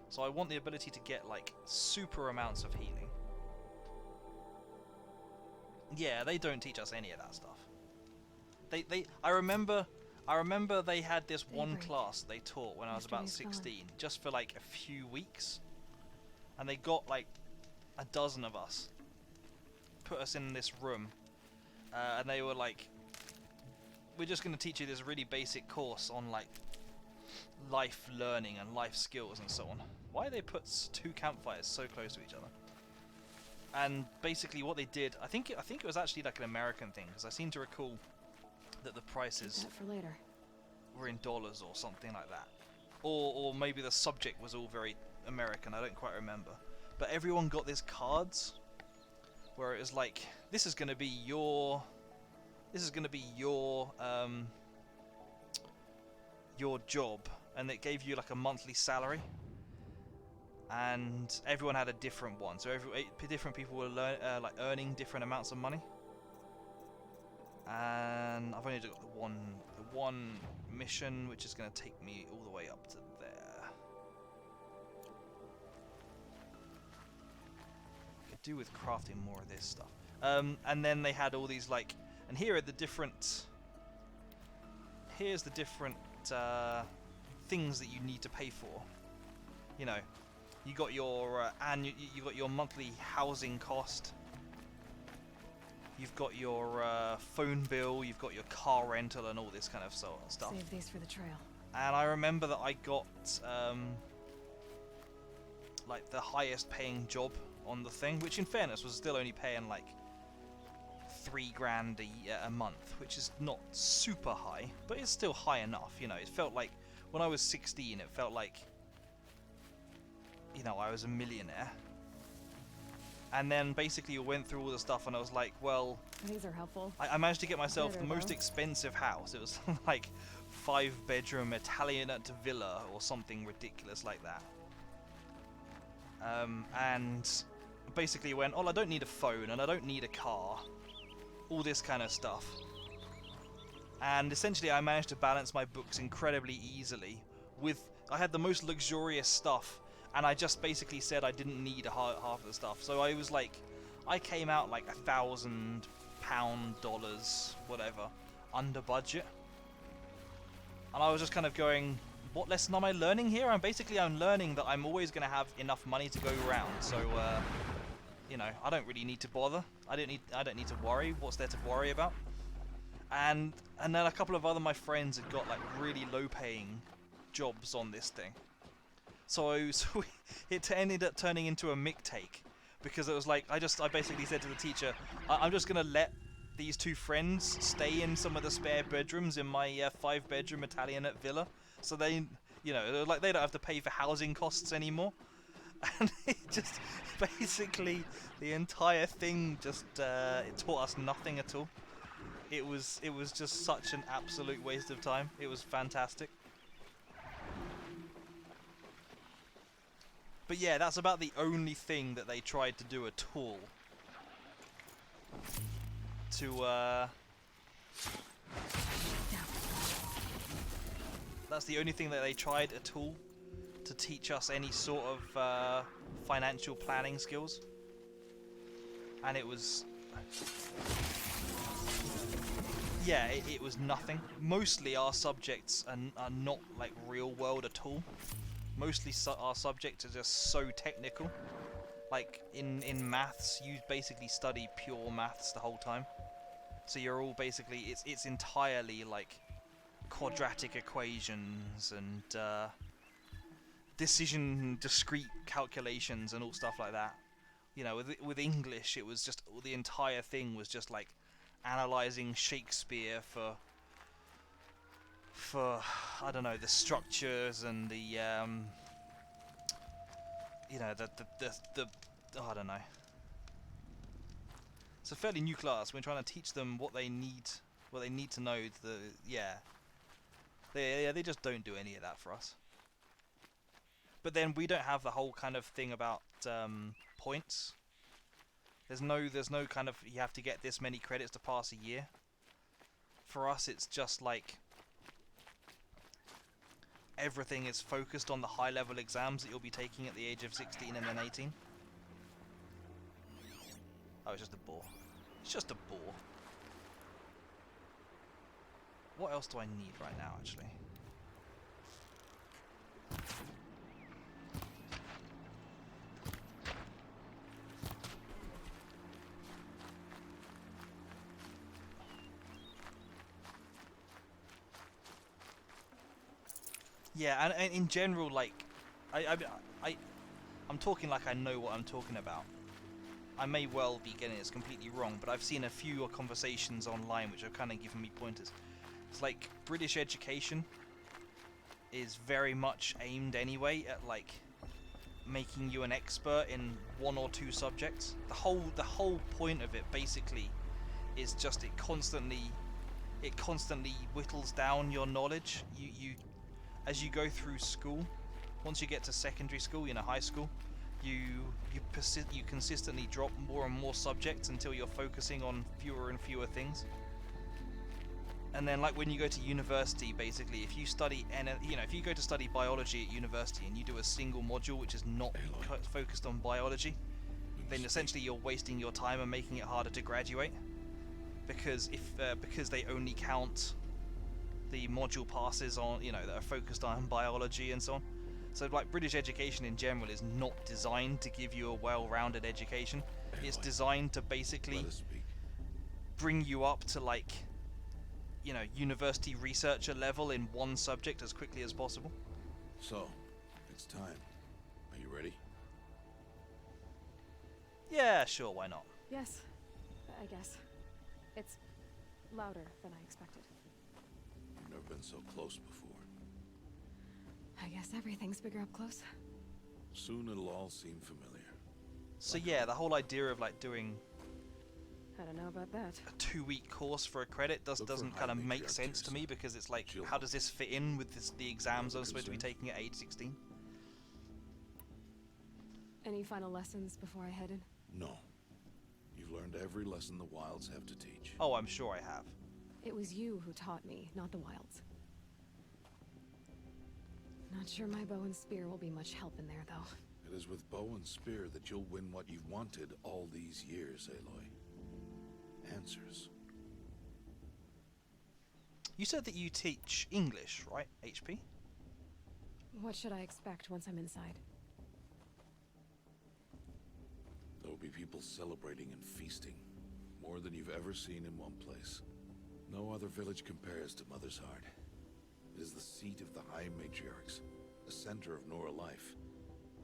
so I want the ability to get like super amounts of healing. Yeah, they don't teach us any of that stuff. I remember they had this one Daybreak. class they taught when I was about Yesterday's gone. 16, just for like a few weeks. And they got like a dozen of us, put us in this room, and they were like, we're just going to teach you this really basic course on like life learning and life skills and so on. Why did they put 2 campfires so close to each other? And basically what they did, I think it was actually like an American thing, because I seem to recall that the Keep prices that for later. were in dollars or something like that. Or maybe the subject was all very American, I don't quite remember. But everyone got these cards where it was like, this is going to be your job, and it gave you like a monthly salary, and everyone had a different one. So different people were like earning different amounts of money. And I've only got the one mission, which is going to take me all the way up to there. Could do with crafting more of this stuff. And then they had all these like, and here are the different. Here's the different things that you need to pay for. You know, you got your you got your monthly housing cost. You've got your phone bill, you've got your car rental, and all this kind of stuff. Save these for the trail. And I remember that I got like the highest paying job on the thing, which in fairness was still only paying like $3,000 a month, which is not super high, but it's still high enough. You know, it felt like when I was 16, it felt like, you know, I was a millionaire. And then basically I went through all the stuff and I was like, well, these are helpful. I managed to get myself the most though. expensive house. It was like 5-bedroom Italianate villa or something ridiculous like that. And basically went, oh, I don't need a phone and I don't need a car. All this kind of stuff. And essentially I managed to balance my books incredibly easily with, I had the most luxurious stuff. And I just basically said I didn't need half of the stuff. So I was like, I came out like £1,000, whatever, under budget. And I was just kind of going, what lesson am I learning here? I'm learning that I'm always going to have enough money to go around. So, you know, I don't really need to bother. I don't need to worry. What's there to worry about? And then a couple of my friends had got like really low-paying jobs on this thing. So it ended up turning into a mick take, because it was like I basically said to the teacher, I'm just gonna let these two friends stay in some of the spare bedrooms in my 5-bedroom Italianate villa, so they, you know, like they don't have to pay for housing costs anymore. And it just basically the entire thing just it taught us nothing at all. It was just such an absolute waste of time. It was fantastic. But yeah, that's about the only thing that they tried to do at all. That's the only thing that they tried at all to teach us any sort of financial planning skills. And it was... yeah, it was nothing. Mostly our subjects are not like real world at all. Mostly our subjects are just so technical. Like in maths, you basically study pure maths the whole time. So you're all basically, it's entirely like quadratic equations and discrete calculations and all stuff like that. You know, with English, it was just, the entire thing was just like analyzing Shakespeare for I don't know, the structures and the you know, the I don't know. It's a fairly new class. We're trying to teach them what they need to know. They just don't do any of that for us. But then we don't have the whole kind of thing about points. There's no kind of, you have to get this many credits to pass a year. For us, it's just like everything is focused on the high-level exams that you'll be taking at the age of 16 and then 18. Oh, it's just a bore. It's just a bore. What else do I need right now, actually? Yeah, and in general, like, I'm talking like I know what I'm talking about. I may well be getting this completely wrong, but I've seen a few conversations online which have kind of given me pointers. It's like British education is very much aimed anyway at like making you an expert in one or two subjects. The whole point of it basically is just it constantly whittles down your knowledge. You as you go through school, once you get to secondary school, high school, you consistently drop more and more subjects until you're focusing on fewer and fewer things. And then, like, when you go to university, basically, if you study, if you go to study biology at university and you do a single module which is not focused on biology, then essentially you're wasting your time and making it harder to graduate. Because because they only count the module passes on, that are focused on biology and so on. So, like, British education in general is not designed to give you a well-rounded education. It's designed to basically bring you up to, like, university researcher level in one subject as quickly as possible. So, it's time. Are you ready? Yeah, sure, why not? Yes, I guess. It's louder than I expected. You've never been so close before. I guess everything's bigger up close. Soon it'll all seem familiar. So yeah, the whole idea of, like, doing I don't know about that. a 2-week course for a credit doesn't kind of make sense to me, because it's like, how does this fit in with the exams I'm supposed to be taking at age 16? Any final lessons before I head in? No. You've learned every lesson the Wilds have to teach. Oh, I'm sure I have. It was you who taught me, not the Wilds. Not sure my bow and spear will be much help in there, though. It is with bow and spear that you'll win what you've wanted all these years, Aloy. Answers. You said that you teach English, right, HP? What should I expect once I'm inside? There will be people celebrating and feasting. More than you've ever seen in one place. No other village compares to Mother's Heart. It is the seat of the High Matriarchs, the center of Nora life,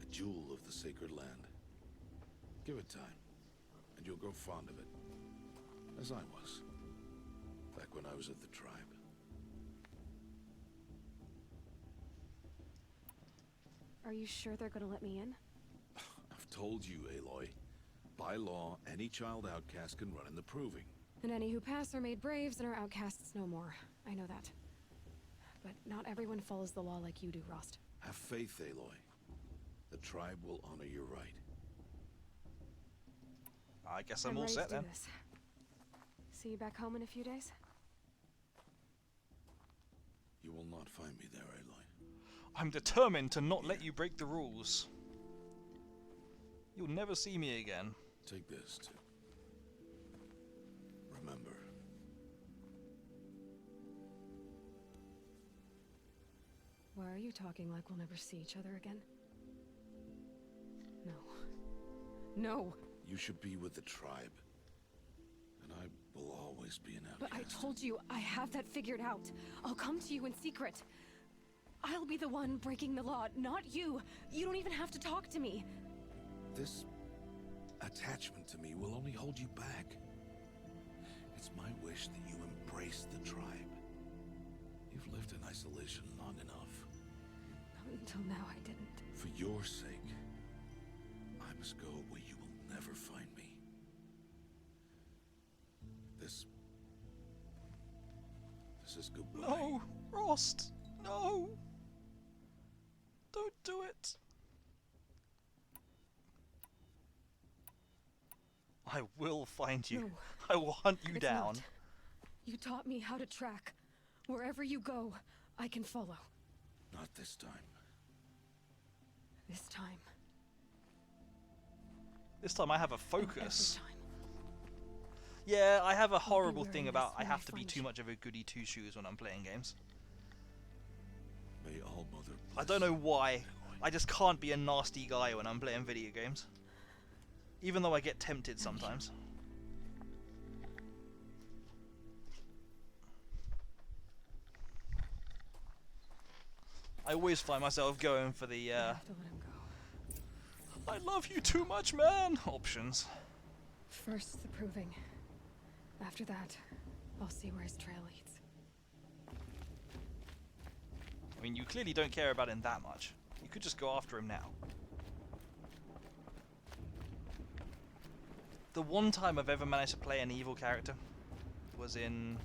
a jewel of the sacred land. Give it time, and you'll grow fond of it. As I was, back when I was at the tribe. Are you sure they're gonna let me in? I've told you, Aloy. By law, any child outcast can run in the proving. And any who pass are made braves and are outcasts no more. I know that. But not everyone follows the law like you do, Rost. Have faith, Aloy. The tribe will honor your right. I guess I'm all ready set to do then. this. See you back home in a few days? You will not find me there, Aloy. I'm determined to not let you break the rules. You'll never see me again. Take this, too. Remember. Why are you talking like we'll never see each other again? No. No! You should be with the tribe. And I will always be an outcast. But I told you, I have that figured out. I'll come to you in secret. I'll be the one breaking the law, not you. You don't even have to talk to me. This attachment to me will only hold you back. It's my wish that you embrace the tribe. You've lived in isolation long enough. Until now, I didn't. For your sake, I must go where you will never find me. This is goodbye. No, Rost, no! Don't do it! I will find you. No, I will hunt you it's down. not. You taught me how to track. Wherever you go, I can follow. Not this time. This time. This time I have a And focus. every time. Yeah, I have a horrible wearing thing this about I when I have to be find too you. much of a goody two-shoes when I'm playing games. May All Mother I bless don't know you, why. Aloy. I just can't be a nasty guy when I'm playing video games. Even though I get tempted sometimes. I always find myself going for the I have to let him go. I love you too much, man options. First, the proving. After that, I'll see where his trail leads. I mean, you clearly don't care about him that much. You could just go after him now. The one time I've ever managed to play an evil character was in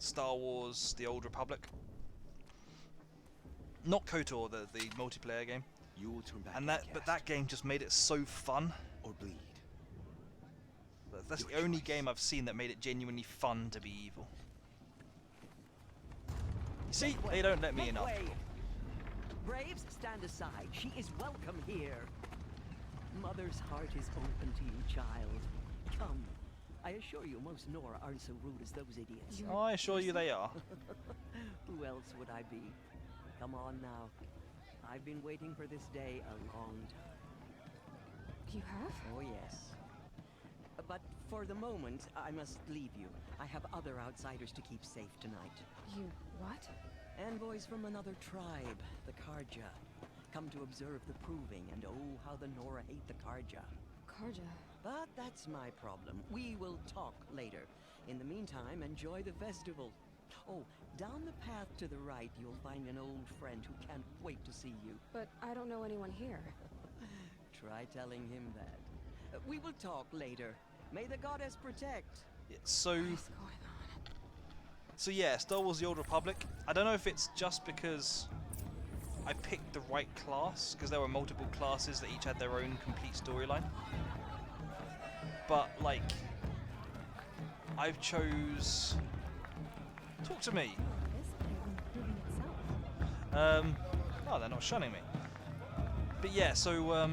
Star Wars: The Old Republic. Not KOTOR, the multiplayer game. You will turn back. And but that game just made it so fun. or bleed. That's the only game I've seen that made it genuinely fun to be evil. You see, they don't let me in. Braves, stand aside. She is welcome here. Mother's heart is open to you, child. Come. I assure you, most Nora aren't so rude as those idiots. Oh, I assure you they are. Who else would I be? Come on now. I've been waiting for this day a long time. You have? Oh, yes. But for the moment, I must leave you. I have other outsiders to keep safe tonight. You what? Envoys from another tribe, the Karja. Come to observe the proving, and oh, how the Nora hate the Karja. Karja? But that's my problem. We will talk later. In the meantime, enjoy the festival. Oh, down the path to the right, you'll find an old friend who can't wait to see you. But I don't know anyone here. Try telling him that. We will talk later. May the goddess protect. So yeah, Star Wars: The Old Republic. I don't know if it's just because I picked the right class, because there were multiple classes that each had their own complete storyline. But like, I've chose. Talk to me. Oh, they're not shunning me. But yeah, so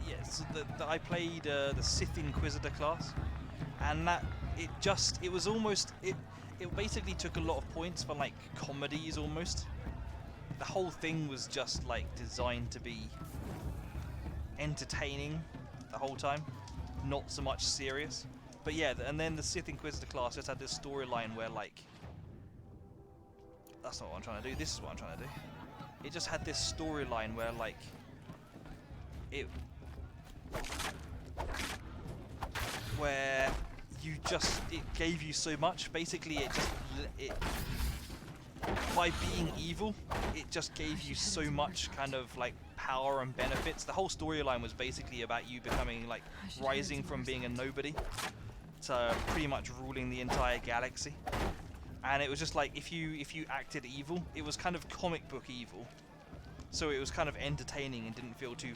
yeah, so I played the Sith Inquisitor class, and it was almost it basically took a lot of points for like comedies almost. The whole thing was just like designed to be entertaining the whole time, not so much serious. But yeah, and then the Sith Inquisitor class just had this storyline where like, that's not what I'm trying to do, this is what I'm trying to do. It just had this storyline where like, it gave you so much. Basically by being evil, it just gave you so much kind of like power and benefits. The whole storyline was basically about you becoming like rising from being a nobody to pretty much ruling the entire galaxy. And it was just like if you acted evil, it was kind of comic book evil. So it was kind of entertaining and didn't feel too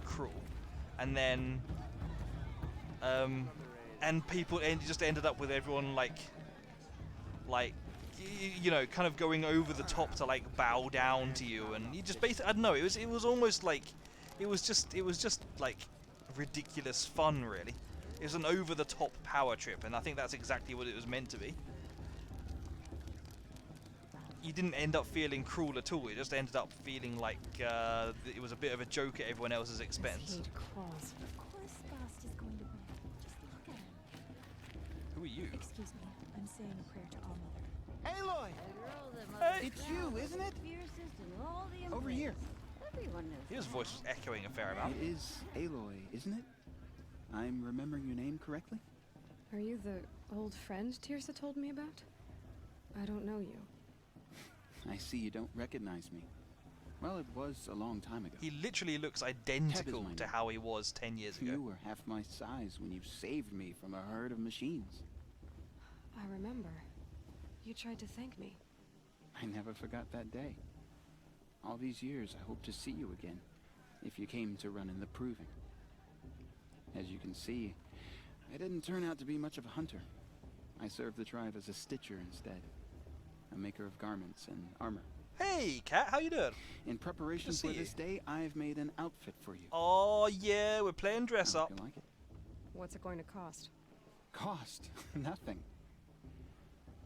cruel. And then and people just ended up with everyone like you know, kind of going over the top to like bow down to you, and you just basically, I don't know, it was almost like it was just like ridiculous fun, really. It was an over the top power trip, and I think that's exactly what it was meant to be. You didn't end up feeling cruel at all. It just ended up feeling like it was a bit of a joke at everyone else's expense. Of course, Bast is going to win. Just look at him. Who are you? Excuse me, I'm saying a prayer to All Mother. Aloy! Hey. It's you, isn't it? Over here. His voice was echoing a fair amount. It is Aloy, isn't it? I'm remembering your name correctly? Are you the old friend Tirsa told me about? I don't know you. I see you don't recognize me. Well, it was a long time ago. He literally looks identical to how he was 10 years ago. You were half my size when you saved me from a herd of machines. I remember. You tried to thank me. I never forgot that day. All these years, I hope to see you again, if you came to run in the proving. As you can see, I didn't turn out to be much of a hunter. I served the tribe as a stitcher instead, a maker of garments and armor. Hey, Kat, how you doing? In preparation for this day, I've made an outfit for you. Oh yeah, we're playing dress up. You like it? What's it going to cost? Cost? Nothing.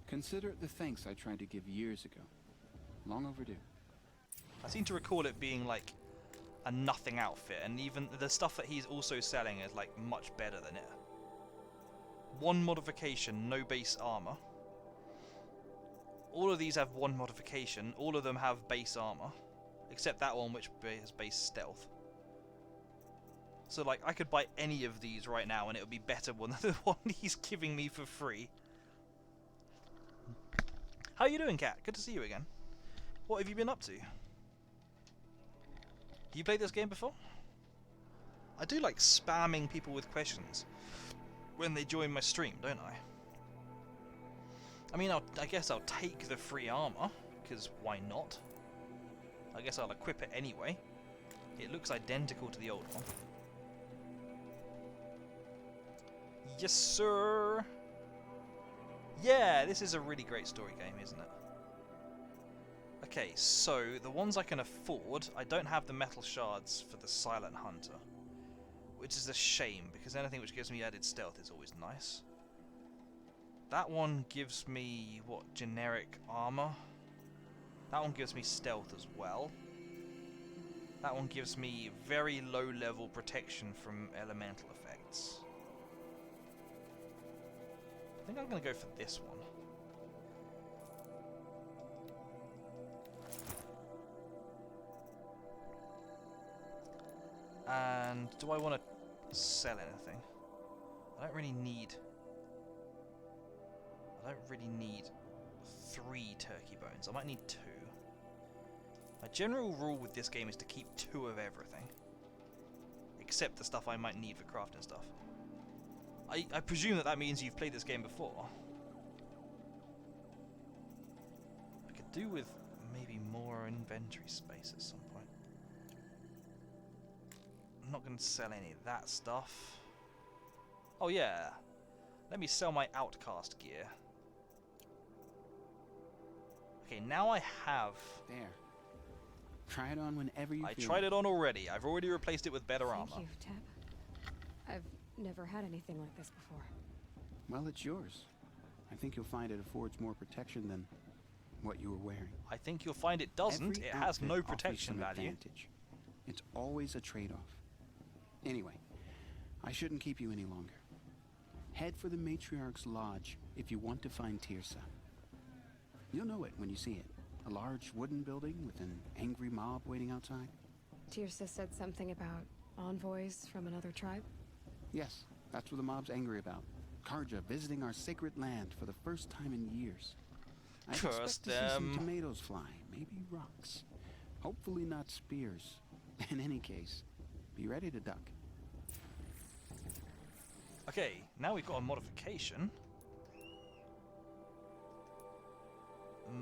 Consider it the thanks I tried to give years ago. Long overdue. I seem to recall it being like a nothing outfit, and even the stuff that he's also selling is like much better than it. One modification, no base armor. All of these have one modification. All of them have base armor, except that one which has base stealth. So like I could buy any of these right now and it would be better than the one he's giving me for free. How you doing, Kat? Good to see you again. What have you been up to? Do you play this game before? I do like spamming people with questions when they join my stream, don't I? I mean, I guess I'll take the free armor, because why not? I guess I'll equip it anyway. It looks identical to the old one. Yes, sir! Yeah, this is a really great story game, isn't it? Okay, so the ones I can afford, I don't have the metal shards for the Silent Hunter. Which is a shame, because anything which gives me added stealth is always nice. That one gives me, what, generic armor? That one gives me stealth as well. That one gives me very low level protection from elemental effects. I think I'm going to go for this one. And do I want to sell anything? I don't really need 3 turkey bones. I might need 2. My general rule with this game is to keep 2 of everything. Except the stuff I might need for crafting stuff. I presume that means you've played this game before. I could do with maybe more inventory space at some point. I'm not going to sell any of that stuff. Oh yeah, let me sell my outcast gear. Okay, now I have... There. Try it on whenever you I feel tried it on already. I've already replaced it with better armor. Thank you, Teb. I've never had anything like this before. Well, it's yours. I think you'll find it affords more protection than what you were wearing. I think you'll find it doesn't. Every It has no outfit offers protection some value. advantage. It's always a trade-off. Anyway, I shouldn't keep you any longer. Head for the Matriarch's Lodge if you want to find Tirsa. You'll know it when you see it. A large wooden building with an angry mob waiting outside. Tirsa said something about envoys from another tribe? Yes, that's what the mob's angry about. Karja visiting our sacred land for the first time in years. I Curse expect to see some them. tomatoes fly, maybe rocks. Hopefully not spears. In any case, be ready to duck. Okay, now we've got a modification.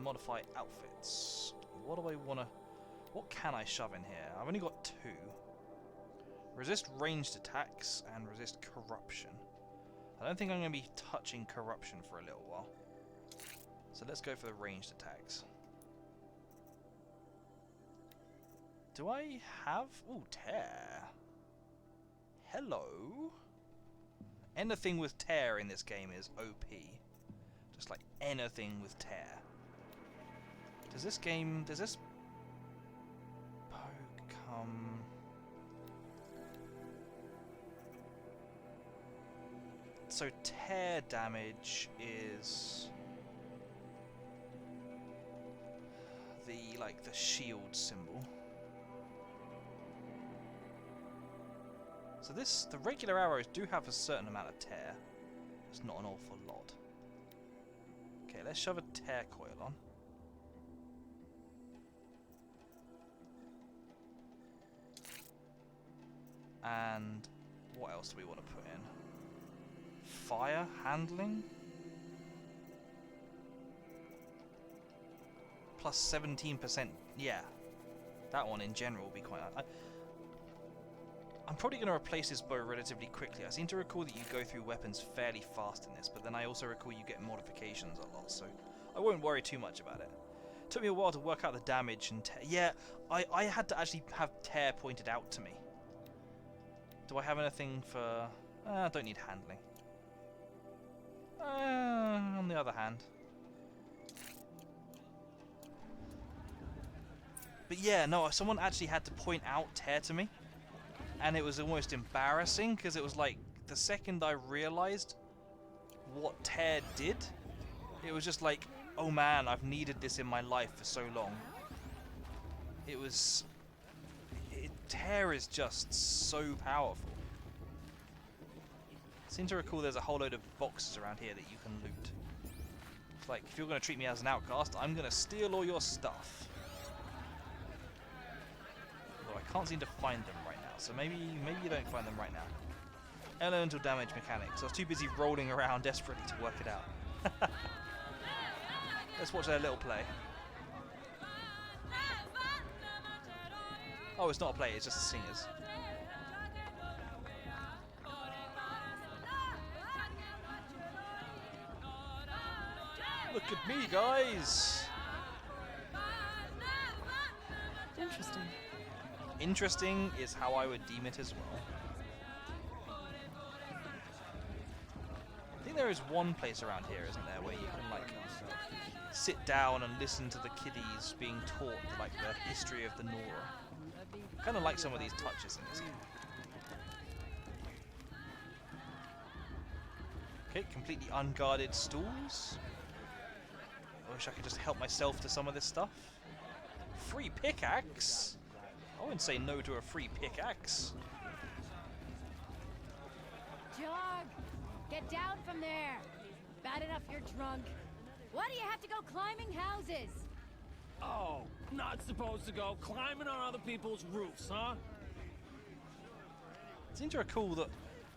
Modify outfits. What do I want to... What can I shove in here? I've only got 2. Resist ranged attacks and resist corruption. I don't think I'm going to be touching corruption for a little while. So let's go for the ranged attacks. Do I have... Ooh, tear. Hello. Anything with tear in this game is OP. Just like anything with tear. Does this poke come... So tear damage is the shield symbol. So the regular arrows do have a certain amount of tear. It's not an awful lot. Okay, let's shove a tear coil on. And what else do we want to put in? Fire handling? Plus 17%. Yeah. That one in general will be quite... I'm probably going to replace this bow relatively quickly. I seem to recall that you go through weapons fairly fast in this, but then I also recall you get modifications a lot, so I won't worry too much about it. Took me a while to work out the damage and tear. Yeah, I had to actually have tear pointed out to me. Do I have anything for... I don't need handling. On the other hand. But yeah, no, someone actually had to point out tear to me. And it was almost embarrassing, because it was like, the second I realized what tear did, it was just like, oh man, I've needed this in my life for so long. It was... tear is just so powerful. I seem to recall there's a whole load of boxes around here that you can loot. It's like, if you're going to treat me as an outcast, I'm going to steal all your stuff. Although I can't seem to find them right now, so maybe you don't find them right now. Elemental damage mechanics. I was too busy rolling around desperately to work it out. Let's watch their little play. Oh, it's not a play, it's just the singers. Look at me, guys! Interesting. Interesting is how I would deem it as well. I think there is one place around here, isn't there, where you can like sit down and listen to the kiddies being taught like the history of the Nora. Kind of like some of these touches in this game. Okay, completely unguarded stools. I wish I could just help myself to some of this stuff. Free pickaxe? I wouldn't say no to a free pickaxe. Jog! Get down from there! Bad enough you're drunk. Why do you have to go climbing houses? Oh, not supposed to go climbing on other people's roofs, huh? Seems are cool that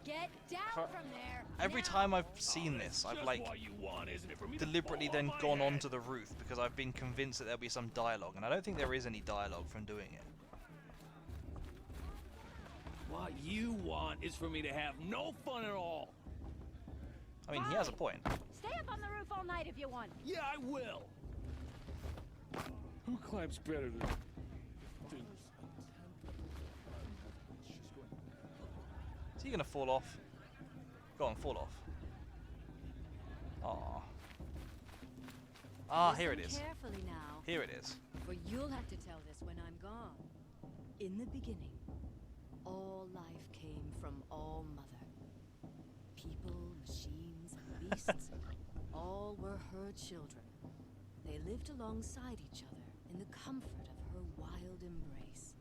Get down from there! every time I've seen this, I've like What you want, isn't it, for me to deliberately fall then off my gone head? onto the roof because I've been convinced that there'll be some dialogue, and I don't think there is any dialogue from doing it. What you want is for me to have no fun at all. I mean, he has a point. Stay up on the roof all night if you want. Yeah, I will. Who climbs better than... Is he gonna fall off? Go on, fall off. Aww. Ah, here it is. Carefully now, Here it is. for you'll have to tell this when I'm gone. In the beginning, all life came from All Mother. People, machines, and beasts, all were her children. They lived alongside each other in the comfort of her wild embrace.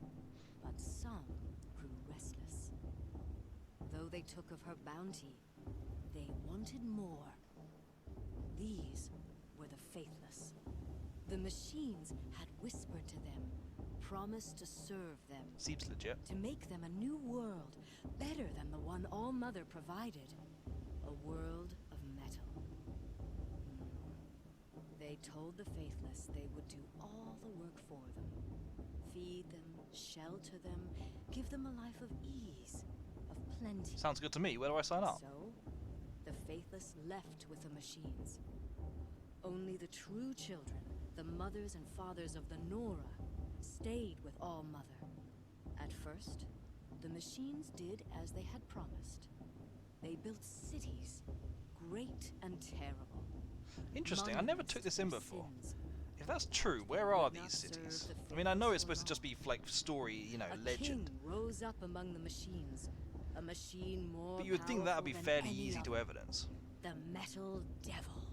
But some grew restless. Though they took of her bounty, they wanted more. These were the faithless. The machines had whispered to them, promised to serve them, Seems legit. to make them a new world, better than the one All Mother provided. A world of metal. They told the faithless they would do all the work for them. Feed them, shelter them, give them a life of ease, of plenty. Sounds good to me. Where do I sign up? So, the faithless left with the machines. Only the true children, the mothers and fathers of the Nora, stayed with All Mother. At first, the machines did as they had promised. They built cities, great and terrible. Interesting. I never took this in Monuments before. for sins. If that's true, where are these cities? I mean, I know it's supposed to just be like story, you know, A legend. king rose up among the machines, a machine more But you would think that would be powerful than fairly any easy to other. evidence. The Metal Devil.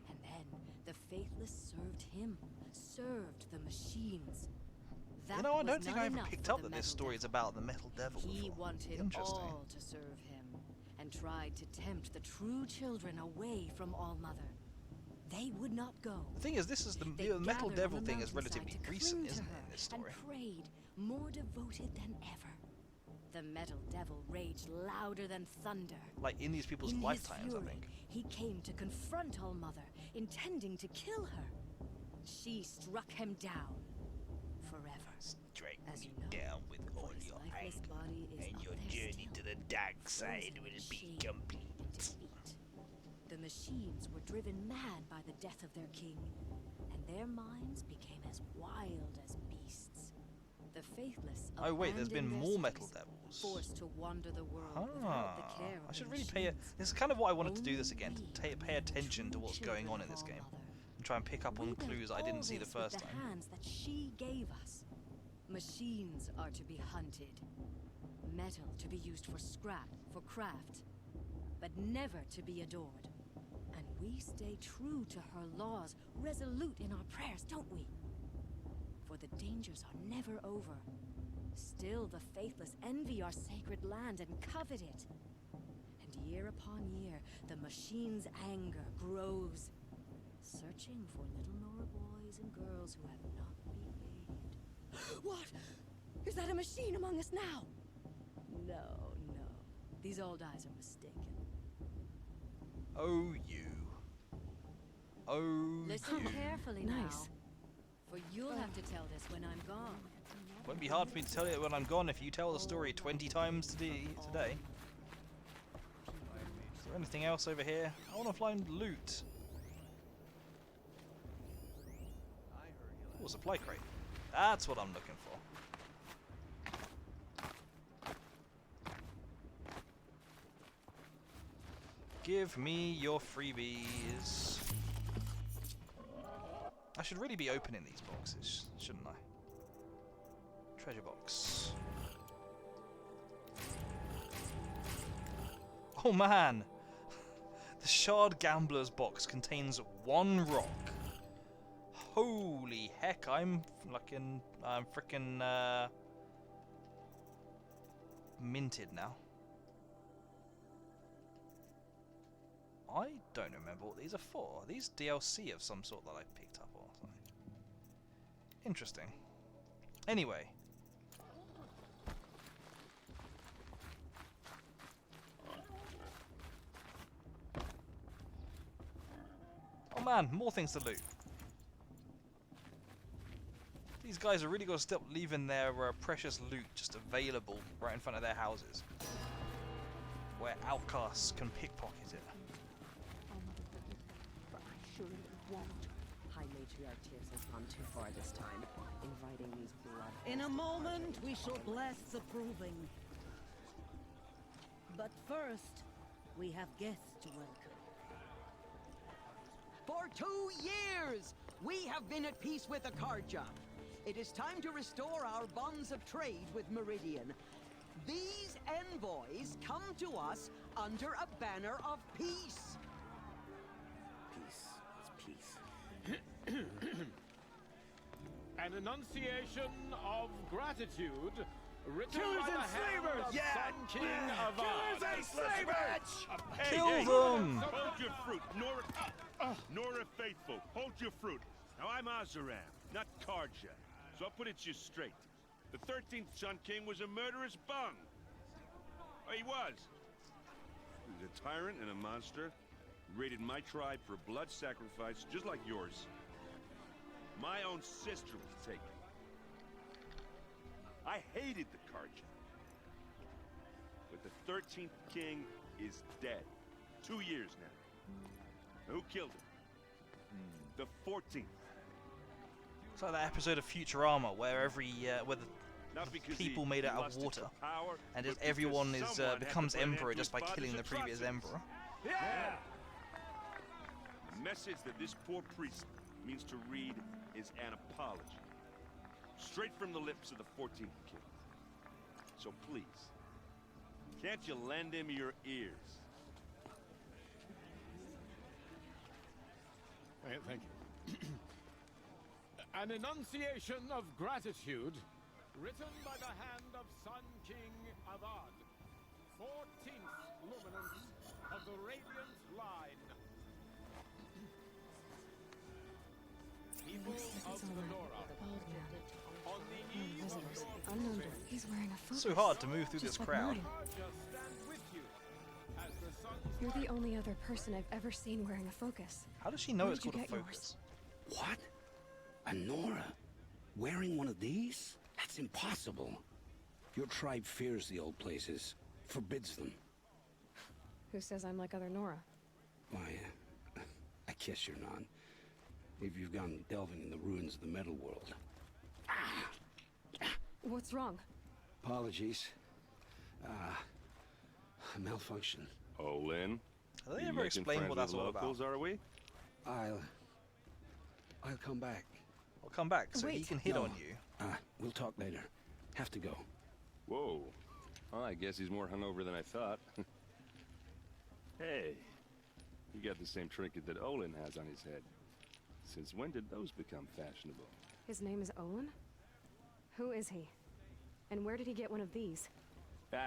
And then the faithless served him, served the machines. That You know, I was don't think not I ever enough picked for up the that this Metal story is Devil. about the Metal Devil He before. wanted Interesting. all to serve him, and tried to tempt the true children away from All Mother. They would not go. The thing is, this is the They Metal gathered on Devil the thing is mountainside relatively to recent, cling to isn't it, her in this story? And prayed, more devoted than ever. The Metal Devil raged louder than thunder. Like in these people's In his lifetimes, I fury, think. he came to confront All Mother, intending to kill her. She struck him down forever. Strike As me you know, down with all his your lifeless anger, body is and up your there journey still, to the dark side frozen will in be shame complete. and defeat. The machines were driven mad by the death of their king, and their minds became as wild as beasts. The faithless Oh wait, there's been abandoned their more Metal cities, Devils. forced to wander the world without the Ah, care of I should the really machines. This is kind of what I wanted to do this Only again, we, to pay the attention to true what's going on in children this of game. All Mother. And try and pick up on We built clues I all didn't see the this with first time. hands that she gave us. Machines are to be hunted. Metal to be used for scrap, for craft. But never to be adored. And we stay true to her laws, resolute in our prayers, don't we? For the dangers are never over. Still the faithless envy our sacred land and covet it. And year upon year, the machine's anger grows, searching for little Nora boys and girls who have not behaved. What? that a machine among us now? No, no. These old eyes are mistaken. Oh, you. Oh, Listen you. carefully Nice. now. For you'll have to tell this when I'm gone. Won't be hard for me to tell it when I'm gone if you tell the story 20 times today. Is there anything else over here? I want to find loot. Oh, supply crate. That's what I'm looking for. Give me your freebies. I should really be opening these boxes, shouldn't I? Treasure box. Oh man! The Shard Gambler's box contains 1 rock. Holy heck, I'm frickin' minted now. I don't remember what these are for. Are these DLC of some sort that I picked up or something? Interesting. Anyway. Oh man, more things to loot. These guys are really going to stop leaving their precious loot just available right in front of their houses, where outcasts can pickpocket it. But I surely won't. High Matriarch Tears has gone too far this time, inviting these blood. In a moment, we shall bless the proving. But first, we have guests to welcome. For 2 years, we have been at peace with Akarja. It is time to restore our bonds of trade with Meridian. These envoys come to us under a banner of peace. Peace. It's peace. An enunciation of gratitude written Killers by the and hand slavers! of Yeah! Sun King Avad. Killers and slavers! Kill them! Hold your fruit, Nora Faithful. Hold your fruit. Now I'm Azaram, not Karja, so I'll put it you straight. The 13th Sun King was a murderous bung. Oh, he was. He was a tyrant and a monster. He raided my tribe for blood sacrifice, just like yours. My own sister was taken. I hated the Karja. But the 13th king is dead. 2 years now. Who killed him? The 14th. It's like that episode of Futurama where where the Not because people he made out of lusted water, for power, and but just because everyone is someone had to becomes put an end emperor to just by his killing the father's previous atrocities. emperor. Yeah! The message that this poor priest means to read is an apology. Straight from the lips of the 14th king. So please, can't you lend him your ears? Thank you. An enunciation of gratitude written by the hand of Sun King Avad, 14th luminance of the Radiant Line. People of Lenora, on the eve of your Unknown. He's wearing a focus. So hard to move through this Just like crowd. mine. Just stand with you as the sun's You're the only other person I've ever seen wearing a focus. How does she know Where it's did you called a get focus? What? A Nora? Wearing one of these? That's impossible. Your tribe fears the old places, forbids them. Who says I'm like other Nora? Why, I guess you're not. If you've gone delving in the ruins of the metal world. What's wrong? Apologies. A malfunction. Oh, Lynn? Have they ever explained what that's all about? Locals, are we? I'll come back. I'll come back so he Wait. can hit No. on you. We'll talk later. Have to go. Whoa. Well, I guess he's more hungover than I thought. Hey, you got the same trinket that Olin has on his head. Since when did those become fashionable? His name is Olin? Who is he? And where did he get one of these?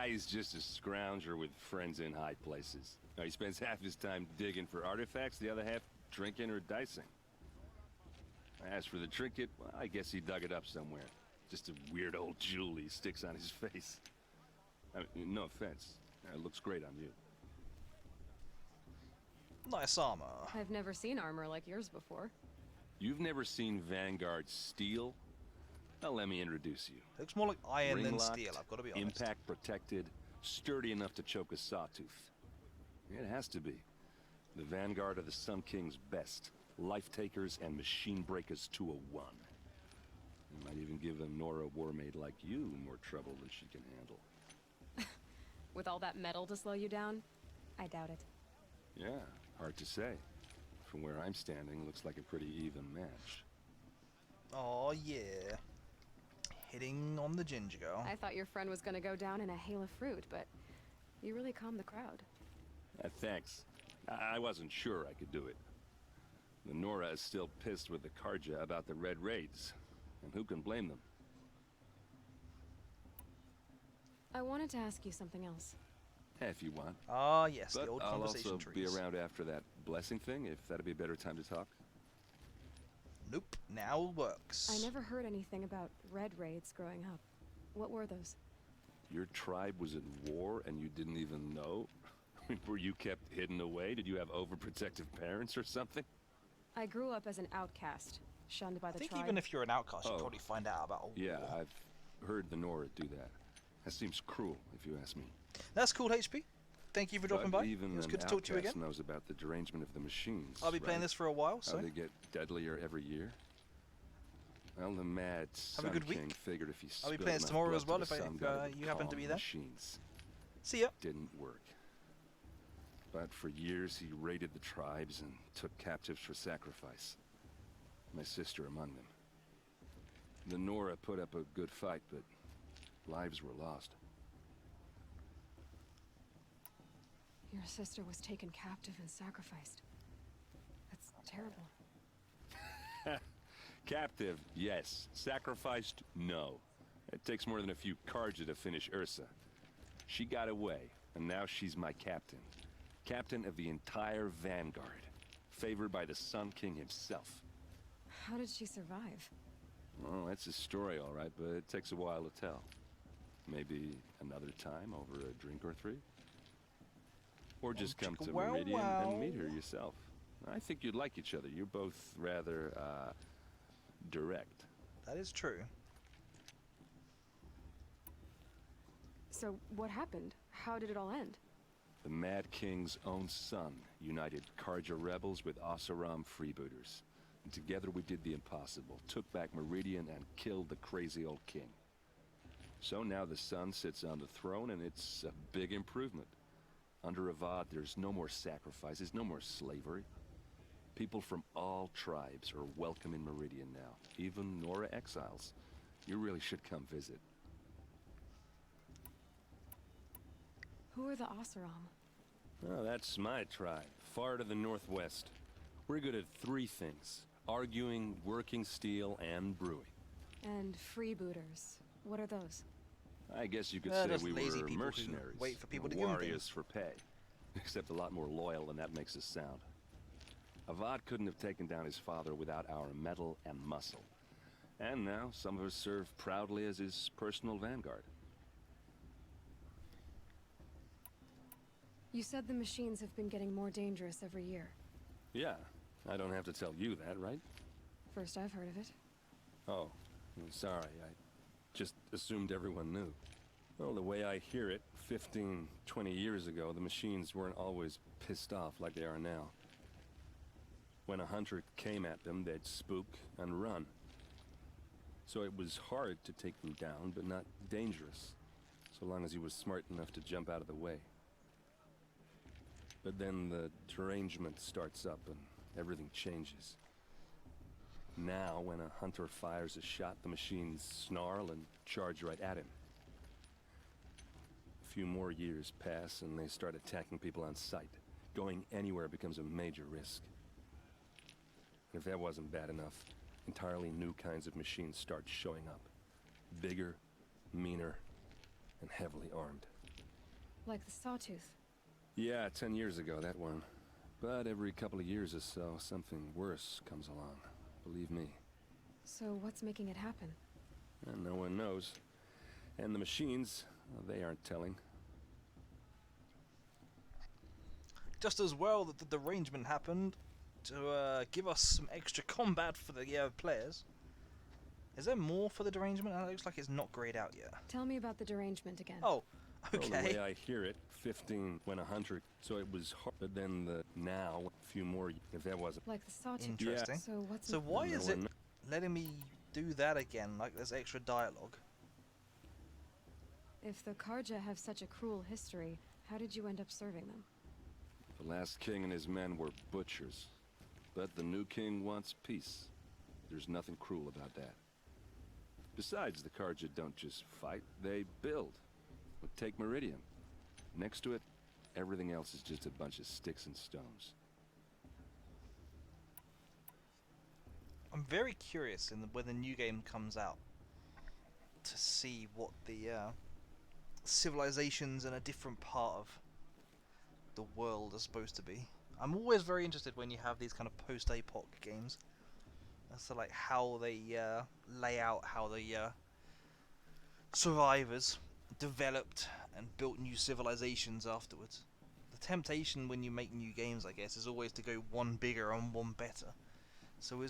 He's just a scrounger with friends in high places. He spends half his time digging for artifacts, the other half drinking or dicing. As for the trinket, well, I guess he dug it up somewhere. Just a weird old jewel he sticks on his face. I mean, no offense. It looks great on you. Nice armor. I've never seen armor like yours before. You've never seen Vanguard steel? Well, let me introduce you. Looks more like iron than Ring-locked, steel, I've got to be honest. Impact protected, sturdy enough to choke a sawtooth. It has to be. The Vanguard are the Sun King's best. Life takers and machine breakers to a one. You might even give a Nora Warmaid like you more trouble than she can handle. With all that metal to slow you down? I doubt it. Yeah, hard to say. From where I'm standing, looks like a pretty even match. Oh yeah. Hitting on the ginger girl. I thought your friend was gonna go down in a hail of fruit, but you really calmed the crowd. Thanks. I wasn't sure I could do it. The Nora is still pissed with the Karja about the Red Raids. And who can blame them? I wanted to ask you something else. If you want. Ah, yes, But the old I'll conversation also trees. be around after that blessing thing, if that'd be a better time to talk. Nope, now works. I never heard anything about red raids growing up. What were those? Your tribe was at war and you didn't even know? Were you kept hidden away? Did you have overprotective parents or something? I grew up as an outcast, shunned by the I think tribe. even if you're an outcast, you'll Oh. probably find out about a Yeah, war. I've heard the Nora do that. That seems cruel, if you ask me. That's cool, HP. Thank you for dropping by. Even It was an good to talk to you again. outcast knows about the derangement of the machines. I'll be playing right? this for a while, so. How they get deadlier every year. Well, the mad Have a Sun good King week. figured if he I'll be spilled playing this enough tomorrow blood as to well the if Sun God, it would you happen to calm be the there. Machines. See ya. Didn't work. But for years he raided the tribes and took captives for sacrifice. My sister among them. The Nora put up a good fight, but lives were lost. Your sister was taken captive and sacrificed. That's terrible. Captive, yes. Sacrificed, no. It takes more than a few Karja to finish Ursa. She got away, and now she's my captain. Captain of the entire Vanguard. Favored by the Sun King himself. How did she survive? Well, that's a story, all right, but it takes a while to tell. Maybe another time over a drink or three? Or just come to wow, Meridian wow. and meet her yourself. I think you'd like each other. You're both rather, direct. That is true. So, what happened? How did it all end? The Mad King's own son united Karja rebels with Oseram freebooters. And together we did the impossible, took back Meridian and killed the crazy old king. So now the son sits on the throne and it's a big improvement. Under Avad, there's no more sacrifices, no more slavery. People from all tribes are welcome in Meridian now, even Nora exiles. You really should come visit. Who are the Oseram? Oh, that's my tribe, far to the northwest. We're good at three things: arguing, working steel, and brewing. And freebooters. What are those? I guess you could Just say we lazy were people who mercenaries. wait for people or to give them warriors things. for pay. Except a lot more loyal than that makes us sound. Avad couldn't have taken down his father without our metal and muscle. And now some of us serve proudly as his personal vanguard. You said the machines have been getting more dangerous every year. Yeah, I don't have to tell you that, right? First I've heard of it. Oh, I'm sorry. I just assumed everyone knew. Well, the way I hear it, 15, 20 years ago, the machines weren't always pissed off like they are now. When a hunter came at them, they'd spook and run. So it was hard to take them down, but not dangerous, so long as he was smart enough to jump out of the way. But then the derangement starts up and everything changes. Now, when a hunter fires a shot, the machines snarl and charge right at him. A few more years pass and they start attacking people on sight. Going anywhere becomes a major risk. And if that wasn't bad enough, entirely new kinds of machines start showing up. Bigger, meaner, and heavily armed. Like the Sawtooth. Yeah, 10 years ago, that one. But every couple of years or so, something worse comes along. Believe me. So what's making it happen? And no one knows. And the machines, well, they aren't telling. Just as well that the derangement happened to give us some extra combat for the players. Is there more for the derangement? It looks like it's not grayed out yet. Tell me about the derangement again. Oh, Well, the okay. way I hear it, 15 went 100, so it was hard. But then now, a few more, if that wasn't... Like the sawtooth. Interesting. So what's... So why is it one letting me do that again? Like there's extra dialogue. If the Karja have such a cruel history, how did you end up serving them? The last king and his men were butchers. But the new king wants peace. There's nothing cruel about that. Besides, the Karja don't just fight, they build. Well, take Meridian. Next to it, everything else is just a bunch of sticks and stones. I'm very curious when the new game comes out to see what the civilizations in a different part of the world are supposed to be. I'm always very interested when you have these kind of post-apoc games as to like how they lay out how the survivors developed and built new civilizations afterwards. The temptation when you make new games, I guess, is always to go one bigger and one better. So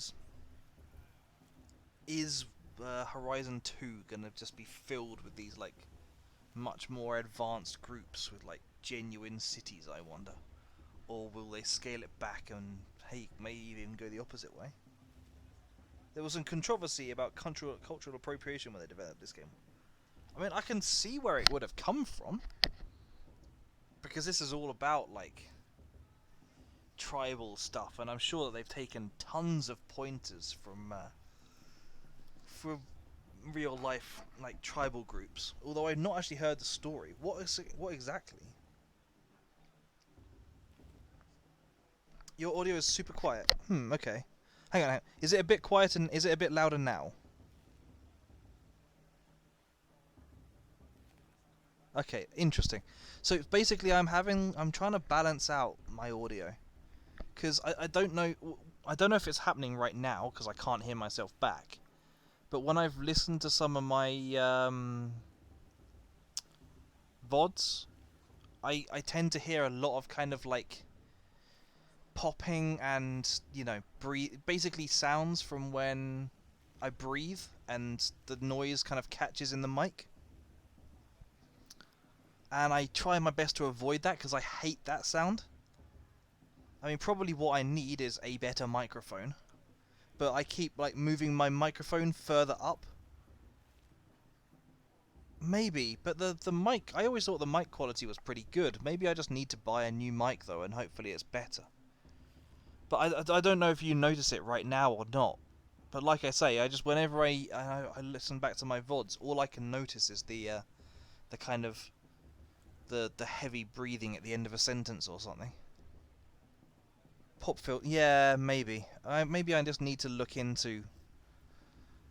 is Horizon 2 gonna just be filled with these like much more advanced groups with like genuine cities, I wonder? Or will they scale it back and hey, may even go the opposite way? There was some controversy about cultural appropriation when they developed this game. I mean, I can see where it would have come from, because this is all about like tribal stuff, and I'm sure that they've taken tons of pointers from real life like tribal groups. Although I've not actually heard the story. What exactly? Your audio is super quiet. Okay. Hang on. Is it a bit quiet and is it a bit louder now? Okay, interesting. So basically I'm trying to balance out my audio. Cuz I don't know if it's happening right now because I can't hear myself back. But when I've listened to some of my VODs, I tend to hear a lot of kind of like popping and, you know, basically sounds from when I breathe and the noise kind of catches in the mic. And I try my best to avoid that because I hate that sound. I mean, probably what I need is a better microphone. But I keep like moving my microphone further up. Maybe, but the mic, I always thought the mic quality was pretty good. Maybe I just need to buy a new mic though, and hopefully it's better. But I don't know if you notice it right now or not. But like I say, I just whenever I listen back to my VODs, all I can notice is the kind of the heavy breathing at the end of a sentence or something. Pop filter, yeah, maybe. Maybe I just need to look into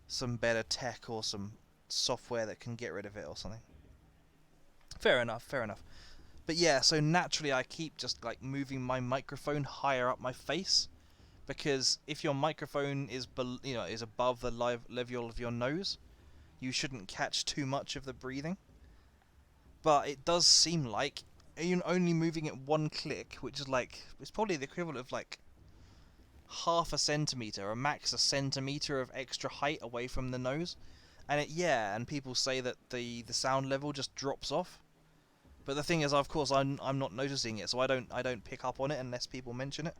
some better tech or some software that can get rid of it or something. Fair enough, fair enough. But yeah, so naturally I keep just like moving my microphone higher up my face, because if your microphone is is above the level of your nose, you shouldn't catch too much of the breathing. But it does seem like you're only moving it one click, which is like, it's probably the equivalent of like half a centimeter, or max a centimeter of extra height away from the nose. And and people say that the sound level just drops off. But the thing is, of course, I'm not noticing it, so I don't pick up on it unless people mention it.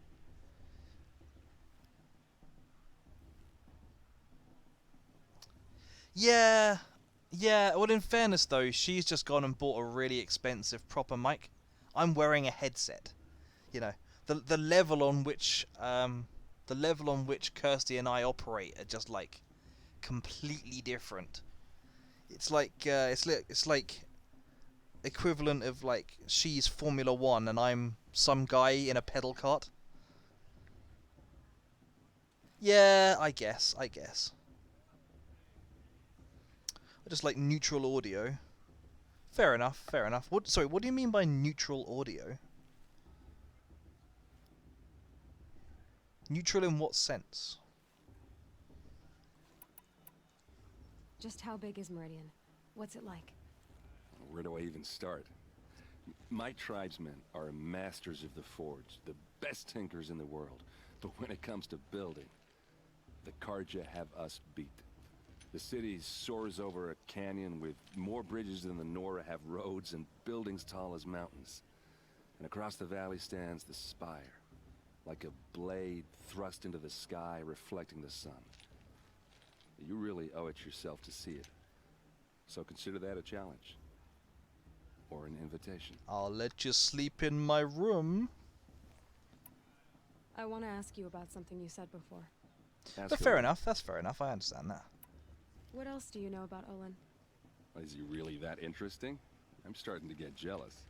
Yeah. Well, in fairness though, she's just gone and bought a really expensive proper mic. I'm wearing a headset. You know, the level on which Kirsty and I operate are just like completely different. It's like it's like equivalent of like she's Formula 1 and I'm some guy in a pedal cart. Yeah, I guess. I just like neutral audio. Fair enough. Sorry, what do you mean by neutral audio? Neutral in what sense? Just how big is Meridian? What's it like? Where do I even start? My tribesmen are masters of the forge, the best tinkers in the world. But when it comes to building, the Carja have us beat. The city soars over a canyon with more bridges than the Nora have roads and buildings tall as mountains. And across the valley stands the spire, like a blade thrust into the sky reflecting the sun. You really owe it yourself to see it. So consider that a challenge. Or an invitation. I'll let you sleep in my room. I want to ask you about something you said before. But fair enough, that's fair enough, I understand that. What else do you know about Olin? Is he really that interesting? I'm starting to get jealous.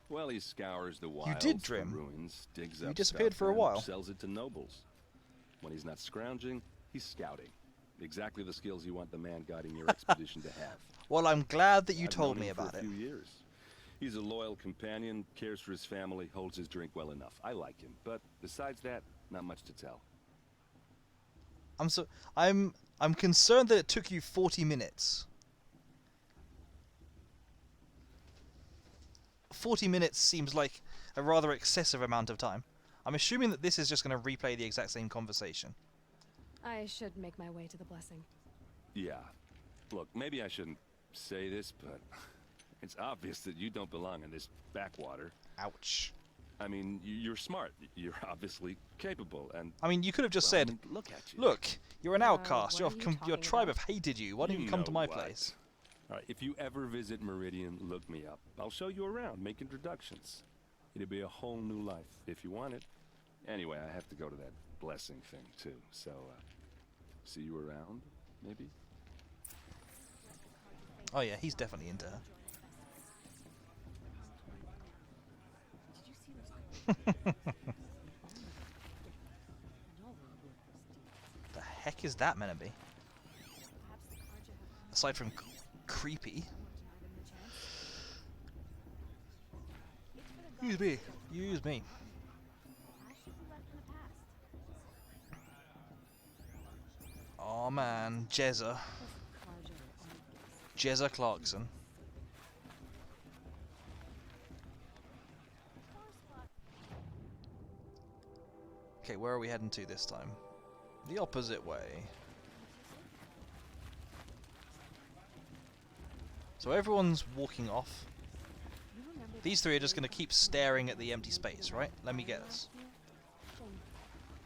Well, he scours the wilds, did, the Drim. ruins, digs You up disappeared stuff for a and while. sells it to nobles. When he's not scrounging, he's scouting. Exactly the skills you want the man guiding your expedition to have. Well, I'm glad that you I've told known me him about for a it. few years. He's a loyal companion, cares for his family, holds his drink well enough. I like him, but besides that, not much to tell. I'm concerned that it took you 40 minutes. 40 minutes seems like a rather excessive amount of time. I'm assuming that this is just going to replay the exact same conversation. I should make my way to the blessing. Yeah. Look, maybe I shouldn't say this, but it's obvious that you don't belong in this backwater. Ouch. I mean, you're smart. You're obviously capable, and... I mean, you could have just well, said, I mean, look at you. Look, you're an outcast. what are you Your talking tribe about? have hated you. Why don't you come know to my what. place? All right, if you ever visit Meridian, look me up. I'll show you around, make introductions. It'll be a whole new life, if you want it. Anyway, I have to go to that blessing thing, too. So, see you around, maybe? Oh yeah, he's definitely into her. The heck is that meant to be? Aside from creepy. Use me. Use me. Oh man, Jezza. Jezza Clarkson. Okay, where are we heading to this time? The opposite way. So everyone's walking off. These three are just going to keep staring at the empty space, right? Let me guess.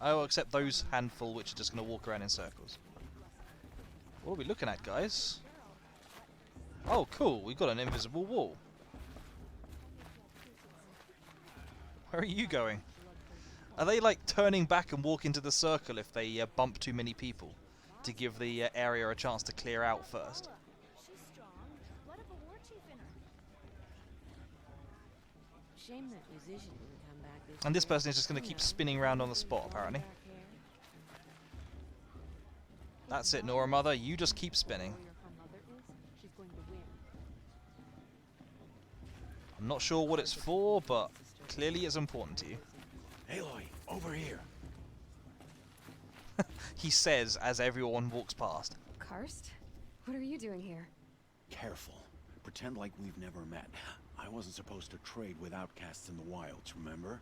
Oh, except those handful which are just going to walk around in circles. What are we looking at, guys? Oh, cool. We've got an invisible wall. Where are you going? Are they, like, turning back and walk into the circle if they bump too many people? To give the area a chance to clear out first? Shame that musician didn't come back this And this year. person is just going to keep spinning around on the spot, apparently. That's it, Nora Mother. You just keep spinning. She's going to win. I'm not sure what it's for, but clearly it's important to you. Aloy, over here. He says as everyone walks past. Karst? What are you doing here? Careful. Pretend like we've never met. I wasn't supposed to trade with outcasts in the wilds, remember?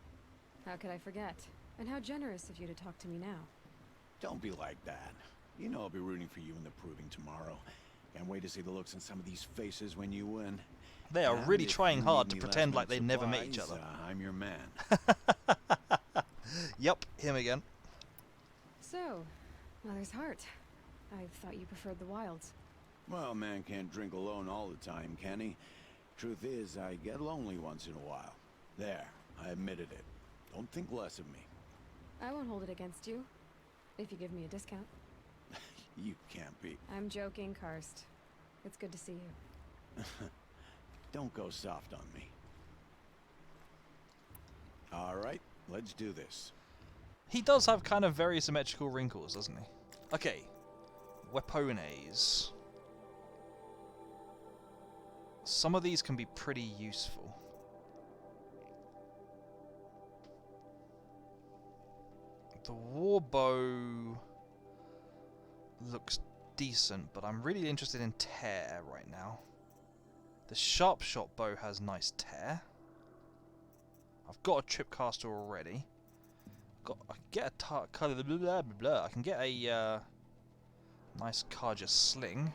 How could I forget? And how generous of you to talk to me now. Don't be like that. You know I'll be rooting for you in the proving tomorrow. Can't wait to see the looks on some of these faces when you win. They are And really if trying you hard need to me pretend last like they minute never met each supplies, other. I'm your man. Yup, him again. So, Mother's Heart. I thought you preferred the wilds. Well, man can't drink alone all the time, can he? Truth is, I get lonely once in a while. There, I admitted it. Don't think less of me. I won't hold it against you. If you give me a discount. You can't be. I'm joking, Karst. It's good to see you. Don't go soft on me. All right, let's do this. He does have kind of very symmetrical wrinkles, doesn't he? Okay. Weapones. Some of these can be pretty useful. The warbow looks decent, but I'm really interested in tear right now. The sharp shot bow has nice tear. I've got a tripcaster already. I can get a I can get a nice Karja sling.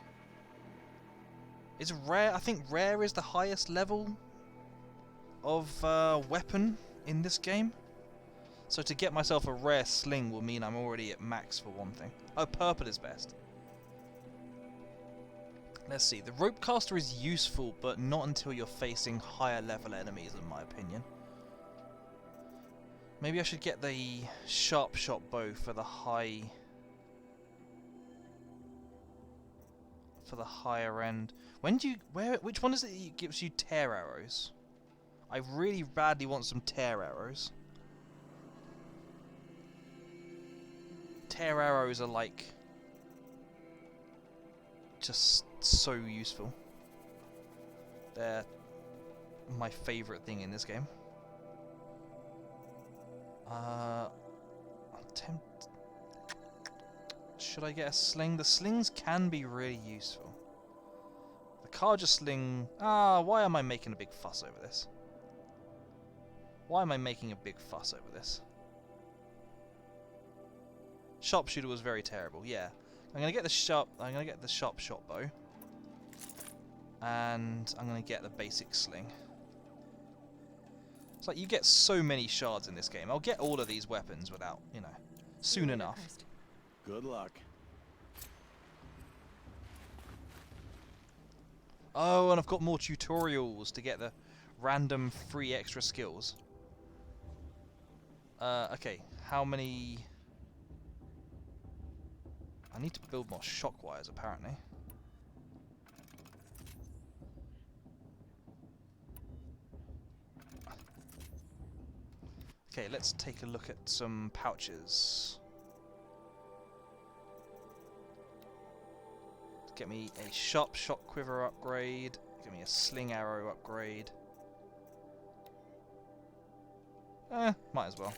Is rare? I think rare is the highest level of weapon in this game. So to get myself a rare sling will mean I'm already at max for one thing. Oh, purple is best. Let's see. The rope caster is useful, but not until you're facing higher level enemies, in my opinion. Maybe I should get the sharp shot bow for the higher end. Which one is it that gives you tear arrows? I really badly want some tear arrows. Tear arrows are like just so useful. They're my favorite thing in this game. Should I get a sling? The slings can be really useful. The Karja sling... why am I making a big fuss over this? Why am I making a big fuss over this? Sharpshooter was very terrible, yeah. I'm gonna get the sharp shot bow. And I'm gonna get the basic sling. It's like you get so many shards in this game. I'll get all of these weapons without, you know, soon enough. Good luck. Oh, and I've got more tutorials to get the random free extra skills. Okay, how many... I need to build more shock wires, apparently. Okay, let's take a look at some pouches. Get me a sharp shot quiver upgrade. Get me a sling arrow upgrade. Might as well.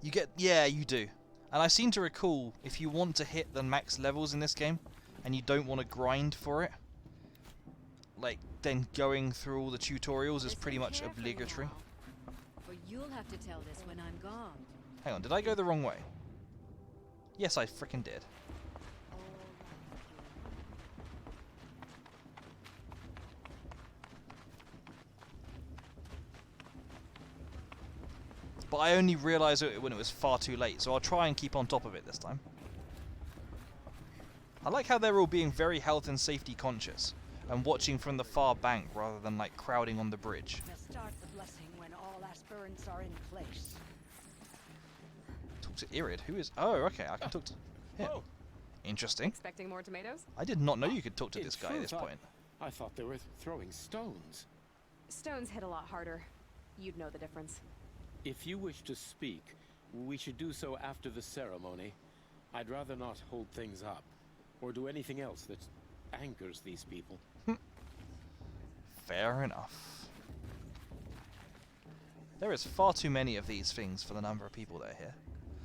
You get... Yeah, you do. And I seem to recall, if you want to hit the max levels in this game, and you don't want to grind for it, like, then going through all the tutorials is pretty much obligatory. For you'll have to tell this when I'm gone. Hang on, did I go the wrong way? Yes, I frickin' did. But I only realised it when it was far too late, so I'll try and keep on top of it this time. I like how they're all being very health and safety conscious, and watching from the far bank rather than like crowding on the bridge. Start the blessing when all aspirants are in place. Talk to Irid. Who is... Oh, okay, I can talk to him. Oh. Interesting. Expecting more tomatoes? I did not know you could talk to this guy at this point. I thought they were throwing stones. Stones hit a lot harder. You'd know the difference. If you wish to speak, we should do so after the ceremony. I'd rather not hold things up, or do anything else that angers these people. Fair enough. There is far too many of these things for the number of people that are here.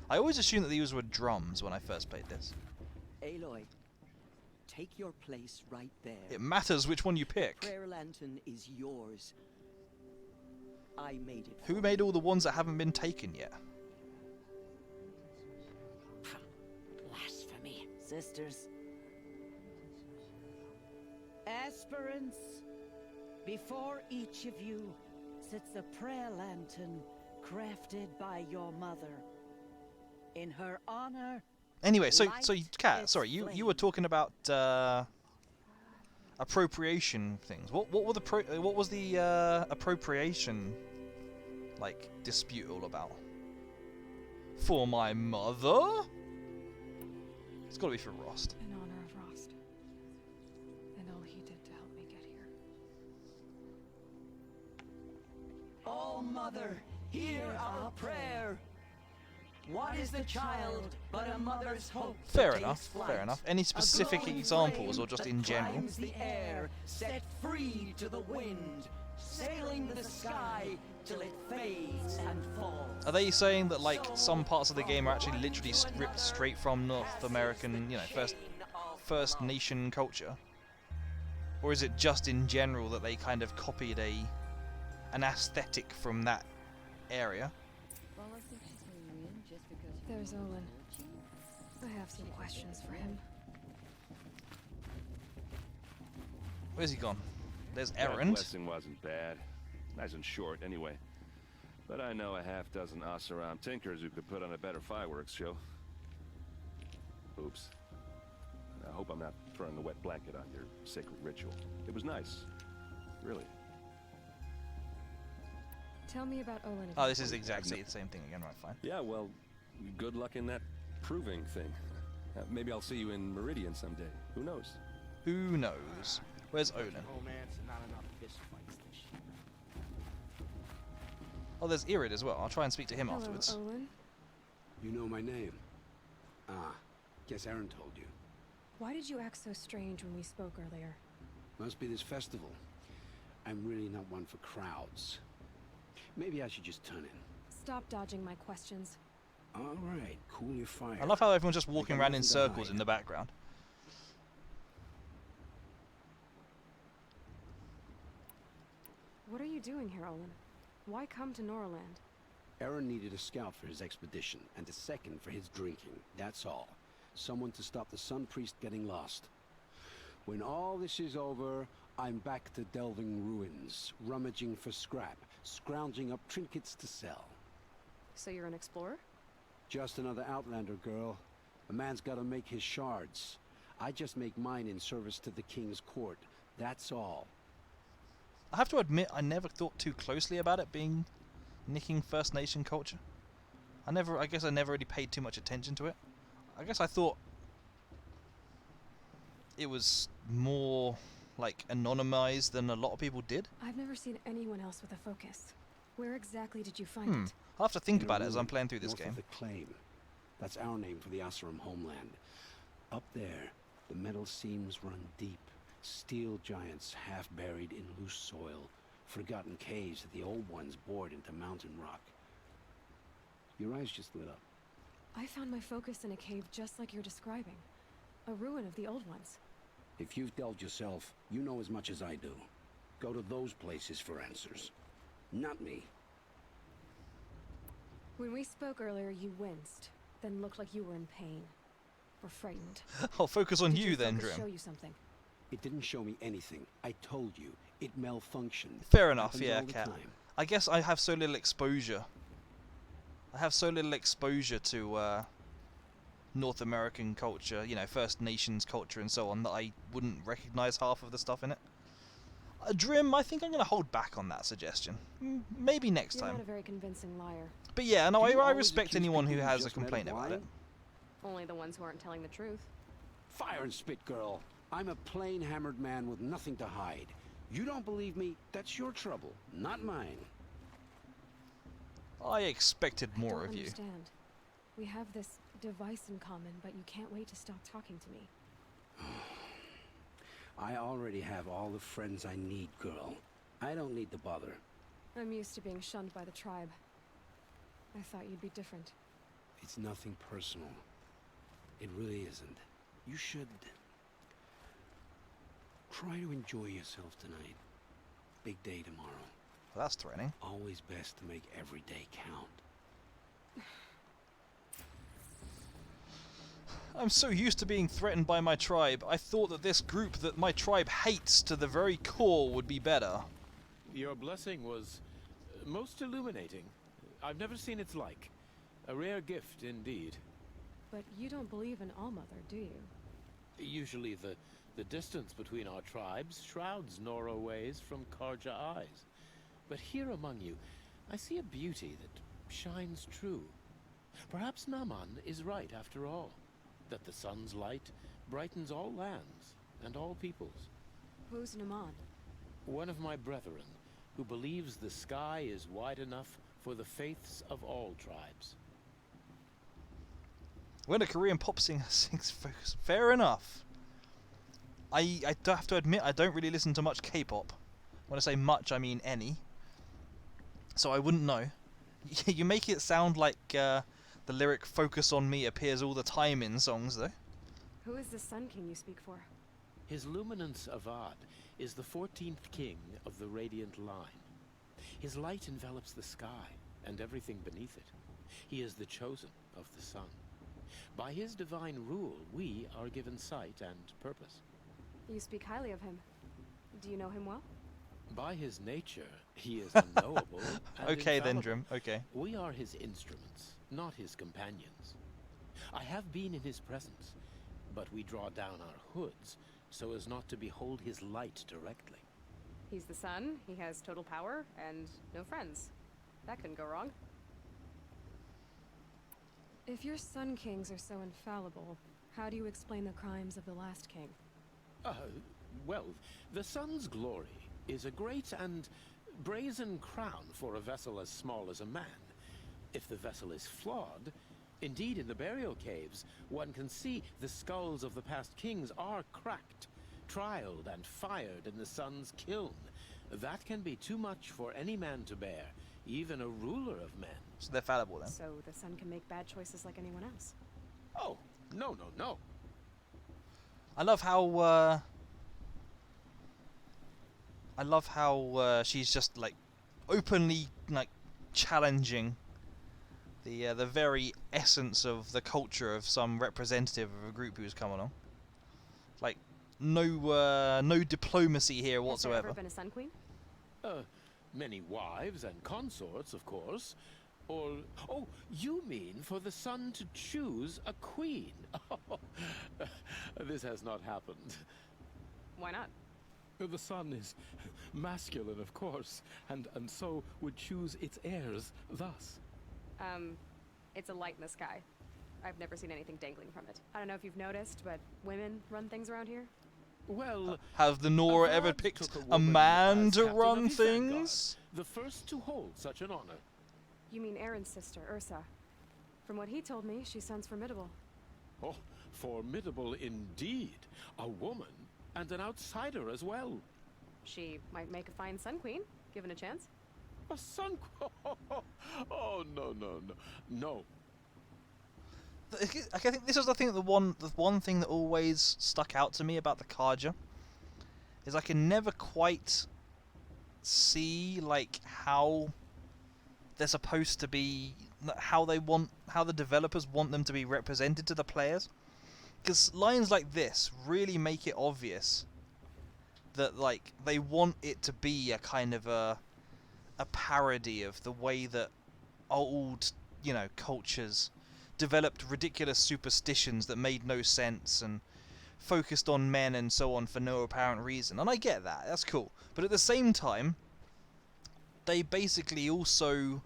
I always assumed that these were drums when I first played this. Aloy, take your place right there. It matters which one you pick. Prayer Lantern is yours. I made it. Who made all the ones that haven't been taken yet? Blasphemy. Sisters. Aspirants, before each of you sits a prayer lantern crafted by your mother. In her honor. Anyway, so Kat, sorry, you were talking about appropriation things. What was the appropriation like dispute all about? For my mother? It's got to be for Rost. In honor of Rost. And all he did to help me get here. Oh, Mother, hear our prayer. What is the child but a mother's hope? Fair enough, fair enough. Any specific examples or just in general? The air, set free to the wind, sailing the sky till it fades and falls. Are they saying that like some parts of the game are actually literally ripped straight from North American, you know, First Nation culture? Or is it just in general that they kind of copied an aesthetic from that area? There's Olin. I have some questions for him. Where's he gone? There's That Errand. blessing wasn't bad. Nice and short, anyway. But I know a half-dozen Oseram tinkers who could put on a better fireworks show. Oops. I hope I'm not throwing a wet blanket on your sacred ritual. It was nice. Really. Tell me about Olin again. Oh, this is exactly the same thing again, right, fine. Yeah, well, good luck in that proving thing. Maybe I'll see you in Meridian someday. Who knows? Who knows? Where's Olin? Oh, there's Irid as well. I'll try and speak to him afterwards. Olin? You know my name? Ah, guess Aaron told you. Why did you act so strange when we spoke earlier? Must be this festival. I'm really not one for crowds. Maybe I should just turn in. Stop dodging my questions. All right, cool your fire. I love how everyone's just walking around in circles in the background. What are you doing here, Olin? Why come to Norland? Aaron needed a scout for his expedition, and a second for his drinking. That's all. Someone to stop the Sun Priest getting lost. When all this is over, I'm back to delving ruins, rummaging for scrap, scrounging up trinkets to sell. So you're an explorer? Just another Outlander, girl. A man's gotta make his shards. I just make mine in service to the King's court. That's all. I have to admit, I never thought too closely about it being nicking First Nation culture. I guess I never really paid too much attention to it. I guess I thought it was more like anonymized than a lot of people did. I've never seen anyone else with a focus. Where exactly did you find it? I'll have to think In a about it as I'm ruin playing through this north game. of the Claim. That's our name for the Oseram homeland. Up there, the metal seams run deep. Steel giants half buried in loose soil. Forgotten caves that the old ones bored into mountain rock. Your eyes just lit up. I found my focus in a cave just like you're describing. A ruin of the old ones. If you've delved yourself, you know as much as I do. Go to those places for answers. Not me. When we spoke earlier, you winced, then looked like you were in pain. Or frightened. I'll focus on Did you your then, focus Drim. show you something? It didn't show me anything. I told you. It malfunctioned. Fair enough, Happens yeah, all the Cat. time. I guess I have so little exposure. I have so little exposure to North American culture, you know, First Nations culture and so on, that I wouldn't recognize half of the stuff in it. Drim, I think I'm going to hold back on that suggestion. Maybe next You're time. not a very convincing liar. But yeah, no, Do you I always respect accuse anyone who people who has a just met complaint of about it. lying? Only the ones who aren't telling the truth. Fire and spit, girl. I'm a plain hammered man with nothing to hide. You don't believe me? That's your trouble, not mine. I expected I more don't of you. understand. We have this device in common, but you can't wait to stop talking to me. I already have all the friends I need, girl. I don't need to bother. I'm used to being shunned by the tribe. I thought you'd be different. It's nothing personal. It really isn't. You should try to enjoy yourself tonight. Big day tomorrow. Well, that's threatening. Always best to make every day count. I'm so used to being threatened by my tribe. I thought that this group that my tribe hates to the very core would be better. Your blessing was most illuminating. I've never seen its like. A rare gift indeed. But you don't believe in Allmother, do you? Usually the distance between our tribes shrouds Nora ways from Karja eyes. But here among you, I see a beauty that shines true. Perhaps Naman is right after all. That the sun's light brightens all lands and all peoples. Who's Naman? One of my brethren, who believes the sky is wide enough for the faiths of all tribes. When a Korean pop singer sings focus, fair enough. I have to admit, I don't really listen to much K-pop. When I say much, I mean any. So I wouldn't know. You make it sound like the lyric "Focus on me" appears all the time in songs, though. Who is the Sun King you speak for? His Luminance Avad is the 14th king of the Radiant Line. His light envelops the sky and everything beneath it. He is the chosen of the sun. By his divine rule, we are given sight and purpose. You speak highly of him. Do you know him well? By his nature, he is unknowable and Okay then, infallible. Drim. Okay. We are his instruments, not his companions. I have been in his presence, but we draw down our hoods so as not to behold his light directly. He's the sun, he has total power, and no friends. That couldn't go wrong. If your Sun Kings are so infallible, how do you explain the crimes of the last king? Well, the sun's glory is a great and brazen crown for a vessel as small as a man. If the vessel is flawed, indeed in the burial caves, one can see the skulls of the past kings are cracked, trialed and fired in the sun's kiln. That can be too much for any man to bear, even a ruler of men. So they're fallible then. So the sun can make bad choices like anyone else. Oh, no. I love how she's just like openly like challenging the very essence of the culture of some representative of a group who's come along. Like no diplomacy here whatsoever. Has there ever been a Sun Queen? Many wives and consorts, of course. Or, oh, you mean for the sun to choose a queen? This has not happened. Why not? The sun is masculine, of course, and so would choose its heirs thus. It's a light in the sky. I've never seen anything dangling from it. I don't know if you've noticed, but women run things around here. Well, have the Nora ever picked a man to run things? The first to hold such an honor. You mean Aaron's sister, Ursa. From what he told me, she sounds formidable. Oh, formidable indeed. A woman, and an outsider as well. She might make a fine Sun Queen, given a chance. A Sun Queen? Oh, no. I think this is the thing. The one thing that always stuck out to me about the Carja is I can never quite see like how they're supposed to be, how the developers want them to be represented to the players. Because lines like this really make it obvious that like they want it to be a kind of a parody of the way that old, cultures developed ridiculous superstitions that made no sense and focused on men and so on for no apparent reason. And I get that, that's cool. But at the same time, they basically also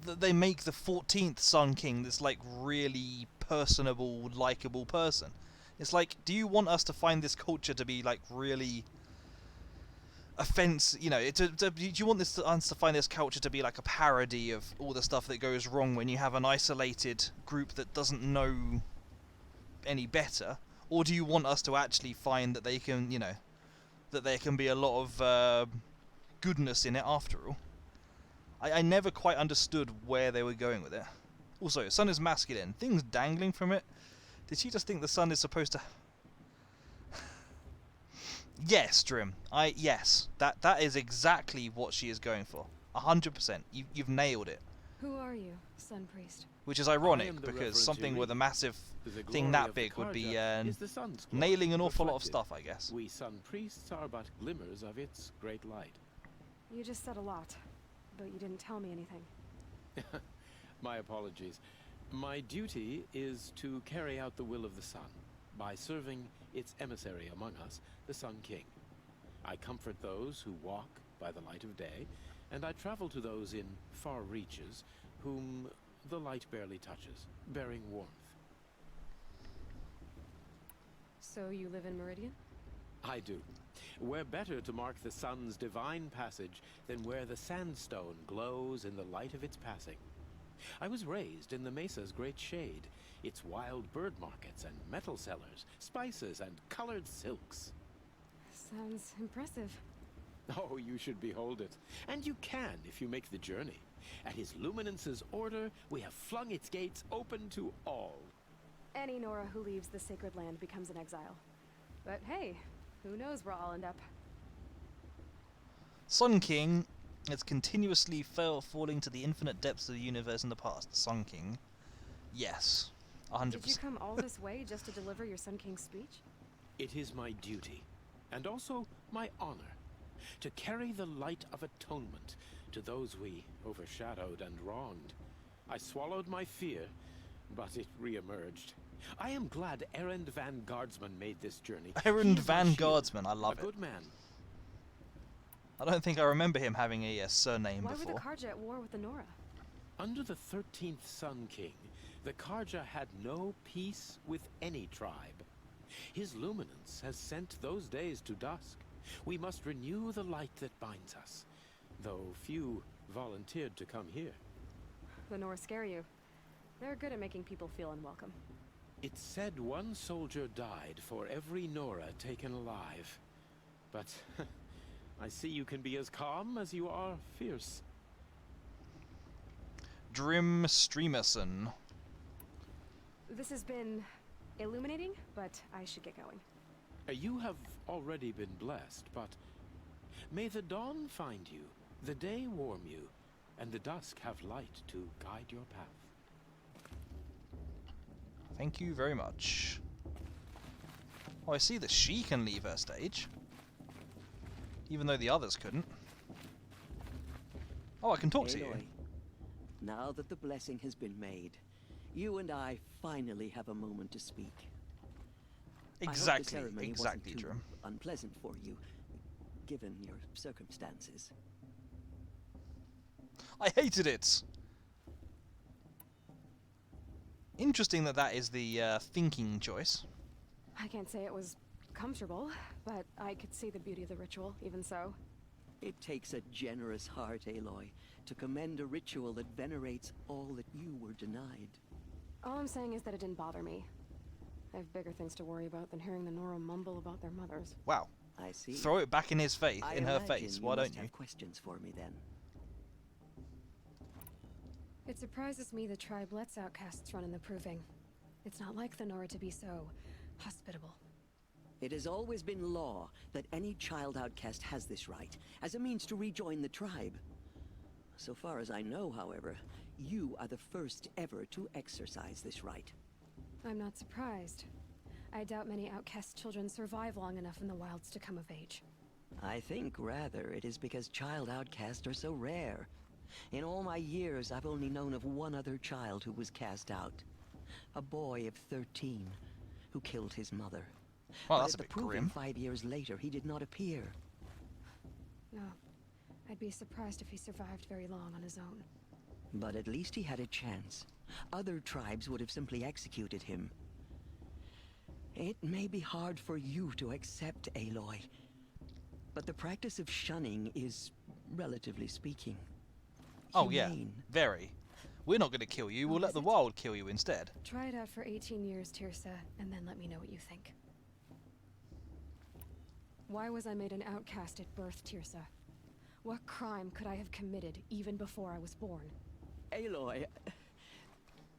they make the 14th Sun King this like really personable, likable person. It's like, do you want us to find this culture to be like really do you want us to find this culture to be like a parody of all the stuff that goes wrong when you have an isolated group that doesn't know any better? Or do you want us to actually find that they can, that there can be a lot of goodness in it after all? I never quite understood where they were going with it. Also, sun is masculine. Things dangling from it. Did she just think the sun is supposed to... Yes, Drim. Yes. That is exactly what she is going for. 100%. You've nailed it. Who are you, Sun Priest? Which is ironic, because something with a massive thing that big would be nailing an awful lot of stuff, I guess. We Sun Priests are but glimmers of its great light. You just said a lot, but you didn't tell me anything. My apologies. My duty is to carry out the will of the sun by serving its emissary among us, the Sun King. I comfort those who walk by the light of day, and I travel to those in far reaches whom the light barely touches, bearing warmth. So you live in Meridian? I do. Where better to mark the sun's divine passage than where the sandstone glows in the light of its passing? I was raised in the mesa's great shade, its wild bird markets and metal cellars, spices and colored silks. Sounds impressive. Oh, you should behold it. And you can if you make the journey. At His Luminance's order, we have flung its gates open to all. Any Nora who leaves the sacred land becomes an exile. But hey, who knows where I'll end up. Sun King has continuously falling to the infinite depths of the universe in the past. Sun King. Yes. 100%. Did you come all this way just to deliver your Sun King's speech? It is my duty, and also my honor, to carry the light of atonement to those we overshadowed and wronged. I swallowed my fear, but it re-emerged. I am glad Erend Van Guardsman made this journey. Erend Van Guardsman, I love it. A good man. I don't think I remember him having a surname Why before. were the Karja at war with the Nora? Under the 13th Sun King, the Karja had no peace with any tribe. His Luminance has sent those days to dusk. We must renew the light that binds us, though few volunteered to come here. The Nora scare you. They're good at making people feel unwelcome. It's said one soldier died for every Nora taken alive. But I see you can be as calm as you are fierce. Drim Streamerson. This has been illuminating, but I should get going. You have already been blessed, but may the dawn find you, the day warm you, and the dusk have light to guide your path. Thank you very much. Oh, I see that she can leave her stage. Even though the others couldn't. Oh, I can talk to you. Aloy, now that the blessing has been made, you and I finally have a moment to speak. Exactly, I hope the ceremony exactly, wasn't too Drim. unpleasant for you, given your circumstances. I hated it! Interesting that that is the thinking choice. I can't say it was comfortable, but I could see the beauty of the ritual, even so. It takes a generous heart, Aloy, to commend a ritual that venerates all that you were denied. All I'm saying is that it didn't bother me. I have bigger things to worry about than hearing the Nora mumble about their mothers. Wow. I see. Throw it back in his face, in her face. Why don't must you? have questions for me then. It surprises me the tribe lets outcasts run in the Proving. It's not like the Nora to be so hospitable. It has always been law that any child outcast has this right, as a means to rejoin the tribe. So far as I know, however, you are the first ever to exercise this right. I'm not surprised. I doubt many outcast children survive long enough in the wilds to come of age. I think, rather, it is because child outcasts are so rare. In all my years, I've only known of one other child who was cast out. A boy of 13, who killed his mother. Well, But that's at a the bit Proving grim. 5 years later, he did not appear. No. I'd be surprised if he survived very long on his own. But at least he had a chance. Other tribes would have simply executed him. It may be hard for you to accept, Aloy, but the practice of shunning is, relatively speaking, Oh yeah, humane. very. We're not going to kill you, we'll let the wild kill you instead. Try it out for 18 years, Tirsa, and then let me know what you think. Why was I made an outcast at birth, Tirsa? What crime could I have committed even before I was born? Aloy,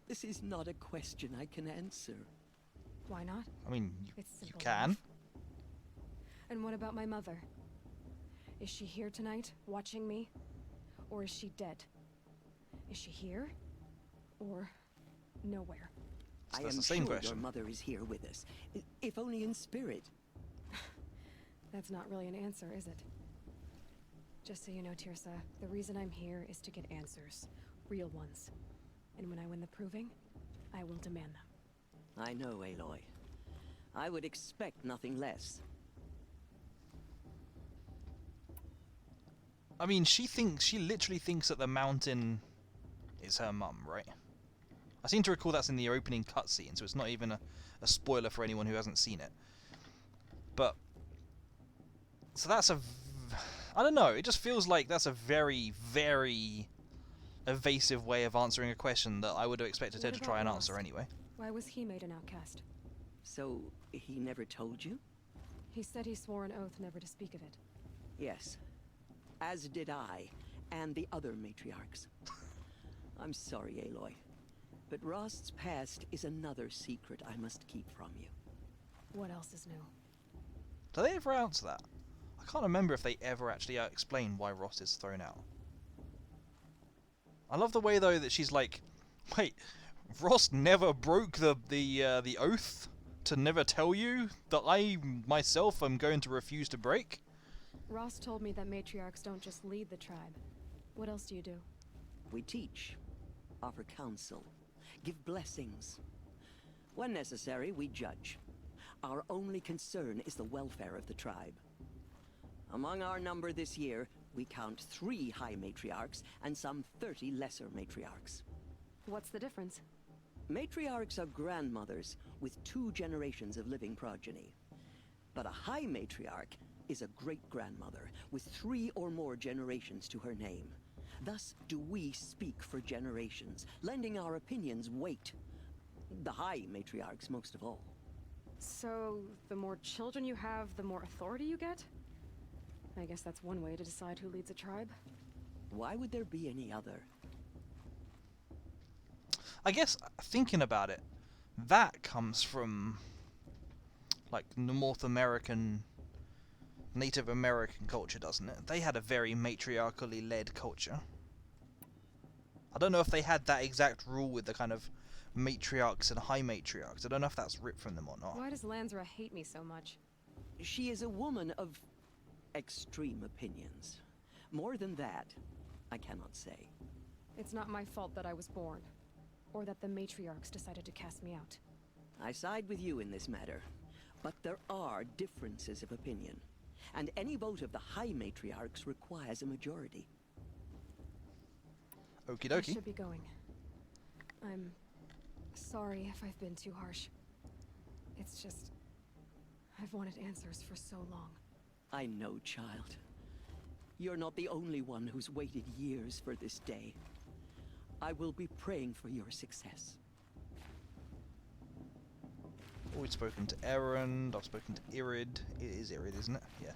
this is not a question I can answer. Why not? I mean, It's you simple can. enough. And what about my mother? Is she here tonight, watching me? Or is she dead? Is she here? Or nowhere? So I that's am the same sure question. your mother is here with us, if only in spirit. That's not really an answer, is it? Just so you know, Tirsa, the reason I'm here is to get answers. Real ones. And when I win the Proving, I will demand them. I know, Aloy. I would expect nothing less. I mean, she literally thinks that the mountain is her mum, right? I seem to recall that's in the opening cutscene, so it's not even a spoiler for anyone who hasn't seen it. But, so that's I don't know, it just feels like that's a very, very evasive way of answering a question that I would have expected her What to try and about answer Rost? anyway. Why was he made an outcast? So, he never told you? He said he swore an oath never to speak of it. Yes, As did I, and the other matriarchs. I'm sorry, Aloy, but Rost's past is another secret I must keep from you. What else is new? Do they ever answer that? I can't remember if they ever actually explain why Rost is thrown out. I love the way though that she's like, wait, Rost never broke the oath to never tell you that I myself am going to refuse to break? Rost told me that matriarchs don't just lead the tribe. What else do you do? We teach, offer counsel, give blessings. When necessary, we judge. Our only concern is the welfare of the tribe. Among our number this year, we count 3 high matriarchs and some 30 lesser matriarchs. What's the difference? Matriarchs are grandmothers with 2 generations of living progeny. But a high matriarch is a great-grandmother with 3 or more generations to her name. Thus do we speak for generations, lending our opinions weight. The high matriarchs most of all. So, the more children you have, the more authority you get? I guess that's one way to decide who leads a tribe. Why would there be any other? I guess, thinking about it, that comes from, like, North American, Native American culture, doesn't it? They had a very matriarchally led culture. I don't know if they had that exact rule with the kind of matriarchs and high matriarchs. I don't know if that's ripped from them or not. Why does Lansra hate me so much? She is a woman of extreme opinions. More than that, I cannot say. It's not my fault that I was born, or that the matriarchs decided to cast me out. I side with you in this matter, but there are differences of opinion, and any vote of the high matriarchs requires a majority. Okie I dokie. should be going. I'm sorry if I've been too harsh. It's just, I've wanted answers for so long. I know, child. You're not the only one who's waited years for this day. I will be praying for your success. We've spoken to Erend, I've spoken to Irid. It is Irid, isn't it? Yeah.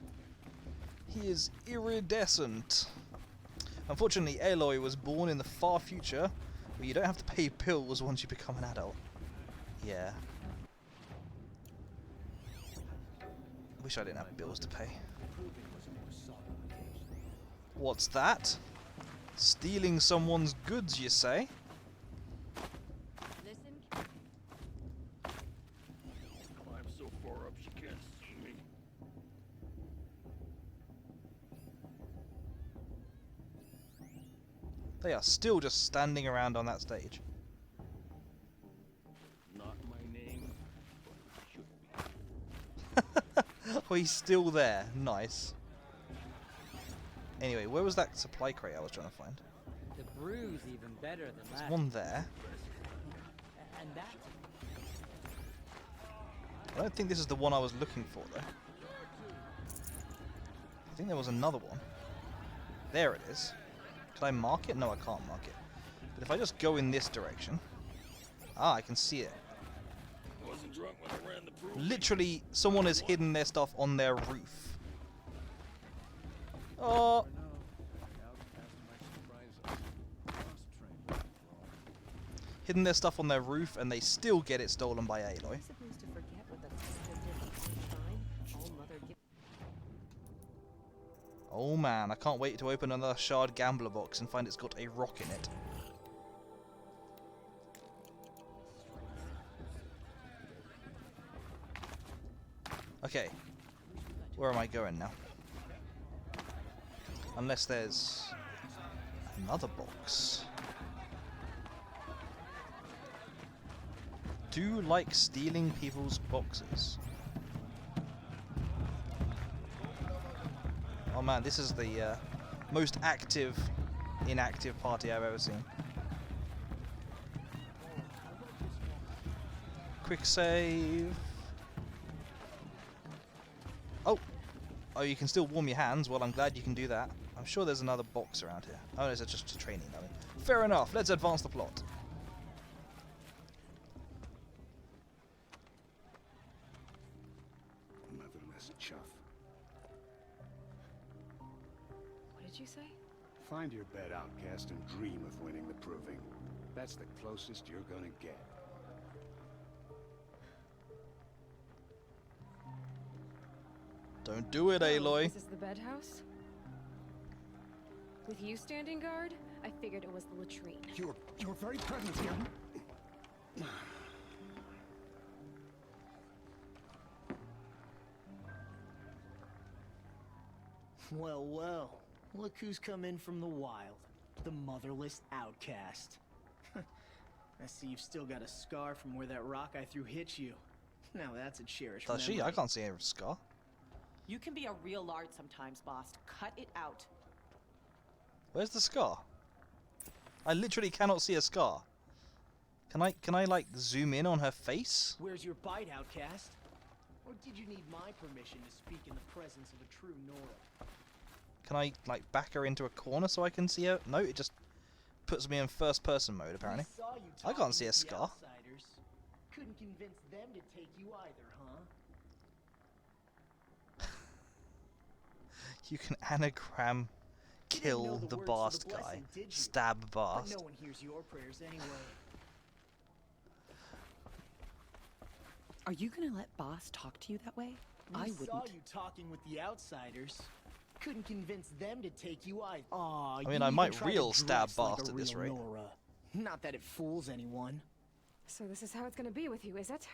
He is iridescent. Unfortunately, Aloy was born in the far future, where you don't have to pay bills once you become an adult. Yeah. Wish I didn't have bills to pay. What's that? Stealing someone's goods, you say? Listen. Climb so far up she can't see me. They are still just standing around on that stage. Not my name, but it should be. Oh, he's still there. Nice. Anyway, where was that supply crate I was trying to find? The brew's even better than There's that. one there. And that. I don't think this is the one I was looking for, though. I think there was another one. There it is. Can I mark it? No, I can't mark it. But if I just go in this direction... Ah, I can see it. I wasn't drunk when I ran the brew. Literally, someone has hidden their stuff on their roof. Oh! Hidden their stuff on their roof, and they still get it stolen by Aloy. Supposed to forget what the sister did last time. All Mother Oh man, I can't wait to open another shard gambler box and find it's got a rock in it. Okay, where am I going now? Unless there's another box. Do like stealing people's boxes. Oh man, this is the most active, inactive party I've ever seen. Quick save. Oh! Oh, you can still warm your hands. Well, I'm glad you can do that. I'm sure there's another box around here. Oh, it's just a training. I mean, fair enough. Let's advance the plot. Motherless chuff. What did did you say? Find your bed, outcast, and dream of winning the proving. That's the closest you're gonna get. Don't do it, Oh, Aloy. Is this the bed house? With you standing guard, I figured it was the latrine. Your very presence here. Well, well. Look who's come in from the wild. The motherless outcast. I see you've still got a scar from where that rock I threw hit you. Now that's a cherished Does she? I can't see a scar. You can be a real lard sometimes, boss. Cut it out. Where's the scar? I literally cannot see a scar. Can I like zoom in on her face? Where's your bite, outcast? Or did you need my permission to speak in the presence of a true Nora? Can I like back her into a corner so I can see her? No, it just puts me in first person mode apparently. We saw you I can't talking see a with the scar. outsiders. Couldn't convince them to take you either, huh? You can anagram kill the Bast guy. Stab But Bast. no one hears your prayers anyway. Are you gonna let boss talk to you that way? I We wouldn't. saw you talking with the outsiders. Couldn't convince them to take you either. Aw, I mean, I might real stab Bast at this rate. Nora. Not that it fools anyone. So this is how it's gonna be with you, is it?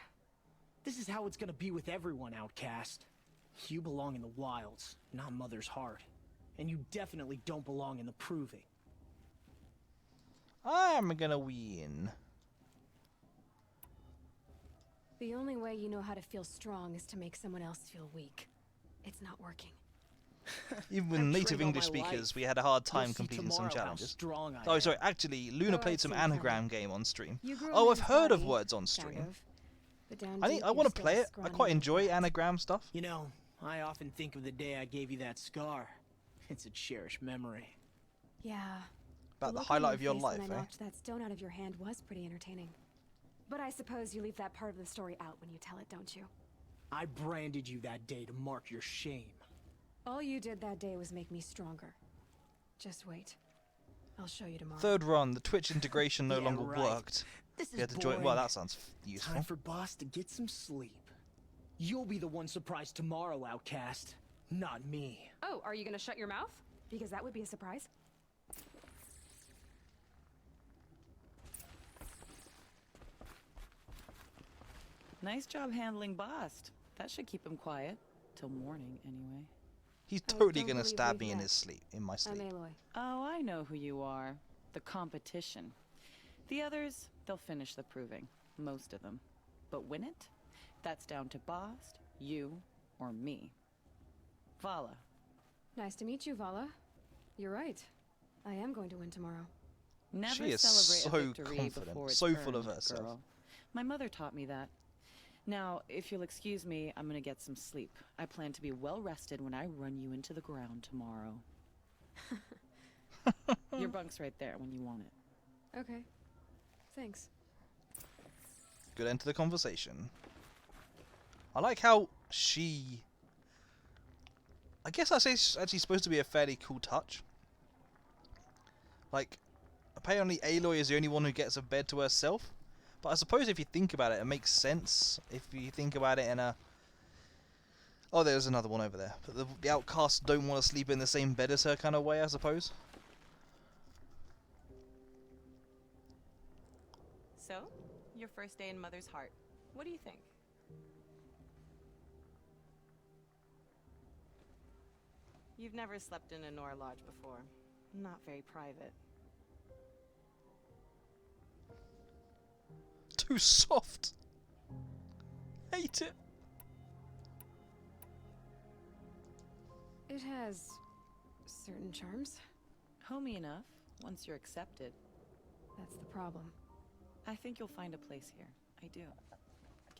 This is how it's gonna be with everyone, outcast. You belong in the wilds, not Mother's Heart. And you definitely don't belong in the proving. I'm gonna win. The only way you know how to feel strong is to make someone else feel weak. It's not working. Even with I've native trained all English my speakers, life. we had a hard You'll time see completing some tomorrow how challenges. strong I Oh, am. sorry. Actually, Luna Oh, played I'd some say tell anagram me. game on stream. You grew a Oh, I've man's heard of body, words on kind stream. of. But down I deep, want you're to still play a it. I scrawny quite little enjoy brat. anagram stuff. You know, I often think of the day I gave you that scar. It's a cherished memory. Yeah. About the look on highlight of your face life, when I eh? knocked that stone out of your hand was pretty entertaining. But I suppose you leave that part of the story out when you tell it, don't you? I branded you that day to mark your shame. All you did that day was make me stronger. Just wait. I'll show you tomorrow. Third run, the Twitch integration no Yeah, longer right. worked. This We is had to join. Well, boring. that sounds useful. Time for Boss to get some sleep. You'll be the one surprised tomorrow, outcast. Not me. Oh, are you gonna shut your mouth? Because that would be a surprise. Nice job handling Bast. That should keep him quiet. Till morning, anyway. He's I totally don't gonna believe stab we've me in met. his sleep, in my I'm sleep. Aloy. Oh, I know who you are. The competition. The others, they'll finish the proving. Most of them. But win it? That's down to Bast, you, or me. Vala. Nice to meet you, Vala. You're right. I am going to win tomorrow. Never She is celebrate a so victory confident, before it's so full of earned, herself. girl. My mother taught me that. Now, if you'll excuse me, I'm gonna get some sleep. I plan to be well rested when I run you into the ground tomorrow. Your bunk's right there when you want it. Okay. Thanks. Good end to the conversation. I like how she... I guess that's actually supposed to be a fairly cool touch. Like, apparently Aloy is the only one who gets a bed to herself. But I suppose if you think about it, it makes sense. If you think about it in a... Oh, there's another one over there. But the outcasts don't want to sleep in the same bed as her kind of way, I suppose. So, your first day in Mother's Heart. What do you think? You've never slept in a Nora Lodge before. Not very private. Too soft. Hate it. It has certain charms. Homey enough, once you're accepted. That's the problem. I think you'll find a place here. I do.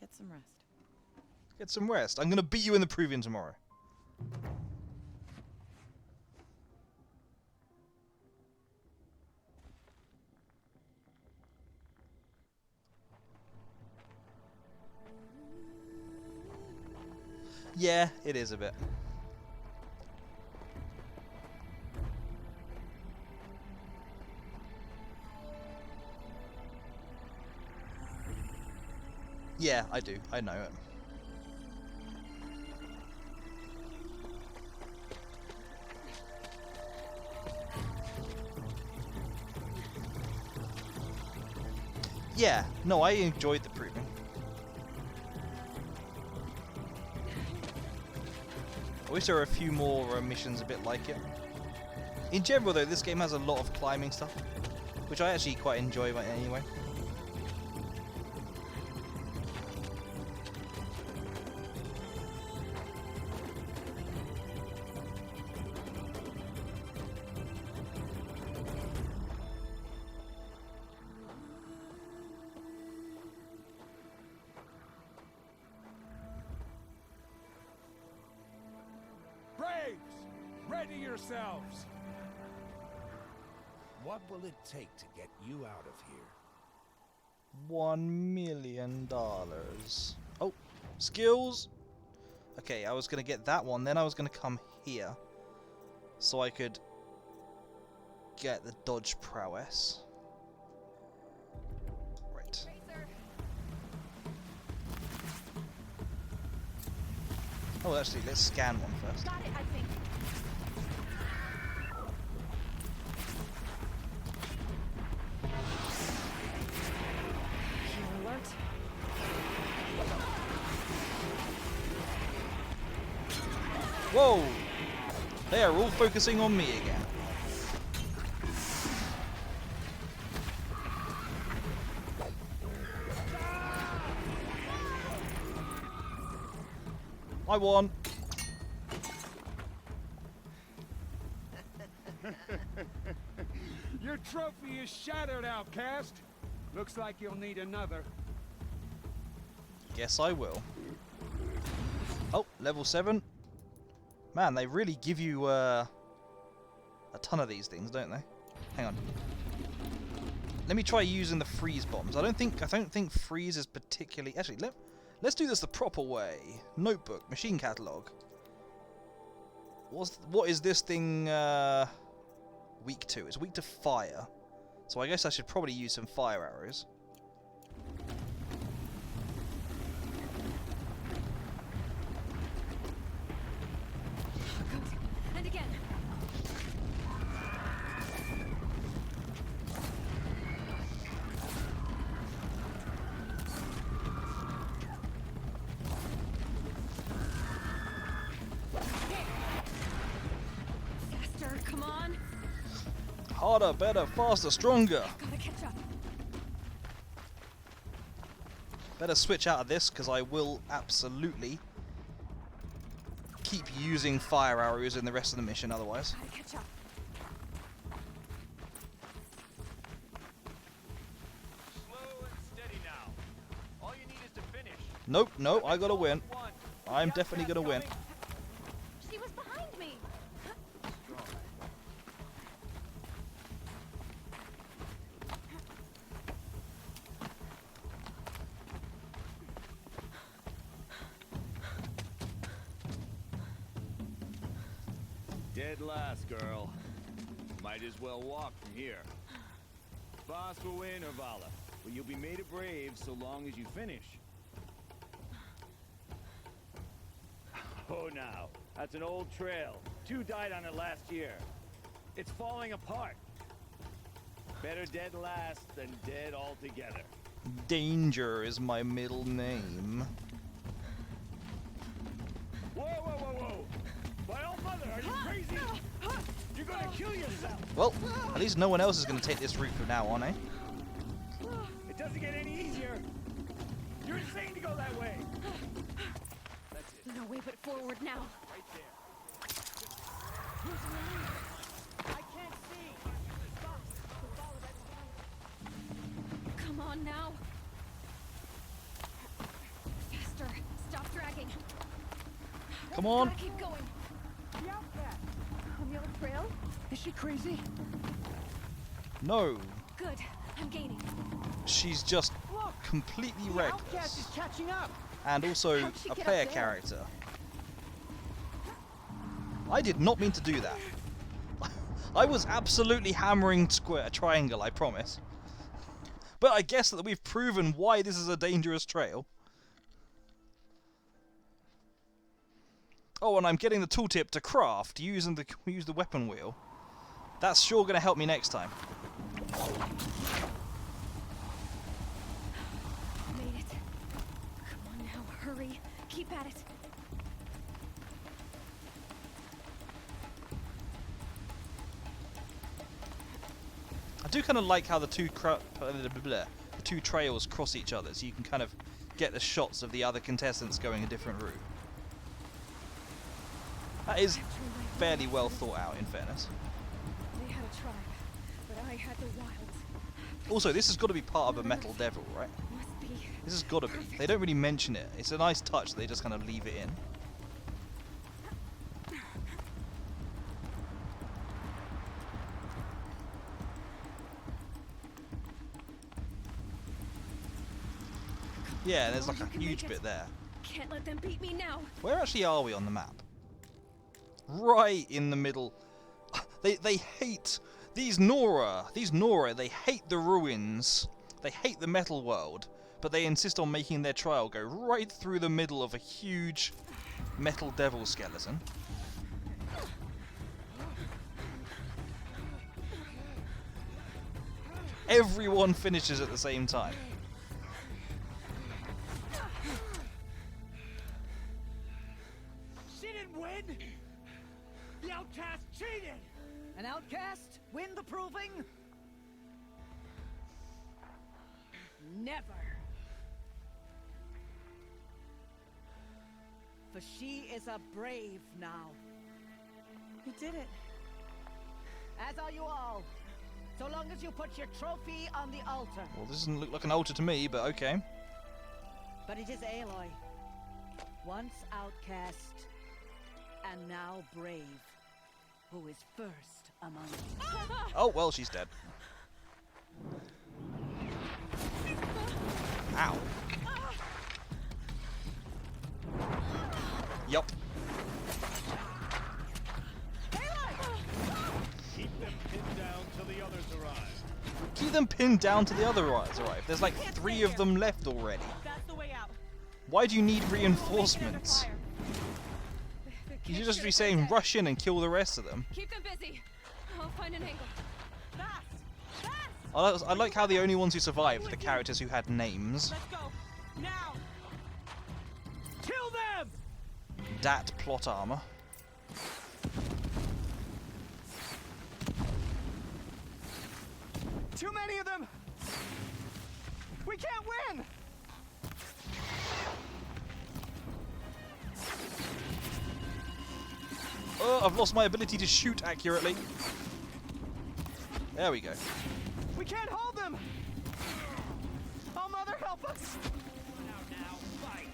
Get some rest. Get some rest. I'm gonna beat you in the proving tomorrow. Yeah, it is a bit. Yeah, I do. I know it. Yeah, no, I enjoyed the proving. I wish there were a few more missions a bit like it. In general though, this game has a lot of climbing stuff, which I actually quite enjoy anyway. Braves, ready yourselves. What will it take to get you out of here? $1 million. Oh, skills. Okay, I was gonna get that one, then I was gonna come here, so I could get the dodge prowess. Right. Oh, actually, let's scan one first. Got it, I think. Alert. Whoa! They are all focusing on me again. I won. Your trophy is shattered, outcast. Looks like you'll need another. Guess I will. Oh, level 7. Man, they really give you a ton of these things, don't they? Hang on. Let me try using the freeze bombs. I don't think freeze is particularly. Actually, let's do this the proper way. Notebook, machine catalog. What is this thing weak to? It's weak to fire. So I guess I should probably use some fire arrows. And again. Faster, come on. Harder, better, faster, stronger. Gotta catch up. Better switch out of this because I will absolutely keep using fire arrows in the rest of the mission otherwise. Gotta catch up. Slow and steady now. All you need is to finish. Nope, nope, I gotta win. I'm definitely gonna win. She was behind me. Dead last, girl. Might as well walk from here. Boss will win, or Vala, but you'll be made a brave so long as you finish. Oh, now. That's an old trail. 2 died on it last year. It's falling apart. Better dead last than dead altogether. Danger is my middle name. Whoa, whoa, whoa, whoa! My old mother, are you crazy? You're gonna kill yourself! Well, at least no one else is going to take this route from now on, eh? It doesn't get any easier! You're insane to go that way! No way but forward now. Right there. I can't see. Come on now. Faster. Stop dragging. Come on. Gotta keep going. The outcast. On the old trail? Is she crazy? No, Good. I'm gaining. she's just Look, completely the outcast reckless. is catching up. And also How'd she a get up player there? character. I did not mean to do that. I was absolutely hammering square triangle, I promise. But I guess that we've proven why this is a dangerous trail. Oh, and I'm getting the tooltip to craft using use the weapon wheel. That's sure going to help me next time. Made it. Come on now, hurry. Keep at it. I do kind of like how the two trails cross each other, so you can kind of get the shots of the other contestants going a different route. That is fairly well thought out, in fairness. They had a tribe, but I had the wilds. Also, this has got to be part of a Metal Devil, right? Must be. This has got to be. They don't really mention it. It's a nice touch. They just kind of leave it in. Yeah, there's like a huge bit there. Can't let them beat me now. Where actually are we on the map? Right in the middle. They hate these Nora. They hate the ruins. They hate the metal world, but they insist on making their trial go right through the middle of a huge metal devil skeleton. Everyone finishes at the same time. She didn't win! The outcast cheated! An outcast win the proving? Never. For she is a brave now. You did it. As are you all. So long as you put your trophy on the altar. Well, this doesn't look like an altar to me, but okay. But it is Aloy. Once outcast, and now brave. Who is first among you. Oh, well, she's dead. Ow. Yup. Keep them pinned down till the others arrive. Keep them pinned down to the other ones, alright. There's like 3 of them left already. That's the way out. Why do you need reinforcements? You should just be saying rush in and kill the rest of them. Keep them busy. I'll find an angle. I like how the only ones who survived are the characters who had names. Let's go. Now. Kill them. Dat plot armor. Too many of them! We can't win! Oh, I've lost my ability to shoot accurately. There we go. We can't hold them! Oh, Mother, help us! Now, fight.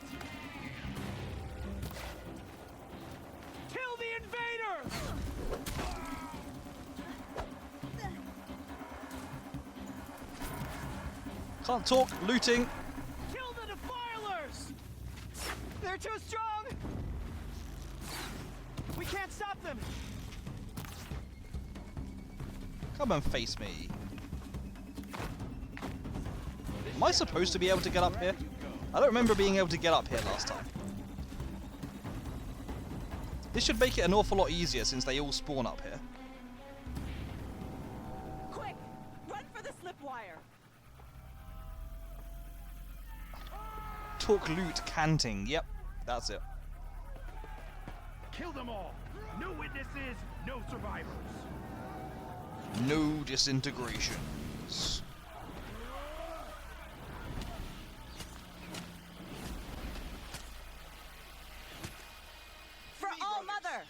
Kill the invader! Can't talk, looting. Kill the defilers! They're too strong! We can't stop them! Come and face me. Am I supposed to be able to get up here? I don't remember being able to get up here last time. This should make it an awful lot easier since they all spawn up here. Quick! Run for the slip wire! Talk, loot, canting. Yep, that's it. Kill them all. No witnesses, no survivors. No disintegrations. For All Mother!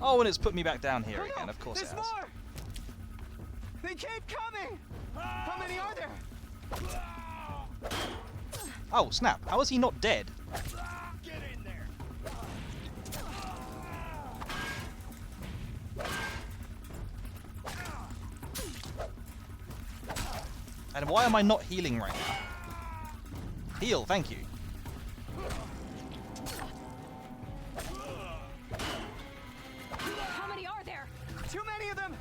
Oh, and it's put me back down here again. Of course it There's has. more! They keep coming! How many are there? Oh, snap. How is he not dead? Get in there. And why am I not healing right now? Heal, thank you. How many are there? Too many of them!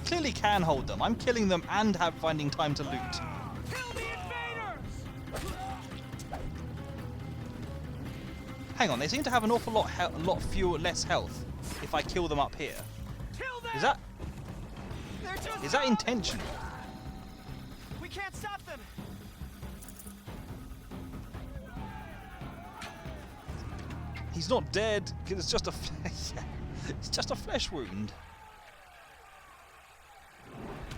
clearly can hold them. I'm killing them and finding time to loot. Kill the invaders! Hang on, they seem to have an awful lot less health if I kill them up here. Kill them! Is that intentional? We can't stop them. He's not dead because it's just a it's just a flesh wound.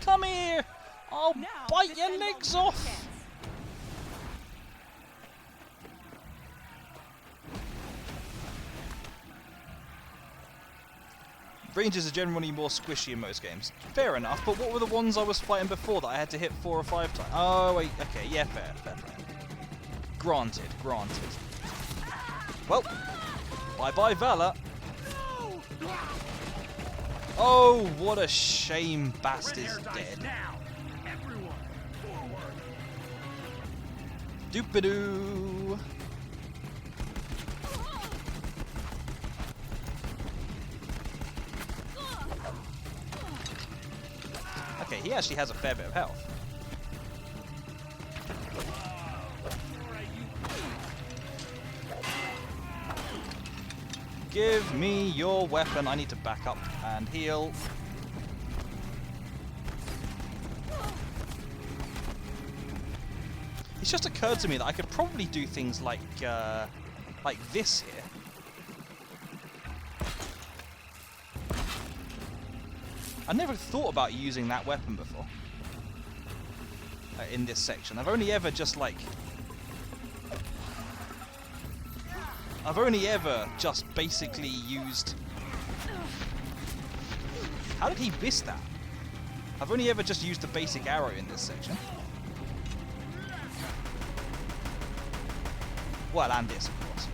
Come here! I'll bite your legs off! Rangers are generally more squishy in most games. Fair enough, but what were the ones I was fighting before that I had to hit 4 or 5 times? Oh, wait, okay, yeah, fair. Granted. Well, bye-bye, Valor. Oh, what a shame Bast is dead. Doop-a-doo. Okay, he actually has a fair bit of health. Give me your weapon. I need to back up and heal. It's just occurred to me that I could probably do things like this here. I never thought about using that weapon before in this section. I've only ever just basically used... How did he miss that? I've only ever just used the basic arrow in this section. Well, and this, of course.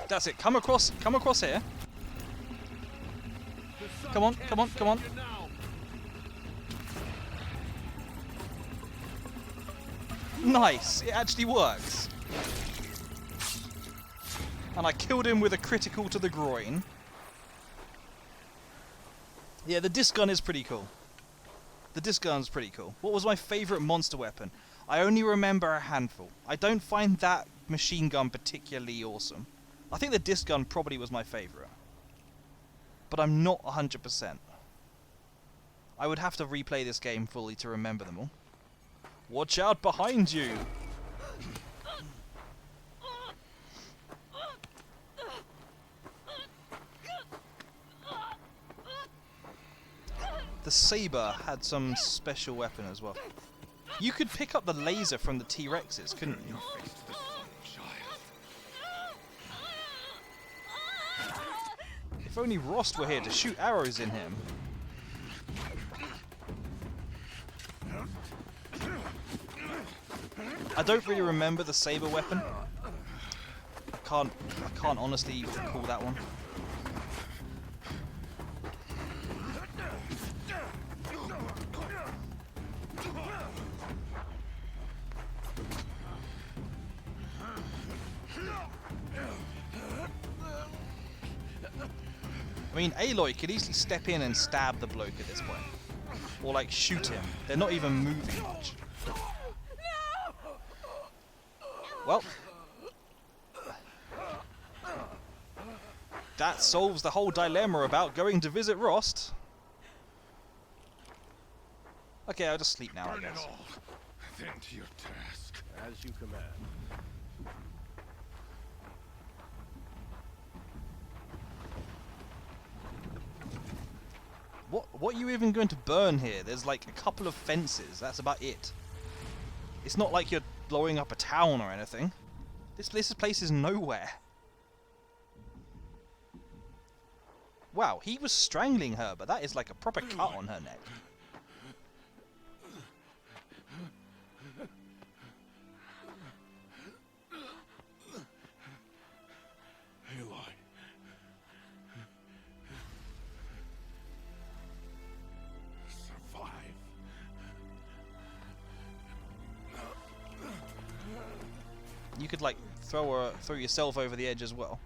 That's it. Come across here. Come on. Nice, it actually works. And I killed him with a critical to the groin. Yeah, the disc gun is pretty cool. What was my favourite monster weapon? I only remember a handful. I don't find that machine gun particularly awesome. I think the disc gun probably was my favourite. But I'm not 100%. I would have to replay this game fully to remember them all. Watch out behind you! The saber had some special weapon as well. You could pick up the laser from the T-Rexes, couldn't you? If only Rost were here to shoot arrows in him. I don't really remember the saber weapon. I can't honestly recall that one. I mean, Aloy could easily step in and stab the bloke at this point. Or, like, shoot him. They're not even moving much. Well. That solves the whole dilemma about going to visit Rost. Okay, I'll just sleep now, I guess. Then to your task. As you command. What are you even going to burn here? There's like a couple of fences. That's about it. It's not like you're blowing up a town or anything. This place is nowhere. Wow, he was strangling her, but that is like a proper cut on her neck. Aloy. Survive. You could like throw yourself over the edge as well.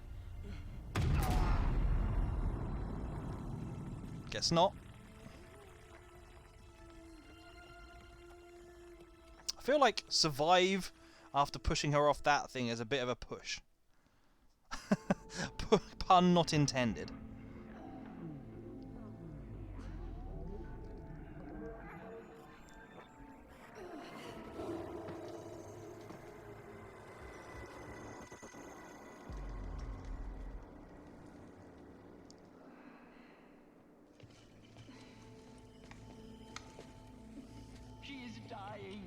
Guess not. I feel like survive after pushing her off that thing is a bit of a push. Pun not intended. She is dying.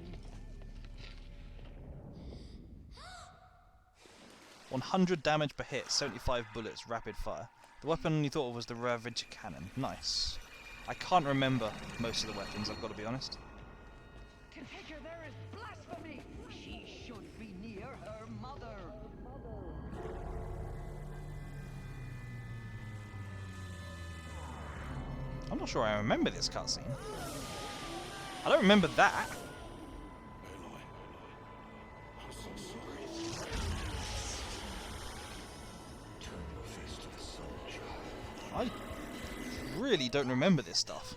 100 damage per hit, 75 bullets, rapid fire. The weapon you thought of was the Ravager cannon. Nice. I can't remember most of the weapons, I've got to be honest. To take her there is blasphemy. She should be near her mother. I'm not sure I remember this cutscene. I don't remember that. I'm so sorry. Turn your face to the sun, child. I really don't remember this stuff.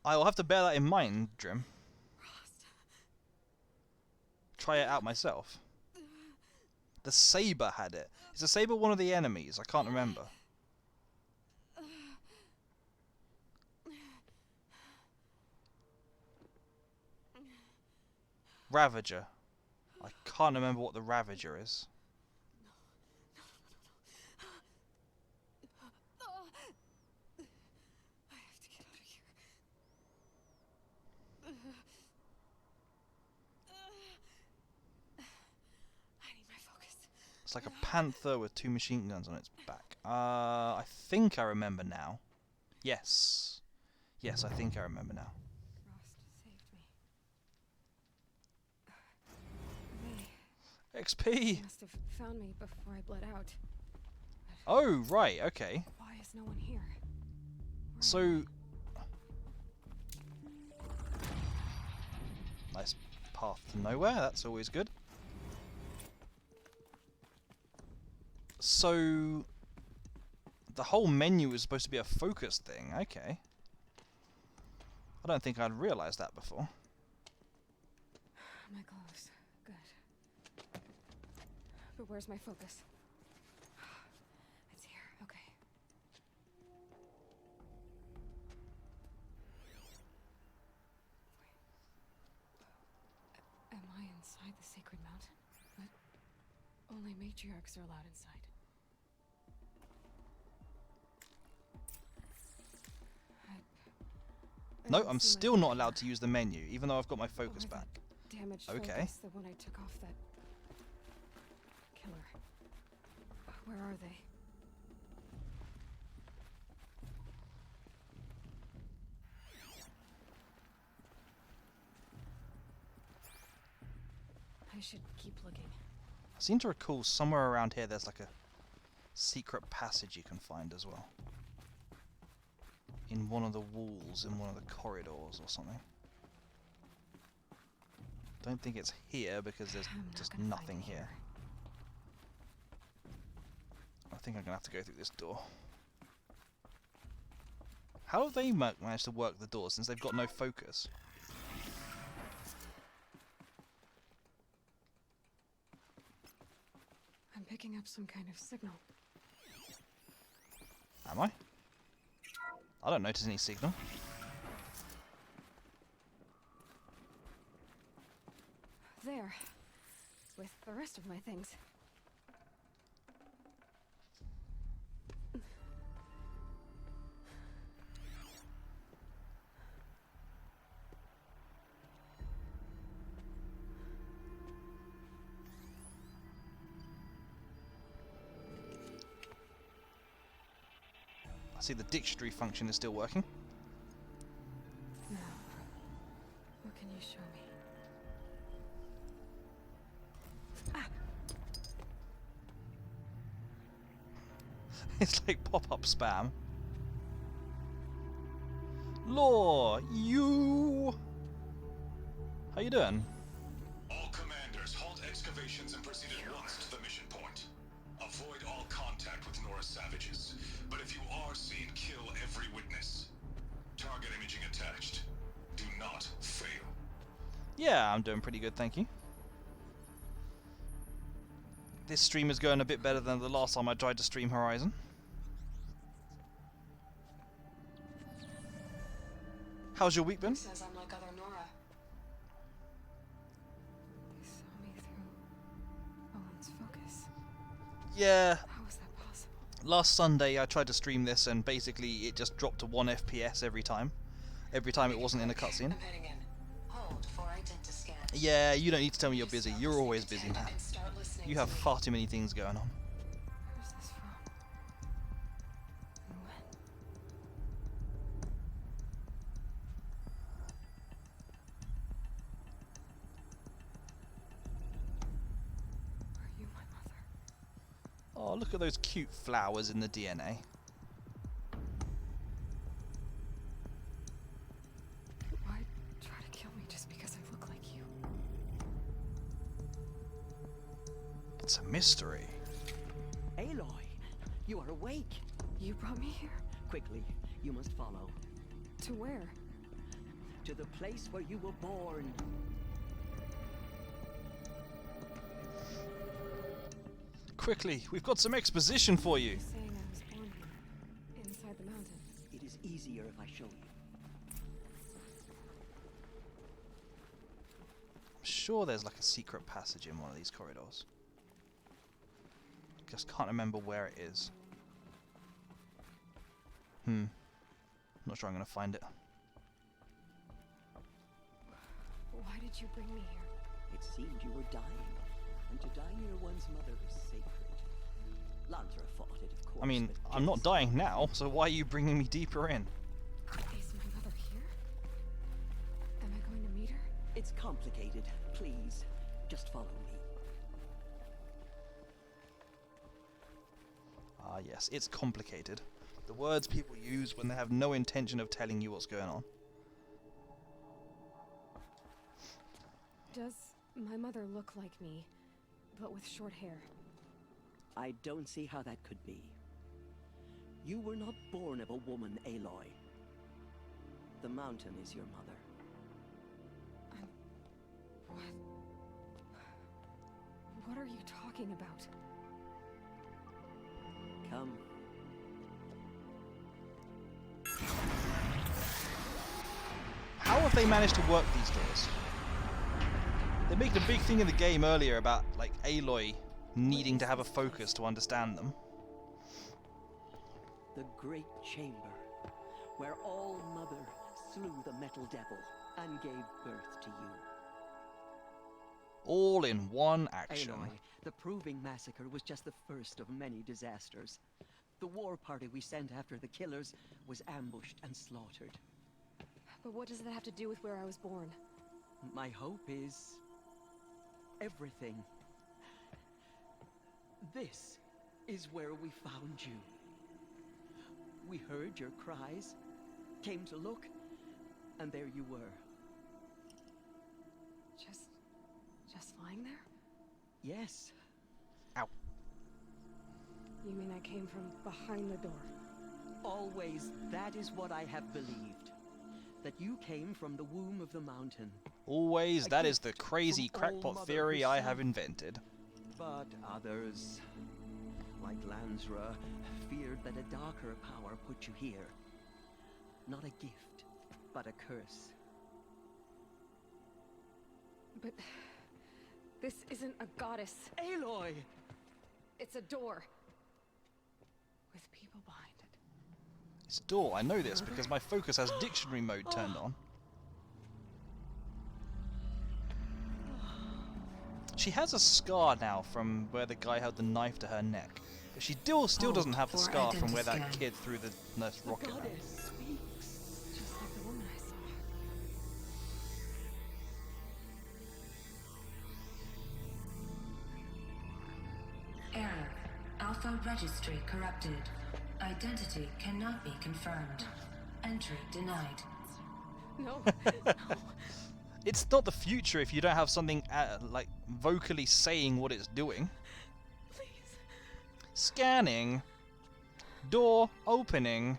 I will have to bear that in mind, Drim. Try it out myself. The saber had it. Is the saber one of the enemies? I can't remember. Ravager. I can't remember what the Ravager is. It's like a panther with 2 machine guns on its back. I think I remember now. Yes. Yes, I think I remember now. XP! Must have found me before I bled out. Oh, right, okay. Why is no one here? So... Nice path to nowhere, that's always good. So... The whole menu is supposed to be a focus thing, okay. I don't think I'd realised that before. My clothes. Good. But where's my focus? It's here. Okay. Am I inside the sacred mountain? But only matriarchs are allowed inside. No, I'm still not allowed to use the menu, even though I've got my focus back. Damaged Okay. focus, the one I took off that killer. Where are they? I should keep looking. I seem to recall somewhere around here there's like a secret passage you can find as well. In one of the walls, in one of the corridors or something. Don't think it's here because there's just nothing here. I think I'm gonna have to go through this door. How have they managed to work the door since they've got no focus? I'm picking up some kind of signal. Am I? I don't notice any signal. There. With the rest of my things. I see the dictionary function is still working. Now, what can you show me? It's like pop-up spam. Law, you. How you doing? All commanders, halt excavations and proceed at once to the mission point. Avoid all contact with Nora savages. But if you are seen, kill every witness. Target imaging attached. Do not fail. Yeah, I'm doing pretty good, thank you. This stream is going a bit better than the last time I tried to stream Horizon. How's your week been? Says I'm like other Nora. They saw me through Owen's focus. Yeah. How is that possible? Last Sunday I tried to stream this and basically it just dropped to 1 FPS every time. Every time it wasn't in a cutscene. I'm heading in. Hold for identiscan. Yeah, you don't need to tell me you're busy. You're always busy, man. You have far too many things going on. Where's this from? And when? Are you my mother? Oh, look at those cute flowers in the DNA. Why try to kill me just because I look like you? It's a mystery. Aloy, you are awake. You brought me here? Quickly, you must follow. To where? To the place where you were born. Quickly, we've got some exposition for you. You're saying I was born here, inside the mountain. It is easier if I show you. I'm sure there's like a secret passage in one of these corridors. Just can't remember where it is. Not sure I'm gonna find it. Why did you bring me here? It seemed you were dying, and to die near one's mother is sacred. Lansra fought it, of course. I mean, but I'm not dying now, so why are you bringing me deeper in? Is my mother here? Am I going to meet her? It's complicated. Please, just follow me. Ah yes, it's complicated. The words people use when they have no intention of telling you what's going on. Does my mother look like me, but with short hair? I don't see how that could be. You were not born of a woman, Aloy. The mountain is your mother. What are you talking about? Come. How have they managed to work these doors? They made a big thing in the game earlier about, like, Aloy needing to have a focus to understand them. The great chamber, where All Mother slew the Metal Devil and gave birth to you. All in one action. Aloy, the Proving Massacre was just the first of many disasters. The war party we sent after the killers was ambushed and slaughtered. But what does that have to do with where I was born? My hope is everything. This is where we found you. We heard your cries, came to look, and there you were. Just lying there? Yes. Ow. You mean I came from behind the door? Always, that is what I have believed. That you came from the womb of the mountain. Always, that is the gift crazy from crackpot All-Mother theory I herself. have invented. But others, like Lansra, feared that a darker power put you here. Not a gift, but a curse. But this isn't a goddess. Aloy! It's a door. With people behind it. It's door, I know this because my focus has dictionary mode turned on. She has a scar now from where the guy held the knife to her neck. She still doesn't have the scar from where that kid threw the nurse rocket. Just like the woman I saw. Error. Alpha registry corrupted. Identity cannot be confirmed. Entry denied. No. It's not the future if you don't have something like vocally saying what it's doing. Please. Scanning. Door opening.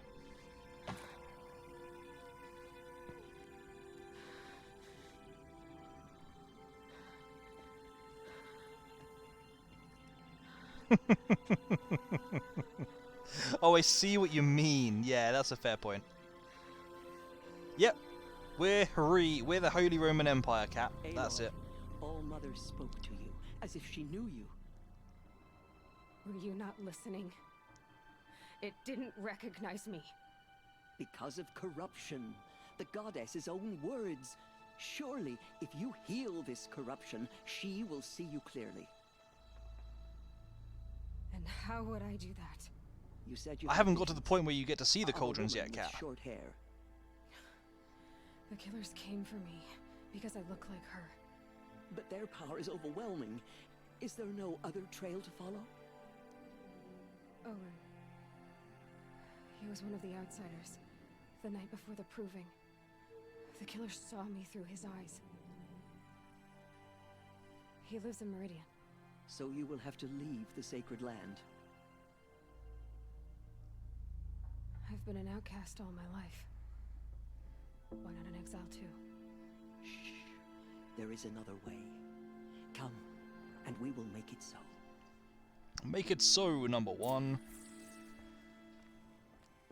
Oh, I see what you mean. Yeah, that's a fair point. Yep. We're the Holy Roman Empire, Cap. That's it. All Mother spoke to you, as if she knew you. Were you not listening? It didn't recognize me. Because of corruption. The goddess's own words. Surely, if you heal this corruption, she will see you clearly. And how would I do that? You said you I haven't got to the point where you get to see the cauldrons yet, Cap. Short hair. The killers came for me because I look like her. But their power is overwhelming. Is there no other trail to follow? Owen. He was one of the outsiders. The night before the proving. The killers saw me through his eyes. He lives in Meridian. So you will have to leave the sacred land. I've been an outcast all my life. Why not an exile too? Shh. There is another way. Come, and we will make it so. Make it so, number one.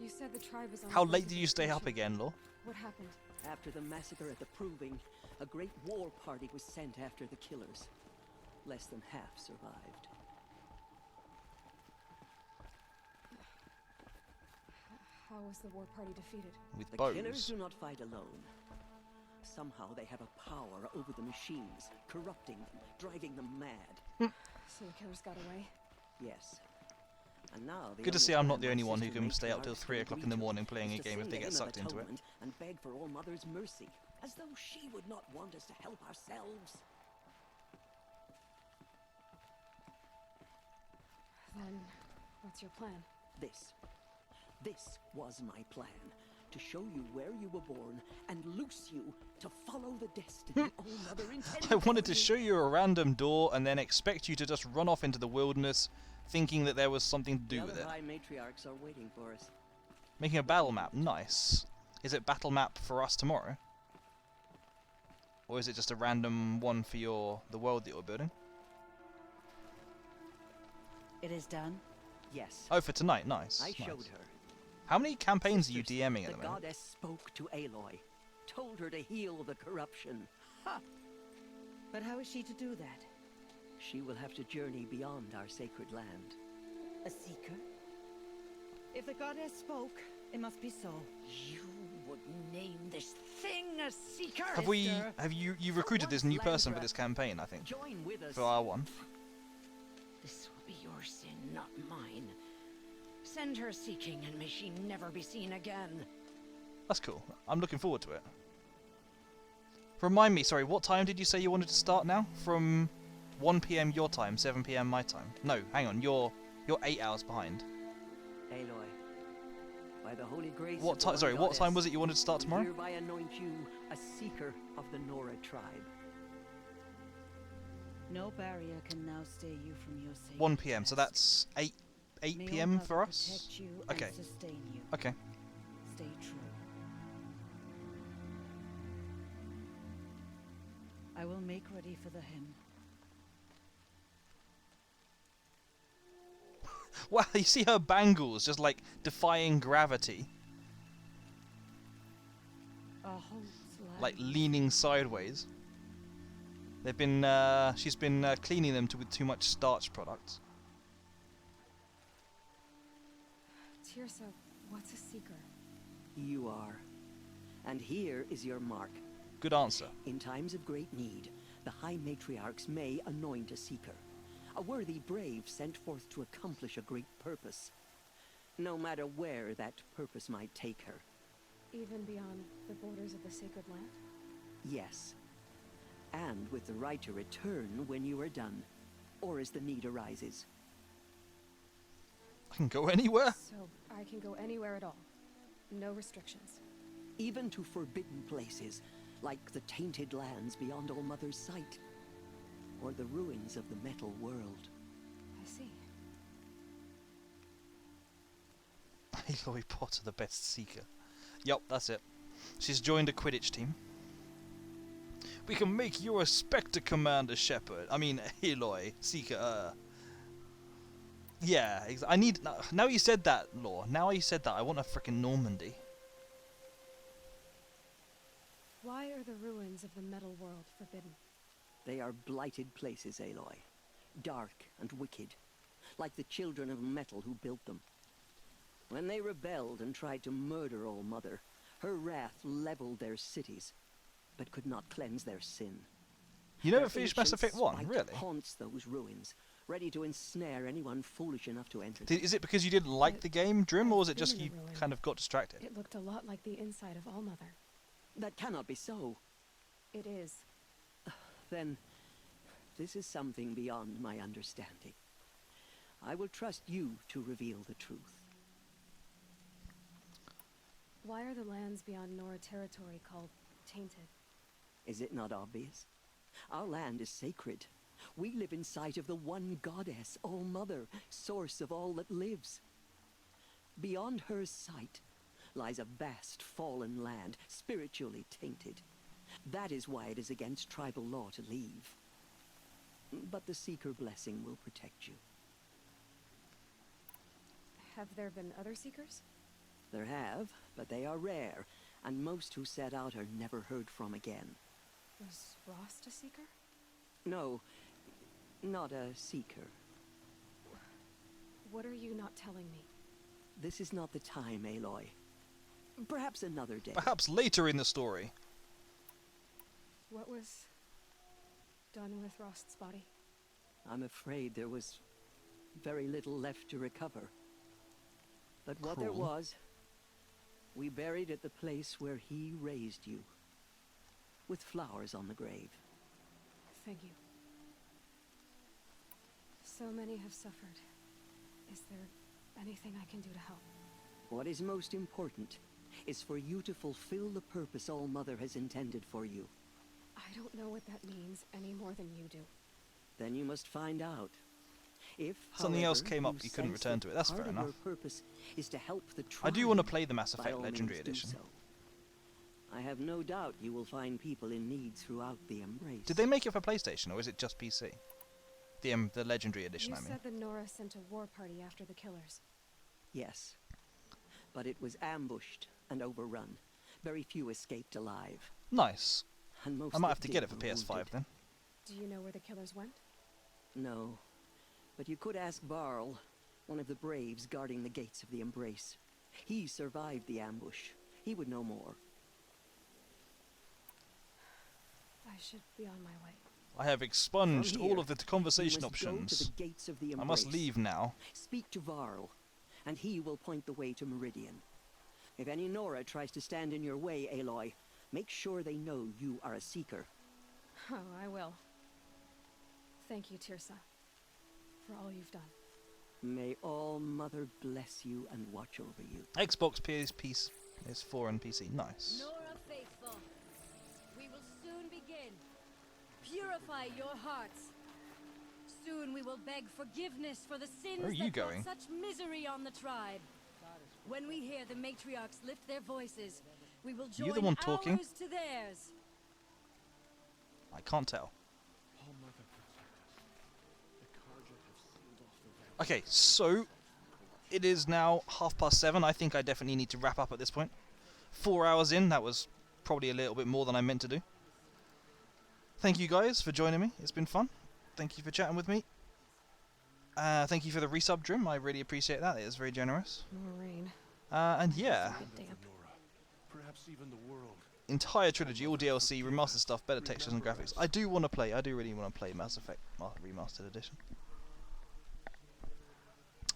You said the tribe was on. How late did you stay up again, Law? What happened? After the massacre at the Proving, a great war party was sent after the killers. Less than half survived. How was the war party defeated? With the bows. killers do not fight alone. Somehow they have a power over the machines, corrupting them, driving them mad. So the killers got away? Yes. And now Good to see I'm not the only one who can stay up till 3 o'clock in the morning playing a game if they get sucked into it. And beg for All Mother's mercy, as though she would not want us to help ourselves. Then, what's your plan? This was my plan. To show you where you were born and loose you to follow the destiny All Mother intended. I wanted to show you a random door and then expect you to just run off into the wilderness thinking that there was something to do with it. The High Matriarchs are waiting for us. Making a battle map. Nice. Is it battle map for us tomorrow? Or is it just a random one for the world that you're building? It is done? Yes. Oh, for tonight. Nice. I nice. showed her. How many campaigns are you DMing at the The moment? goddess spoke to Aloy, told her to heal the corruption. Ha! But how is she to do that? She will have to journey beyond our sacred land. A seeker? If the goddess spoke, it must be so. You would name this thing a seeker? Have you recruited this new person for this campaign, I think? Join with us. For R1. This will be your sin, not mine. Send her seeking, and may she never be seen again. That's cool. I'm looking forward to it. Remind me, sorry, what time did you say you wanted to start now? From 1 PM your time, 7 PM my time. No, hang on, you're 8 hours behind. Aloy, by the holy grace What time? Sorry, what time was it you wanted to start tomorrow? Hereby anoint you a seeker of the Nora tribe. No barrier can now stay you from your sacred 1 PM, so that's 8 May PM All for Mother us? protect you Okay. and sustain you. Okay. Stay true. I will make ready for the hymn. Wow, you see her bangles just like defying gravity. Like leaning sideways. They've been, she's been cleaning them with too much starch products. Tirsa, what's a seeker? You are. And here is your mark. Good answer. In times of great need, the High Matriarchs may anoint a seeker. A worthy brave sent forth to accomplish a great purpose. No matter where that purpose might take her. Even beyond the borders of the sacred land? Yes. And with the right to return when you are done, or as the need arises. I can go anywhere? So, I can go anywhere at all. No restrictions. Even to forbidden places, like the tainted lands beyond All Mother's sight. Or the ruins of the metal world. I see. Aloy Potter, the best seeker. Yup, that's it. She's joined a Quidditch team. We can make you a Spectre Commander, Shepard. I mean, Aloy, Seeker, Yeah, I need... Now you said that, Law. Now you said that, I want a frickin' Normandy. Why are the ruins of the metal world forbidden? They are blighted places, Aloy. Dark and wicked. Like the children of metal who built them. When they rebelled and tried to murder All Mother, her wrath leveled their cities, but could not cleanse their sin. You never Their finished Mass ancient Effect 1, spite really? Haunts those ruins, ready to ensnare anyone foolish enough to enter them. Is it because you didn't like the game, Drim, or was it just been you in a ruin. kind of got distracted? It looked a lot like the inside of All Mother. That cannot be so. It is. Then, this is something beyond my understanding. I will trust you to reveal the truth. Why are the lands beyond Nora territory called tainted? Is it not obvious? Our land is sacred. We live in sight of the one goddess, All Mother, source of all that lives. Beyond her sight lies a vast fallen land, spiritually tainted. That is why it is against tribal law to leave. But the Seeker blessing will protect you. Have there been other Seekers? There have, but they are rare, and most who set out are never heard from again. Was Rost a Seeker? No, not a Seeker. What are you not telling me? This is not the time, Aloy. Perhaps another day. Perhaps later in the story. What was done with Rost's body? I'm afraid there was very little left to recover. But what there Cruel. was, we buried at the place where he raised you, with flowers on the grave. Thank you. So many have suffered. Is there anything I can do to help? What is most important is for you to fulfill the purpose All Mother has intended for you. I don't know what that means any more than you do. Then you must find out. If, Something else however, came up, you couldn't sense return that to it. That's part fair of enough. your purpose is to help the I do want to tribe, play the Mass by Effect all Legendary means do Edition. so. I have no doubt you will find people in need throughout the Embrace. Did they make it for PlayStation, or is it just PC? The Legendary Edition, You I mean. said that Nora sent a war party after the killers. Yes. But it was ambushed and overrun. Very few escaped alive. Nice. And most I might that have to did get it for were PS5 wounded. then. Do you know where the killers went? No. But you could ask Barl, one of the braves guarding the gates of the Embrace. He survived the ambush. He would know more. I should be on my way. I have expunged From all here, of the conversation you must go to options. the gates of the I must Embrace. leave now. Speak to Varl, and he will point the way to Meridian. If any Nora tries to stand in your way, Aloy, make sure they know you are a Seeker. Oh, I will. Thank you, Tirsa, for all you've done. May All Mother bless you and watch over you. Xbox, PS4 and PC. Nice. Nora faithful, we will soon begin. Purify your hearts. Soon we will beg forgiveness for the sins Where are you that brought going? such misery on the tribe. When we hear the matriarchs lift their voices, we will join You the one talking? ours to theirs. I can't tell. Okay, so it is now 7:30. I think I definitely need to wrap up at this point. 4 hours in, that was probably a little bit more than I meant to do. Thank you guys for joining me. It's been fun. Thank you for chatting with me. Thank you for the resub, Drim. I really appreciate that. It is very generous. More rain. And yeah, Perhaps even the world. entire trilogy, all DLC, remastered stuff, better textures and graphics. I do want to play. I do really want to play Mass Effect Remastered Edition.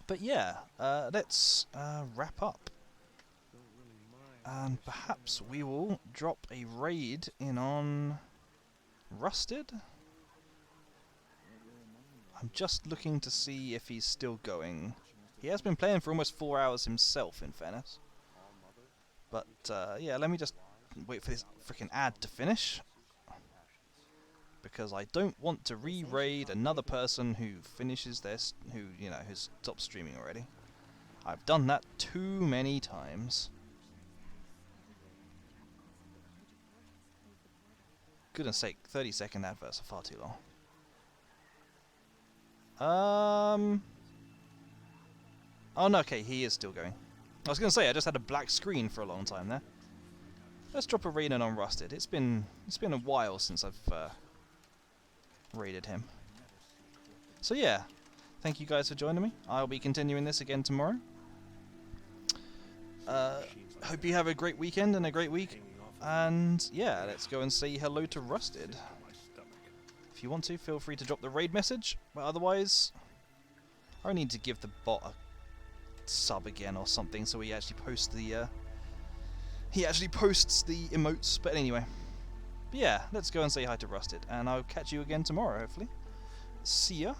But yeah, let's wrap up. And perhaps we will drop a raid in on Rusted. I'm just looking to see if he's still going. He has been playing for almost 4 hours himself, in fairness. But yeah, let me just wait for this freaking ad to finish, because I don't want to re-raid another person who finishes this, who's stopped streaming already. I've done that too many times. Goodness sake, 30-second adverts are far too long. Oh no, okay, he is still going. I was going to say, I just had a black screen for a long time there. Let's drop a raid in on Rusted. It's been a while since I've raided him. So yeah, thank you guys for joining me. I'll be continuing this again tomorrow. Hope you have a great weekend and a great week. And yeah, let's go and say hello to Rusted. If you want to, feel free to drop the raid message. But otherwise, I need to give the bot a sub again or something, so he actually posts the emotes. But anyway, yeah, let's go and say hi to Rusted, and I'll catch you again tomorrow, hopefully. See ya.